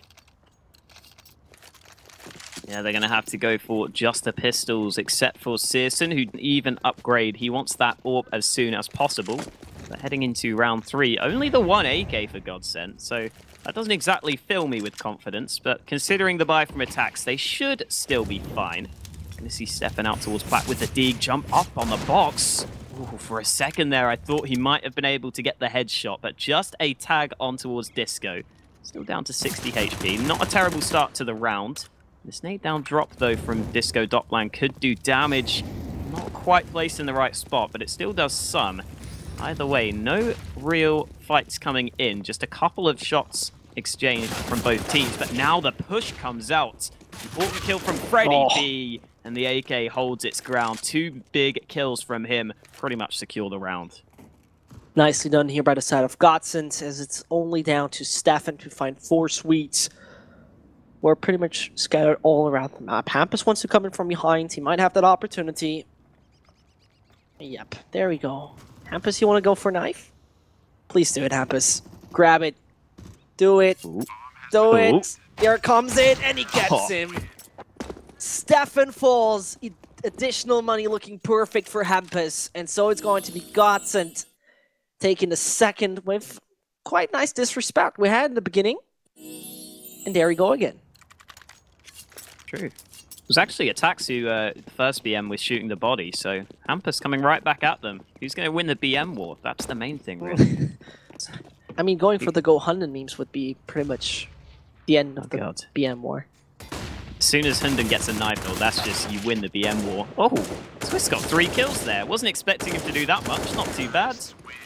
Yeah, they're going to have to go for just the pistols, except for Searson, who didn't even upgrade. He wants that AWP as soon as possible. But heading into round 3, only the one AK for Godsent, so that doesn't exactly fill me with confidence, but considering the buy from ATTAX, they should still be fine. Gonna see Stefan out towards Plat with the dig, jump up on the box. Ooh, for a second there, I thought he might have been able to get the headshot, but just a tag on towards Disco. Still down to 60 HP. Not a terrible start to the round. This nade down drop, though, from Disco Doppland could do damage. Not quite placed in the right spot, but it still does some. Either way, no real fights coming in. Just a couple of shots exchanged from both teams, but now the push comes out. Important kill from Freddy B, and the AK holds its ground. 2 big kills from him pretty much secure the round. Nicely done here by the side of Godsent, as it's only down to Stefan to find 4 sweets. We're pretty much scattered all around the map. Hampus wants to come in from behind. He might have that opportunity. Yep, there we go. Hampus, you want to go for a knife? Please do it, Hampus. Grab it. Do it. Ooh. Do Ooh. it. Here comes it, and he gets him. Stefan falls. Additional money looking perfect for Hampus. And so it's going to be Godsent taking the second with quite nice disrespect we had in the beginning. And there we go again. True. It was actually ATTAX who, the first BM was shooting the body, so Hampus coming right back at them. Who's going to win the BM war? That's the main thing, really. I mean, going for the Go Hunden memes would be pretty much the end of the BM war. As soon as Hunden gets a knife, though, that's just you win the BM war. Oh, Swiss got 3 kills there. Wasn't expecting him to do that much. Not too bad.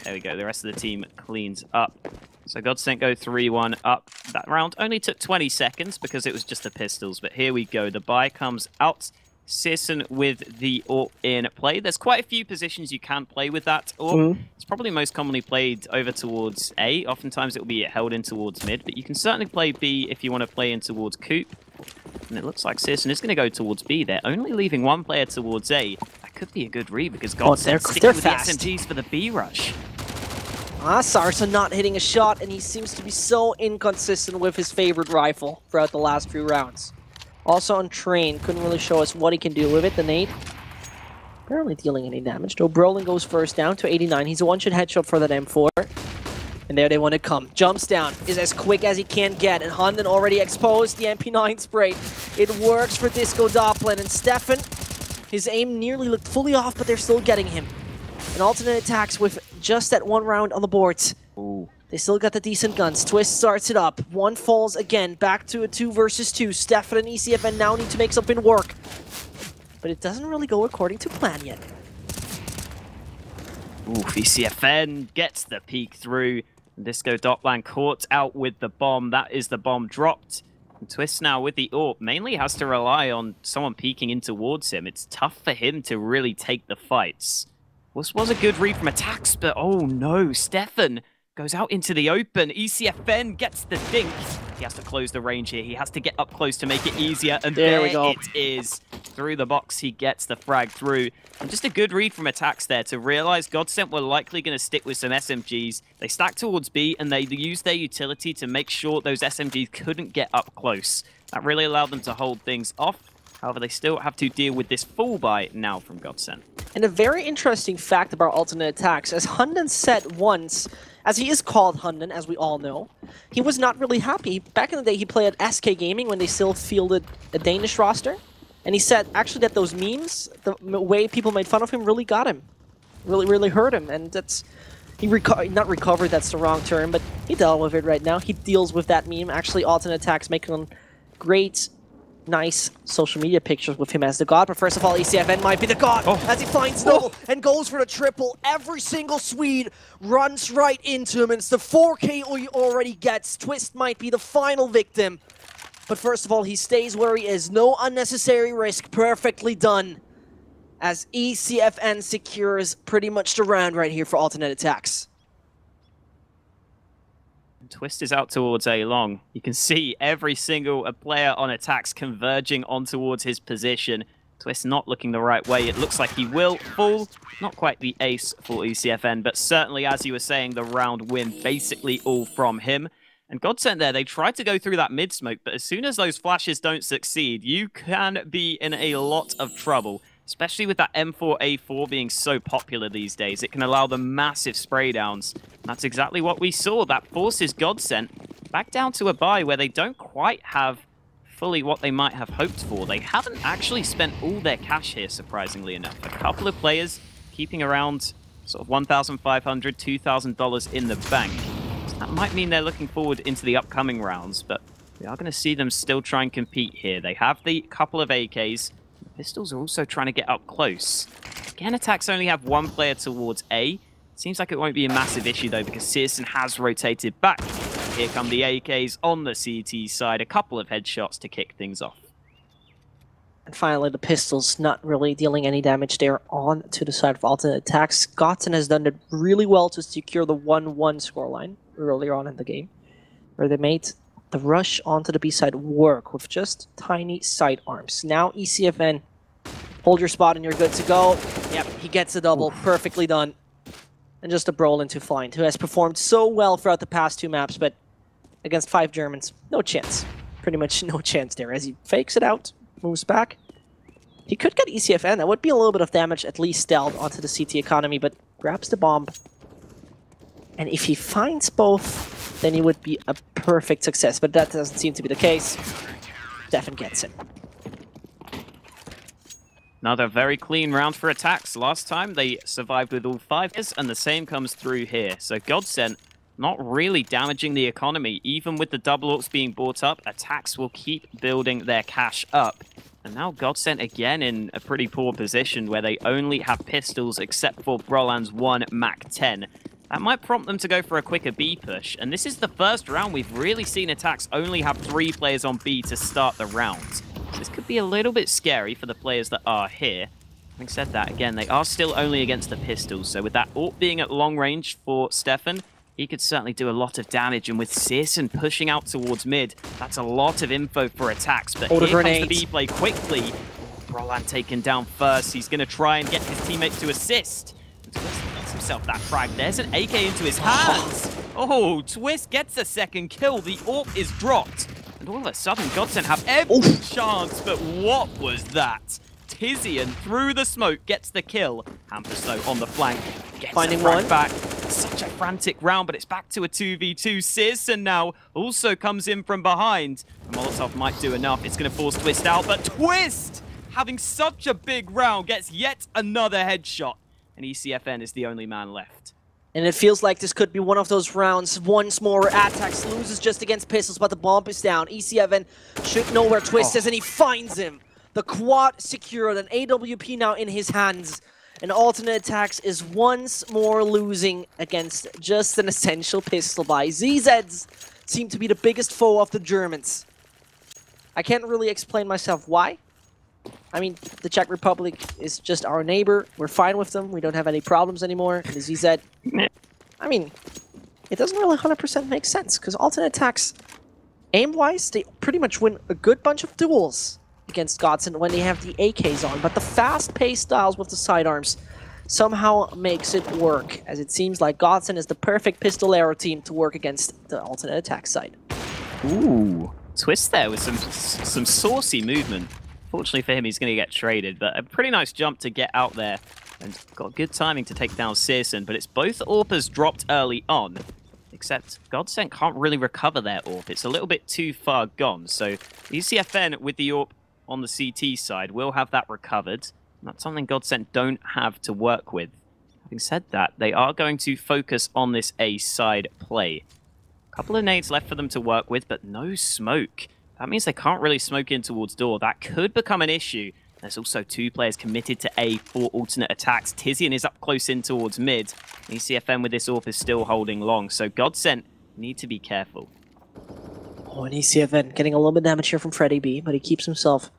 There we go. The rest of the team cleans up. So Godsent go 3-1 up. That round only took 20 seconds because it was just the pistols. But here we go. The buy comes out. Searson with the AWP in play. There's quite a few positions you can play with that AWP. It's probably most commonly played over towards A. Oftentimes it will be held in towards mid. But you can certainly play B if you want to play in towards Coop. And it looks like Searson is going to go towards B. They're only leaving 1 player towards A. That could be a good read because Godsent sticking with the SMGs for the B rush. Sarsa not hitting a shot, and he seems to be so inconsistent with his favorite rifle throughout the last few rounds. Also on Train, couldn't really show us what he can do with it, the nade. Barely dealing any damage, though. Brolin goes first down to 89. He's a one-shot headshot for that M4. And there they want to come. Jumps down, is as quick as he can get, and Hunden already exposed the MP9 spray. It works for Disco Doppland, and Stefan, his aim nearly looked fully off, but they're still getting him. And alternate ATTAX with just that 1 round on the boards. Ooh. They still got the decent guns. Twist starts it up. 1 falls again. Back to a 2 versus 2. Stefan and ECFN now need to make something work. But it doesn't really go according to plan yet. Ooh, ECFN gets the peek through. Disco Doppland caught out with the bomb. That is the bomb dropped. And Twist now with the AWP mainly has to rely on someone peeking in towards him. It's tough for him to really take the fights. This was a good read from ATTAX, but oh no, Stefan goes out into the open. ECFN gets the dink. He has to close the range here. He has to get up close to make it easier. And there we go. It is. Through the box, he gets the frag through. And just a good read from ATTAX there to realize Godsent were likely going to stick with some SMGs. They stacked towards B, and they used their utility to make sure those SMGs couldn't get up close. That really allowed them to hold things off. However, they still have to deal with this full buy now from Godsent. And a very interesting fact about alternate ATTAX, as Hunden said once, as he is called Hunden, as we all know, he was not really happy. Back in the day, he played at SK Gaming when they still fielded a Danish roster. And he said, actually, that those memes, the way people made fun of him, really got him. Really hurt him. And that's... He not recovered, that's the wrong term, but he dealt with it right now. He deals with that meme. Actually, alternate ATTAX making great... nice social media pictures with him as the god, but first of all, ECFN might be the god as he finds Noble and goes for the triple. Every single Swede runs right into him, and it's the 4K he already gets. Twist might be the final victim, but first of all, he stays where he is. No unnecessary risk, perfectly done, as ECFN secures pretty much the round right here for alternate ATTAX. Twist is out towards A long. You can see every single player on ATTAX converging on towards his position. Twist not looking the right way. It looks like he will fall. Not quite the ace for ECFN, but certainly, as you were saying, the round win basically all from him. And Godsent there, they tried to go through that mid-smoke, but as soon as those flashes don't succeed, you can be in a lot of trouble. especially with that M4A4 being so popular these days. It can allow the massive spray downs. That's exactly what we saw. That forces Godsent back down to a bye where they don't quite have fully what they might have hoped for. They haven't actually spent all their cash here, surprisingly enough. A couple of players keeping around sort of $1,500, $2,000 in the bank. So that might mean they're looking forward into the upcoming rounds, but we are going to see them still try and compete here. They have the couple of AKs. Pistols are also trying to get up close. Again, ATTAX only have one player towards A. Seems like it won't be a massive issue, though, because Searson has rotated back. Here come the AKs on the CT side. A couple of headshots to kick things off. And finally, the pistols not really dealing any damage there on to the side of alternate ATTAX. Godsent has done it really well to secure the 1-1 scoreline earlier on in the game, where they made the rush onto the B side work with just tiny sidearms. Now ECFN, hold your spot and you're good to go. Yep, he gets a double, perfectly done. And just a brawl into Flynt, who has performed so well throughout the past 2 maps, but against 5 Germans, no chance. Pretty much no chance there, as he fakes it out, moves back. He could get ECFN, that would be a little bit of damage, at least dealt onto the CT economy, but grabs the bomb. And if he finds both, then he would be a perfect success, but that doesn't seem to be the case. Stefan gets it. Another very clean round for ATTAX. Last time they survived with all 5 hits, and the same comes through here. So Godsent not really damaging the economy. Even with the double orcs being bought up, ATTAX will keep building their cash up. And now Godsent again in a pretty poor position where they only have pistols except for Brolan's 1 MAC-10. That might prompt them to go for a quicker B push. And this is the first round we've really seen ATTAX only have 3 players on B to start the round. This could be a little bit scary for the players that are here. Having said that, again, they are still only against the pistols. So with that AWP being at long range for Stefan, he could certainly do a lot of damage. And with Searson pushing out towards mid, that's a lot of info for ATTAX. But here comes the B play quickly. Brolan taken down first. He's going to try and get his teammates to assist. Twist gets himself that frag. There's an AK into his hands. Oh, Twist gets a second kill. The AWP is dropped. And all of a sudden, Godsent have every chance. But what was that? Tizian through the smoke gets the kill. Hampus, though, on the flank. Gets Finding one one back. Such a frantic round, but it's back to a 2v2. Searson now also comes in from behind. Molotov might do enough. It's going to force Twist out, but Twist, having such a big round, gets yet another headshot. And ECFN is the only man left. And it feels like this could be one of those rounds once more where ATTAX loses just against pistols, but the bomb is down. ECFN should know where Twist is, and he finds him. The quad secured, an AWP now in his hands. And alternate ATTAX is once more losing against just an essential pistol buy. ZZs seem to be the biggest foe of the Germans. I can't really explain myself why. I mean, the Czech Republic is just our neighbor. We're fine with them. We don't have any problems anymore. And the ZZ, I mean, it doesn't really 100% make sense, because alternate ATTAX, aim-wise, they pretty much win a good bunch of duels against Godsent when they have the AKs on, but the fast-paced styles with the sidearms somehow makes it work, as it seems like Godsent is the perfect pistol arrow team to work against the alternate ATTAX side. Ooh, Twist there with some saucy movement. Fortunately for him, he's going to get traded, but a pretty nice jump to get out there and got good timing to take down Searson, but it's both AWPers dropped early on, except Godsent can't really recover their AWP. It's a little bit too far gone, so ECFN with the AWP on the CT side will have that recovered. And that's something Godsent don't have to work with. Having said that, they are going to focus on this A side play. A couple of nades left for them to work with, but no smoke. That means they can't really smoke in towards door. That could become an issue. There's also 2 players committed to A for alternate ATTAX. Tizian is up close in towards mid. ECFN with this AWP is still holding long, so Godsent need to be careful. Oh, and ECFN getting a little bit of damage here from Freddy B, but he keeps himself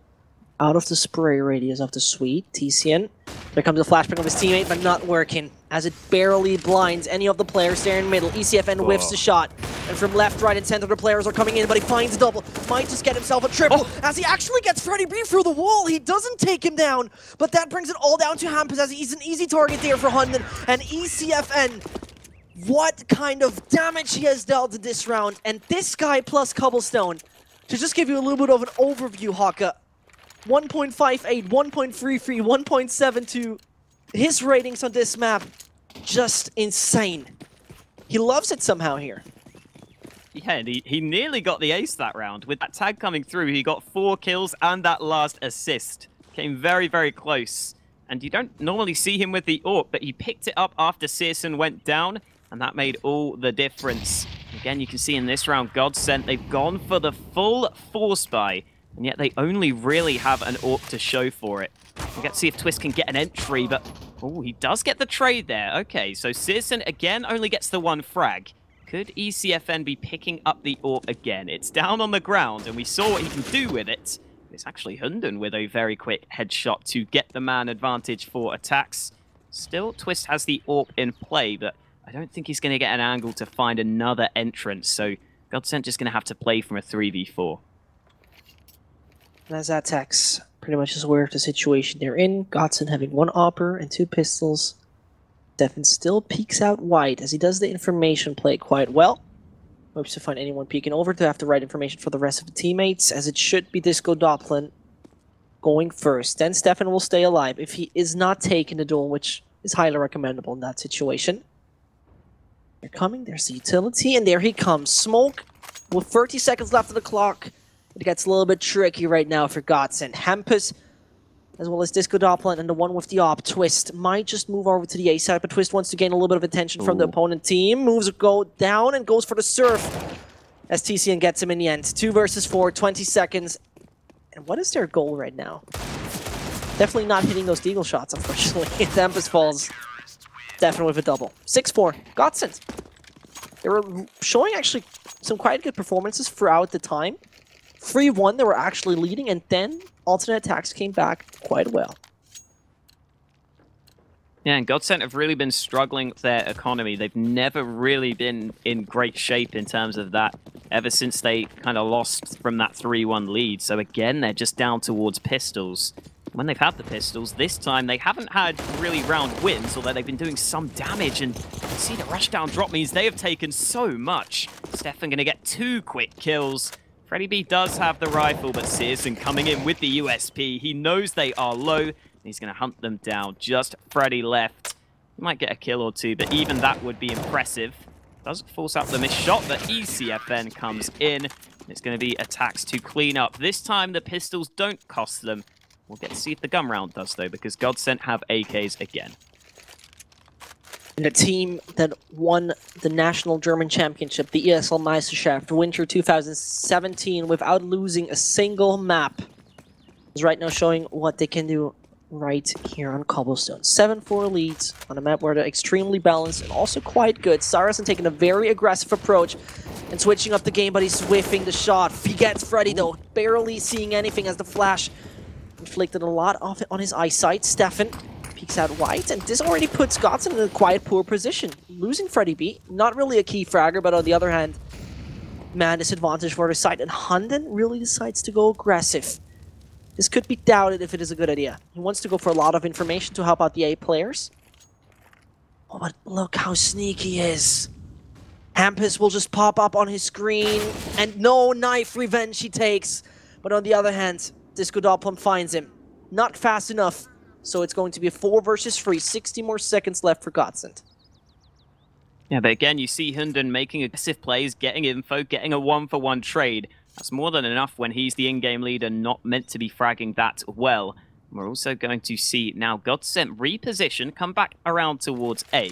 out of the spray radius of the suite. Tizian. There comes a flashbang of his teammate, but not working, as it barely blinds any of the players there in middle. ECFN whiffs the shot, and from left, right, and center the players are coming in, but he finds a double. Might just get himself a triple, as he actually gets Freddy B through the wall. He doesn't take him down, but that brings it all down to Hampus, as he's an easy target there for Hunden. And ECFN, what kind of damage he has dealt in this round. And this guy plus Cobblestone, to just give you a little bit of an overview, Haka, 1.58, 1.33, 1.72. His ratings on this map, just insane. He loves it somehow here. Yeah, and he nearly got the ace that round. With that tag coming through, he got 4 kills and that last assist. Came very, very close. And you don't normally see him with the AWP, but he picked it up after Searson went down, and that made all the difference. Again, you can see in this round, Godsent, they've gone for the full force buy, and yet they only really have an AWP to show for it. We'll get to see if Twist can get an entry, but oh, he does get the trade there. Okay, so Searson again only gets the 1 frag. Could ECFN be picking up the AWP again? It's down on the ground, and we saw what he can do with it. It's actually Hunden with a very quick headshot to get the man advantage for ATTAX. Still, Twist has the AWP in play, but I don't think he's going to get an angle to find another entrance, so Godsent just going to have to play from a 3v4. And as ATTAX pretty much is aware of the situation they're in, Godsent having 1 AWPer and 2 pistols. Stefan still peeks out wide as he does the information play quite well. Hopes to find anyone peeking over to have the right information for the rest of the teammates, as it should be Disco Doppelin going first. Then Stefan will stay alive if he is not taking the duel, which is highly recommendable in that situation. They're coming, there's the utility, and there he comes. Smoke with 30 seconds left of the clock. It gets a little bit tricky right now for Godsent. Hampus, as well as Disco Doppelin, and the one with the AWP, Twist, might just move over to the A side, but Twist wants to gain a little bit of attention from the opponent team. Moves go down and goes for the surf, as TCN gets him in the end. 2 versus 4, 20 seconds. And what is their goal right now? Definitely not hitting those deagle shots, unfortunately. Tempest falls, definitely with a double. 6-4, Godsent. They were showing actually some quite good performances throughout the time. 3-1, they were actually leading, and then alternate attacks came back quite well. Yeah, and Godsent have really been struggling with their economy. They've never really been in great shape in terms of that ever since they kind of lost from that 3-1 lead. So again, they're just down towards pistols. When they've had the pistols, this time they haven't had really round wins, although they've been doing some damage. And you see the rushdown drop means they have taken so much. Stefan going to get 2 quick kills. Freddy B does have the rifle, but Searson coming in with the USP. He knows they are low, and he's going to hunt them down. Just Freddy left. He might get a kill or 2, but even that would be impressive. Doesn't force out the missed shot, but ECFN comes in. It's going to be ATTAX to clean up. This time, the pistols don't cost them. We'll get to see if the gun round does, though, because Godsent have AKs again. And the team that won the National German Championship, the ESL Meisterschaft, winter 2017, without losing a single map, is right now showing what they can do right here on Cobblestone. 7-4 leads on a map where they're extremely balanced and also quite good. Saracen taking a very aggressive approach and switching up the game, but he's whiffing the shot. He gets Freddy, though, barely seeing anything as the flash inflicted a lot of it on his eyesight. Stefan peeks out wide, and this already puts Godsent in a quite poor position. Losing Freddy B, not really a key fragger, but on the other hand, man disadvantage for the side, and Hunden really decides to go aggressive. This could be doubted if it is a good idea. He wants to go for a lot of information to help out the A players. Oh, but look how sneaky he is. Hampus will just pop up on his screen, and no knife revenge he takes. But on the other hand, Disco Doppelin finds him. Not fast enough. So it's going to be a 4 versus 3, 60 more seconds left for Godsent. Yeah, but again, you see Hunden making aggressive plays, getting info, getting a 1-for-1 trade. That's more than enough when he's the in-game leader, not meant to be fragging that well. We're also going to see now Godsent reposition, come back around towards A.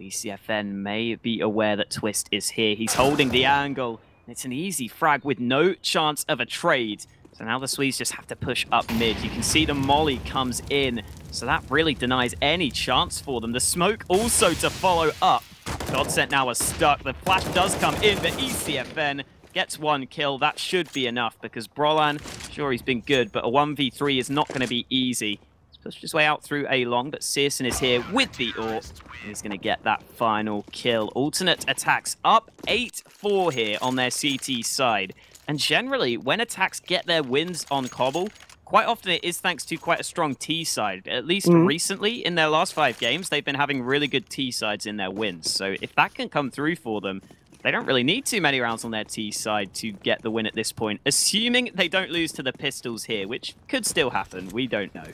BCFN may be aware that Twist is here. He's holding the angle. It's an easy frag with no chance of a trade. So now the Swedes just have to push up mid. You can see the molly comes in, so that really denies any chance for them. The smoke also to follow up. Godsent now are stuck. The flash does come in, but ECFN gets 1 kill. That should be enough, because Brolan, sure, he's been good, but a 1v3 is not going to be easy. He's pushed his way out through A long, but Searson is here with the AWP. He's going to get that final kill. Alternate attacks up 8-4 here on their CT side. And generally, when ATTAX get their wins on Cobble, quite often it is thanks to quite a strong T side. At least recently, in their last 5 games, they've been having really good T sides in their wins. So if that can come through for them, They don't really need too many rounds on their T side to get the win at this point, assuming they don't lose to the pistols here, which could still happen. We don't know.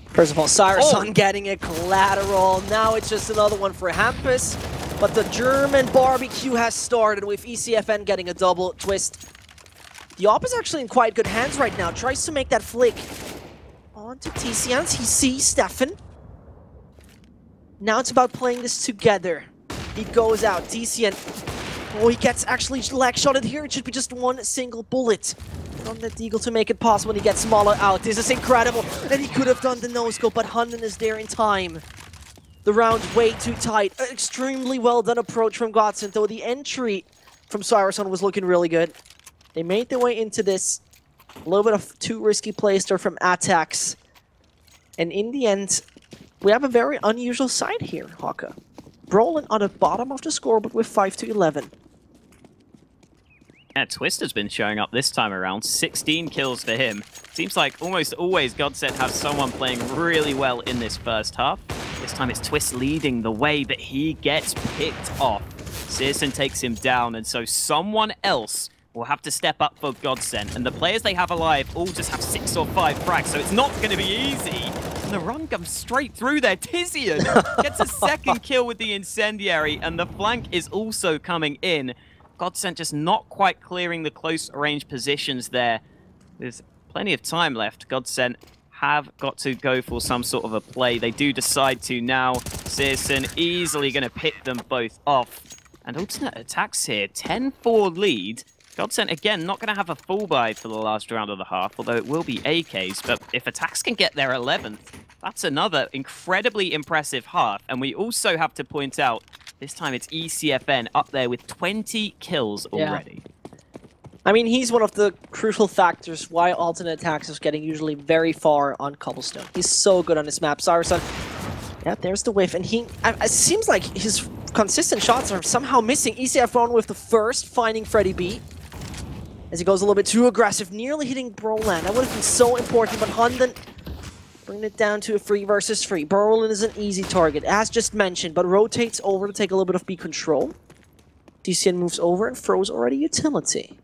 First of all, Cyrus getting a collateral. Now it's just another one for Hampus. But the German barbecue has started with ECFN getting a double twist. The Op is actually in quite good hands right now. Tries to make that flick onto TCNs. He sees Stefan. Now it's about playing this together. He goes out. TCN. Oh, he gets actually leg shotted here. It should be just one single bullet from the Deagle to make it possible. And he gets smaller out. This is incredible. And he could have done the no-scope, but Hunden is there in time. The round's way too tight. An extremely well done approach from Godsent, though the entry from Cyrison was looking really good. They made their way into this. A little bit of too risky play start from ATTAX. And in the end, we have a very unusual side here, Haka. Brolin on the bottom of the scoreboard with 5-11. Yeah, Twist has been showing up this time around. 16 kills for him. Seems like almost always Godsent has someone playing really well in this first half. This time it's Twist leading the way, but he gets picked off. Searson takes him down, and so someone else will have to step up for Godsent. And the players they have alive all just have 6 or 5 frags, so it's not going to be easy. And the run comes straight through there. Tizian gets a second kill with the incendiary, and the flank is also coming in. Godsent just not quite clearing the close range positions there. There's plenty of time left. Godsent have got to go for some sort of a play. They do decide to now. Searson easily going to pick them both off. And alternate attacks here. 10-4 lead. Godsent, again, not going to have a full buy for the last round of the half, although it will be AKs. But if ATTAX can get their 11th, that's another incredibly impressive half. And we also have to point out, this time it's ECFN up there with 20 kills already. Yeah. I mean, he's one of the crucial factors why alternate attacks is getting usually very far on Cobblestone. He's so good on this map. Cyrison, yeah, there's the whiff. And it seems like his consistent shots are somehow missing. ECFN with the first, finding Freddy B. As he goes a little bit too aggressive, nearly hitting Brolan. That would have been so important, but Hunden bringing it down to a 3 versus 3. Brolan is an easy target, as just mentioned, but rotates over to take a little bit of B control. DCN moves over and throws already utility.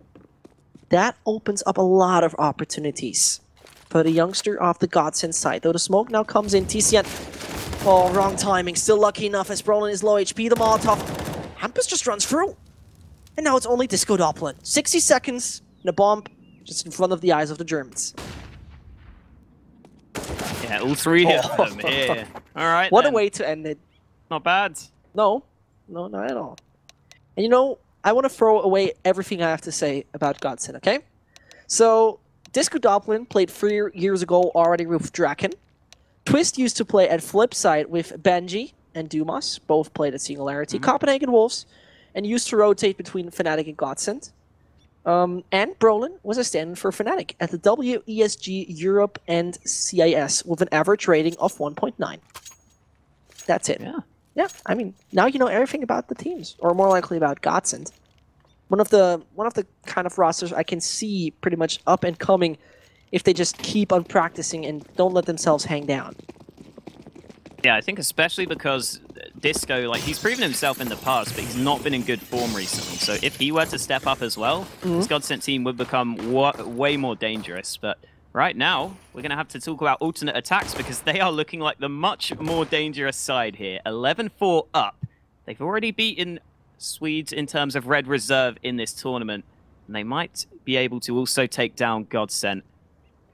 That opens up a lot of opportunities for the youngster off the Godsent side. Though the smoke now comes in, TCN. Oh, wrong timing. Still lucky enough as Brolan is low HP. The Molotov. Hampus just runs through. And now it's only Disco Doppler. 60 seconds and a bomb just in front of the eyes of the Germans. Yeah, all 3 of them here. All right, what a way to end it. Not bad. No, not at all. And you know, I want to throw away everything I have to say about Godsent, okay? So, Disco Doppler played 3 years ago already with Draken. Twist used to play at Flipside with Benji and Dumas, both played at Singularity. Copenhagen Wolves, and used to rotate between Fnatic and Godsent. And Brolin was a stand-in for Fnatic at the WESG Europe and CIS with an average rating of 1.9. That's it. Yeah, I mean, now you know everything about the teams, or more likely about Godsent. One of the kind of rosters I can see pretty much up and coming if they just keep on practicing and don't let themselves hang down. Yeah, I think especially because Disco, like, he's proven himself in the past, but he's not been in good form recently. So if he were to step up as well, this Godsent team would become way more dangerous. But right now, we're going to have to talk about alternate attacks because they are looking like the much more dangerous side here. 11-4 up. They've already beaten Swedes in terms of Red Reserve in this tournament, and they might be able to also take down Godsent.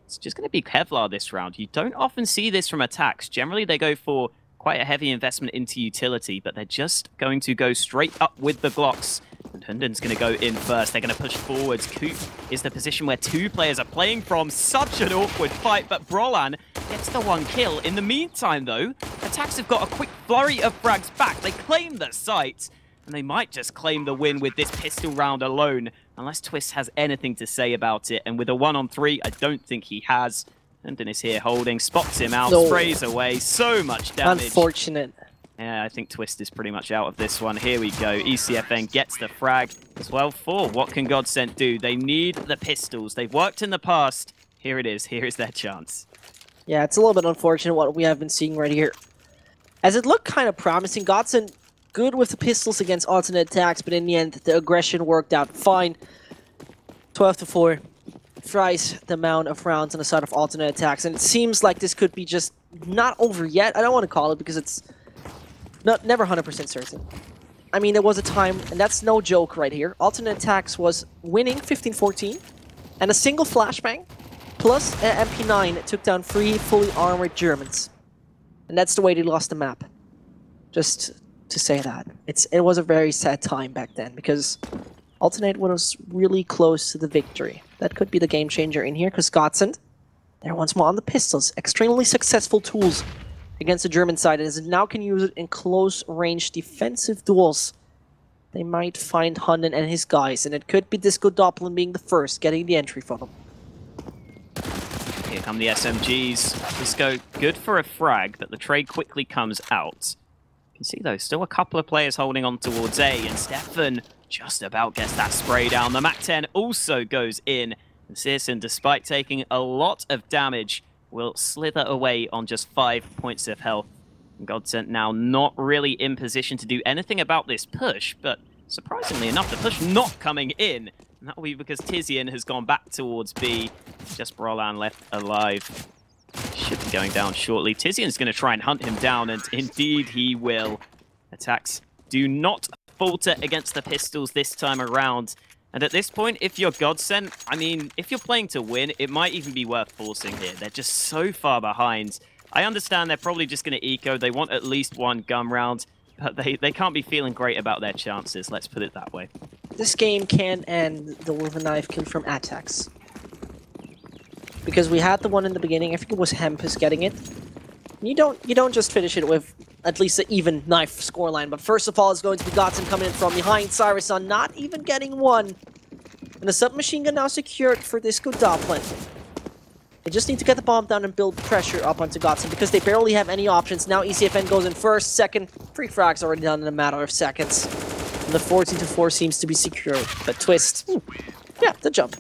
It's just going to be Kevlar this round. You don't often see this from ATTAX. Generally, they go for quite a heavy investment into utility, but they're just going to go straight up with the Glocks. And Hunden's going to go in first. They're going to push forwards. Coop is the position where 2 players are playing from. Such an awkward fight, but Brolan gets the 1 kill. In the meantime, though, ATTAX have got a quick flurry of frags back. They claim the site, and they might just claim the win with this pistol round alone, unless Twist has anything to say about it. And with a 1-on-3, I don't think he has. Hunden is here holding, spots him out, sprays away. So much damage. Unfortunate. Yeah, I think Twist is pretty much out of this one. Here we go. ECFN gets the frag. 12-4. What can Godsent do? They need the pistols. They've worked in the past. Here it is. Here is their chance. Yeah, it's a little bit unfortunate what we have been seeing right here. As it looked kind of promising, Godsent good with the pistols against alternate attacks, but in the end, the aggression worked out fine. 12-4. Fries the amount of rounds on the side of alternate attacks, and it seems like this could be just not over yet. I don't want to call it because it's never 100% certain. I mean, there was a time, and that's no joke right here. Alternate attacks was winning 15-14, and a single flashbang plus an MP9 took down 3 fully armored Germans, and that's the way they lost the map. Just to say that it was a very sad time back then because alternate was really close to the victory. That could be the game changer in here, because Godsent, they're once more on the pistols. Extremely successful tools against the German side, and now can use it in close-range defensive duels. They might find Hunden and his guys, and it could be Disco Doppelin being the first, getting the entry for them. Here come the SMGs. Disco, good for a frag, but the trade quickly comes out. You can see, though, still a couple of players holding on towards A, and Stefan just about gets that spray down. The MAC-10 also goes in. And Searson, despite taking a lot of damage, will slither away on just 5 points of health. And Godsent now not really in position to do anything about this push, but surprisingly enough, the push not coming in. And that will be because Tizian has gone back towards B. Just Brolan left alive. Should be going down shortly. Tizian's going to try and hunt him down, and indeed he will. ATTAX do not falter against the pistols this time around. And at this point, if you're Godsent, I mean, if you're playing to win, it might even be worth forcing here. They're just so far behind. I understand they're probably just going to eco. They want at least 1 gun round, but they can't be feeling great about their chances, let's put it that way. This game can end the with a knife kill from ATTAX. Because we had the one in the beginning, I think it was Hempus getting it. You don't just finish it with at least an even knife scoreline, but first of all, it's going to be Godsent coming in from behind. Cyrison not even getting one. And the submachine gun now secured for Disco Doppelin. They just need to get the bomb down and build pressure up onto Godsent because they barely have any options. Now ECFN goes in first, second. 3 frags already done in a matter of seconds. And the 14-4 seems to be secure. But Twist. Yeah, the jump.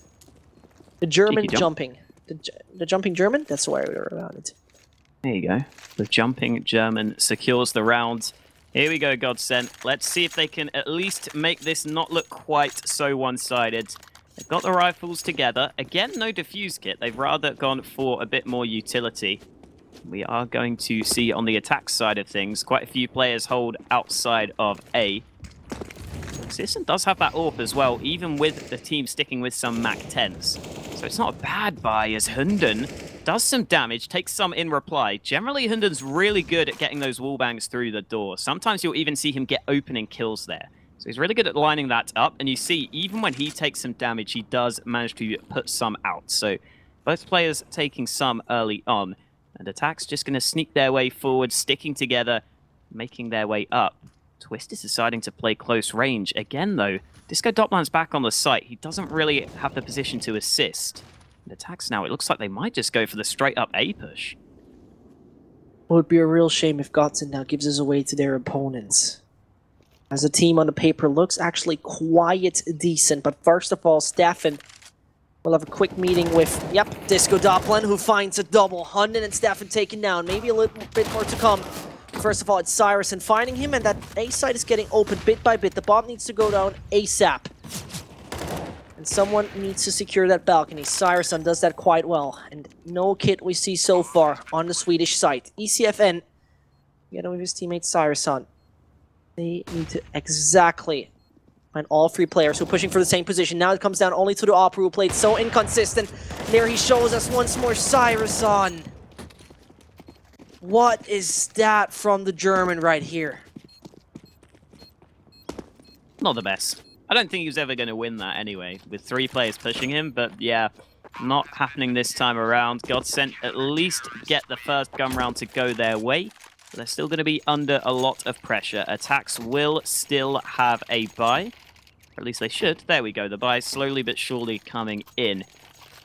The German jumping. The jumping German? That's the way we were about it. There you go. The jumping German secures the round. Here we go, Godsent. Let's see if they can at least make this not look quite so one-sided. They've got the rifles together. Again, no defuse kit. They've rather gone for a bit more utility. We are going to see on the attack side of things, quite a few players hold outside of A. Searson does have that AWP as well, even with the team sticking with some MAC-10s. So it's not a bad buy as Hunden does some damage, takes some in reply. Generally, Hunden's really good at getting those wallbangs through the door. Sometimes you'll even see him get opening kills there. So he's really good at lining that up, and you see, even when he takes some damage, he does manage to put some out. So both players taking some early on, and ATTAX just going to sneak their way forward, sticking together, making their way up. Twist is deciding to play close range. Again, though, Disco Doppelman's back on the site. He doesn't really have the position to assist. And ATTAX now, it looks like they might just go for the straight-up A push. It would be a real shame if Godsent now gives us away to their opponents. As a team on the paper looks actually quite decent, but first of all, Stefan will have a quick meeting with, Disco Doppelin, who finds a double. Hunden and Stefan taken down. Maybe a little bit more to come. First of all, it's Cyrison finding him, and that A side is getting open bit by bit. The bomb needs to go down ASAP. And someone needs to secure that balcony. Cyrison does that quite well. And no kit we see so far on the Swedish site. ECFN, together with his teammate Cyrison, they need to exactly find all 3 players who are pushing for the same position. Now it comes down only to the Opera, who played so inconsistent. There he shows us once more Cyrison. What is that from the German right here? Not the best. I don't think he was ever going to win that anyway, with 3 players pushing him, but yeah, not happening this time around. Godsent at least get the first gun round to go their way, but they're still going to be under a lot of pressure. ATTAX will still have a buy, or at least they should. There we go, the buy slowly but surely coming in.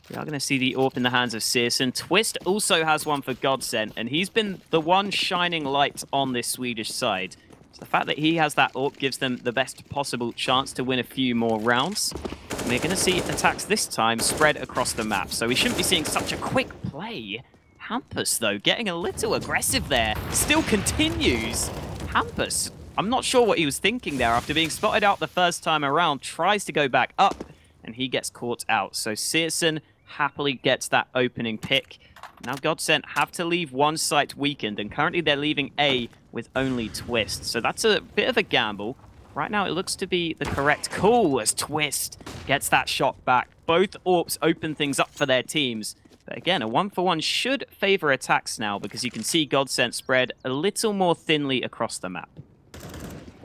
We are going to see the AWP in the hands of Searson. Twist also has one for Godsent, and he's been the one shining light on this Swedish side. So the fact that he has that AWP gives them the best possible chance to win a few more rounds. And we're going to see attacks this time spread across the map, so we shouldn't be seeing such a quick play. Hampus, though, getting a little aggressive there. Still continues. Hampus I'm not sure what he was thinking there after being spotted out the first time around. Tries to go back up, and he gets caught out. So Searson happily gets that opening pick. Now Godsent have to leave one site weakened, and currently they're leaving A with only Twist. So that's a bit of a gamble. Right now it looks to be the correct call as Twist gets that shot back. Both AWPs open things up for their teams. But again, a 1-for-1 should favor ATTAX now, because you can see Godsent spread a little more thinly across the map.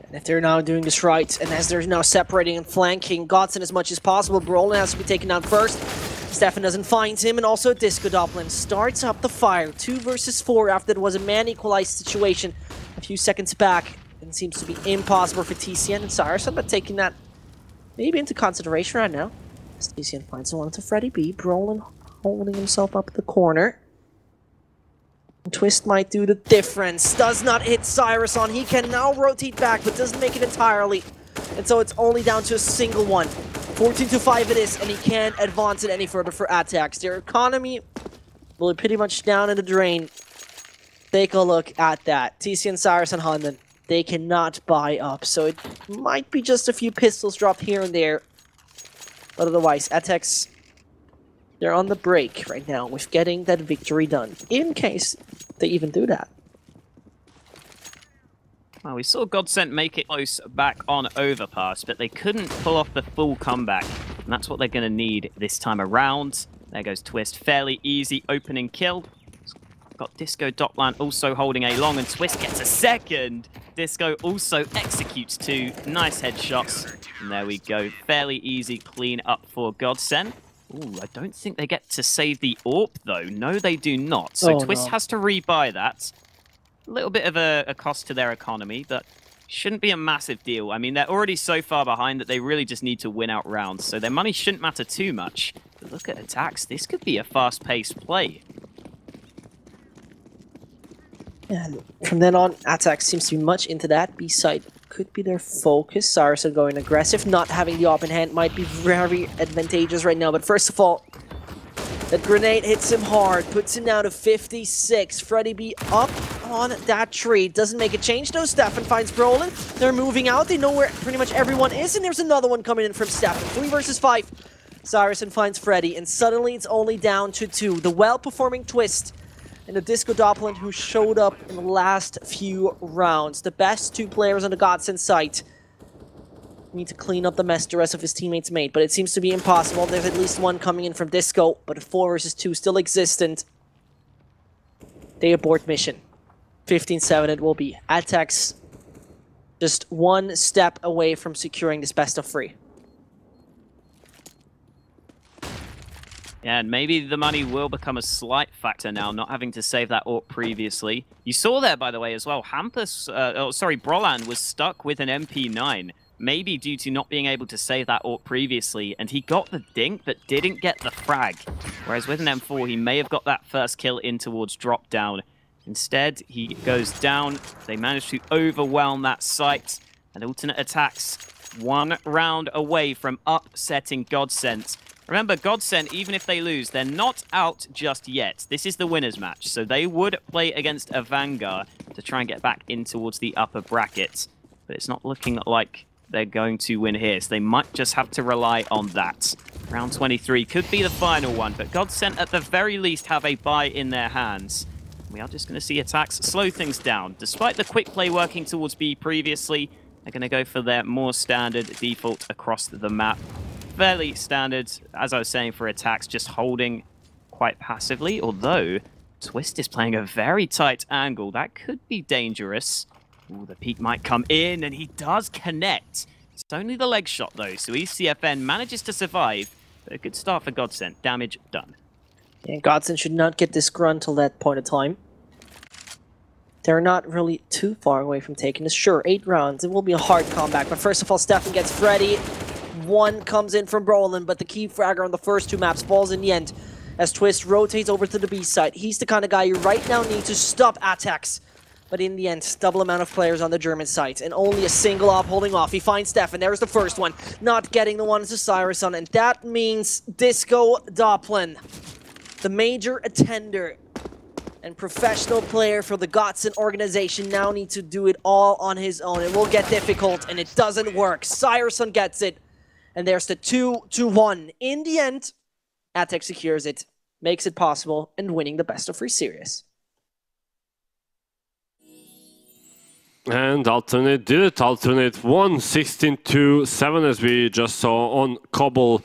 And if they're now doing this right, and as they're now separating and flanking Godsent as much as possible, Brolin has to be taken down first. Stefan doesn't find him, and also Disco Doppelin starts up the fire. 2 versus 4 after it was a man-equalized situation a few seconds back. And it seems to be impossible for TCN and Saracen, but taking that maybe into consideration right now. As TCN finds one to Freddy B, Brolin holding himself up the corner. And Twist might do the difference. Does not hit Cyrus on. He can now rotate back, but doesn't make it entirely. And so it's only down to a single one. 14-5 it is, and he can't advance it any further for ATTAX. Their economy will be pretty much down in the drain. Take a look at that. TCN, Cyrus, and Hunden. They cannot buy up, so it might be just a few pistols dropped here and there. But otherwise, ATTAX, they're on the break right now with getting that victory done, in case they even do that. Well, we saw Godsent make it close back on Overpass, but they couldn't pull off the full comeback, and that's what they're going to need this time around. There goes Twist, fairly easy opening kill. Got Disco Doppelin also holding a long, and Twist gets a second. Disco also executes 2 nice headshots. And there we go. Fairly easy clean up for Godsent. Ooh, I don't think they get to save the AWP, though. No, they do not. So Twist has to rebuy that. A little bit of a cost to their economy, but shouldn't be a massive deal. I mean, they're already so far behind that they really just need to win out rounds. So their money shouldn't matter too much. But look at ATTAX. This could be a fast-paced play. And from then on, ATTAX seems to be much into that. B-side could be their focus. Saracen going aggressive. Not having the open hand might be very advantageous right now. But first of all, that grenade hits him hard. Puts him down to 56. Freddy B up on that tree. Doesn't make a change though. Stefan finds Brolin. They're moving out. They know where pretty much everyone is. And there's another one coming in from Stefan. 3 versus 5. Saracen finds Freddy. And suddenly it's only down to 2. The well-performing Twist and the Disco Doppelin, who showed up in the last few rounds. The best 2 players on the Godsent site need to clean up the mess the rest of his teammates made, but it seems to be impossible. There's at least one coming in from Disco, but a 4 versus 2 still existent. They abort mission. 15-7 it will be. ATTAX just 1 step away from securing this best of 3. Yeah, and maybe the money will become a slight factor now, not having to save that AWP previously. You saw there, by the way, as well, Brolan was stuck with an MP9, maybe due to not being able to save that AWP previously, and he got the dink, but didn't get the frag. Whereas with an M4, he may have got that first kill in towards drop down. Instead, he goes down. They manage to overwhelm that site, and alternate ATTAX 1 round away from upsetting Godsent. Remember, Godsent, even if they lose, they're not out just yet. This is the winner's match, so they would play against a Vanguard to try and get back in towards the upper bracket. But it's not looking like they're going to win here, so they might just have to rely on that. Round 23 could be the final one, but Godsent at the very least have a bye in their hands. We are just going to see ATTAX slow things down. Despite the quick play working towards B previously, they're going to go for their more standard default across the map. Fairly standard, as I was saying, for ATTAX, just holding quite passively, although Twist is playing a very tight angle. That could be dangerous. Ooh, the peek might come in, and he does connect. It's only the leg shot, though, so ECFN manages to survive, but a good start for Godsent. Damage done. Yeah, Godsent should not get this grunt till that point of time. They're not really too far away from taking this. Sure, 8 rounds, it will be a hard comeback, but first of all, Stefan gets Freddy. 1 comes in from Brolin, but the key fragger on the first 2 maps falls in the end as Twist rotates over to the B side. He's the kind of guy you right now need to stop ATTAX. But in the end, double amount of players on the German side, and only a single op holding off. He finds Stefan. There's the first one. Not getting the one to Cyrus on, and that means Disco Doppelin, the major attender, and professional player for the Godsent organization now needs to do it all on his own. It will get difficult, and it doesn't work. Cyerson gets it, and there's the 2-1. In the end, ATTAX secures it, makes it possible, and winning the best of 3 series. And Alternate did it. Alternate won 16-7, as we just saw on Cobble.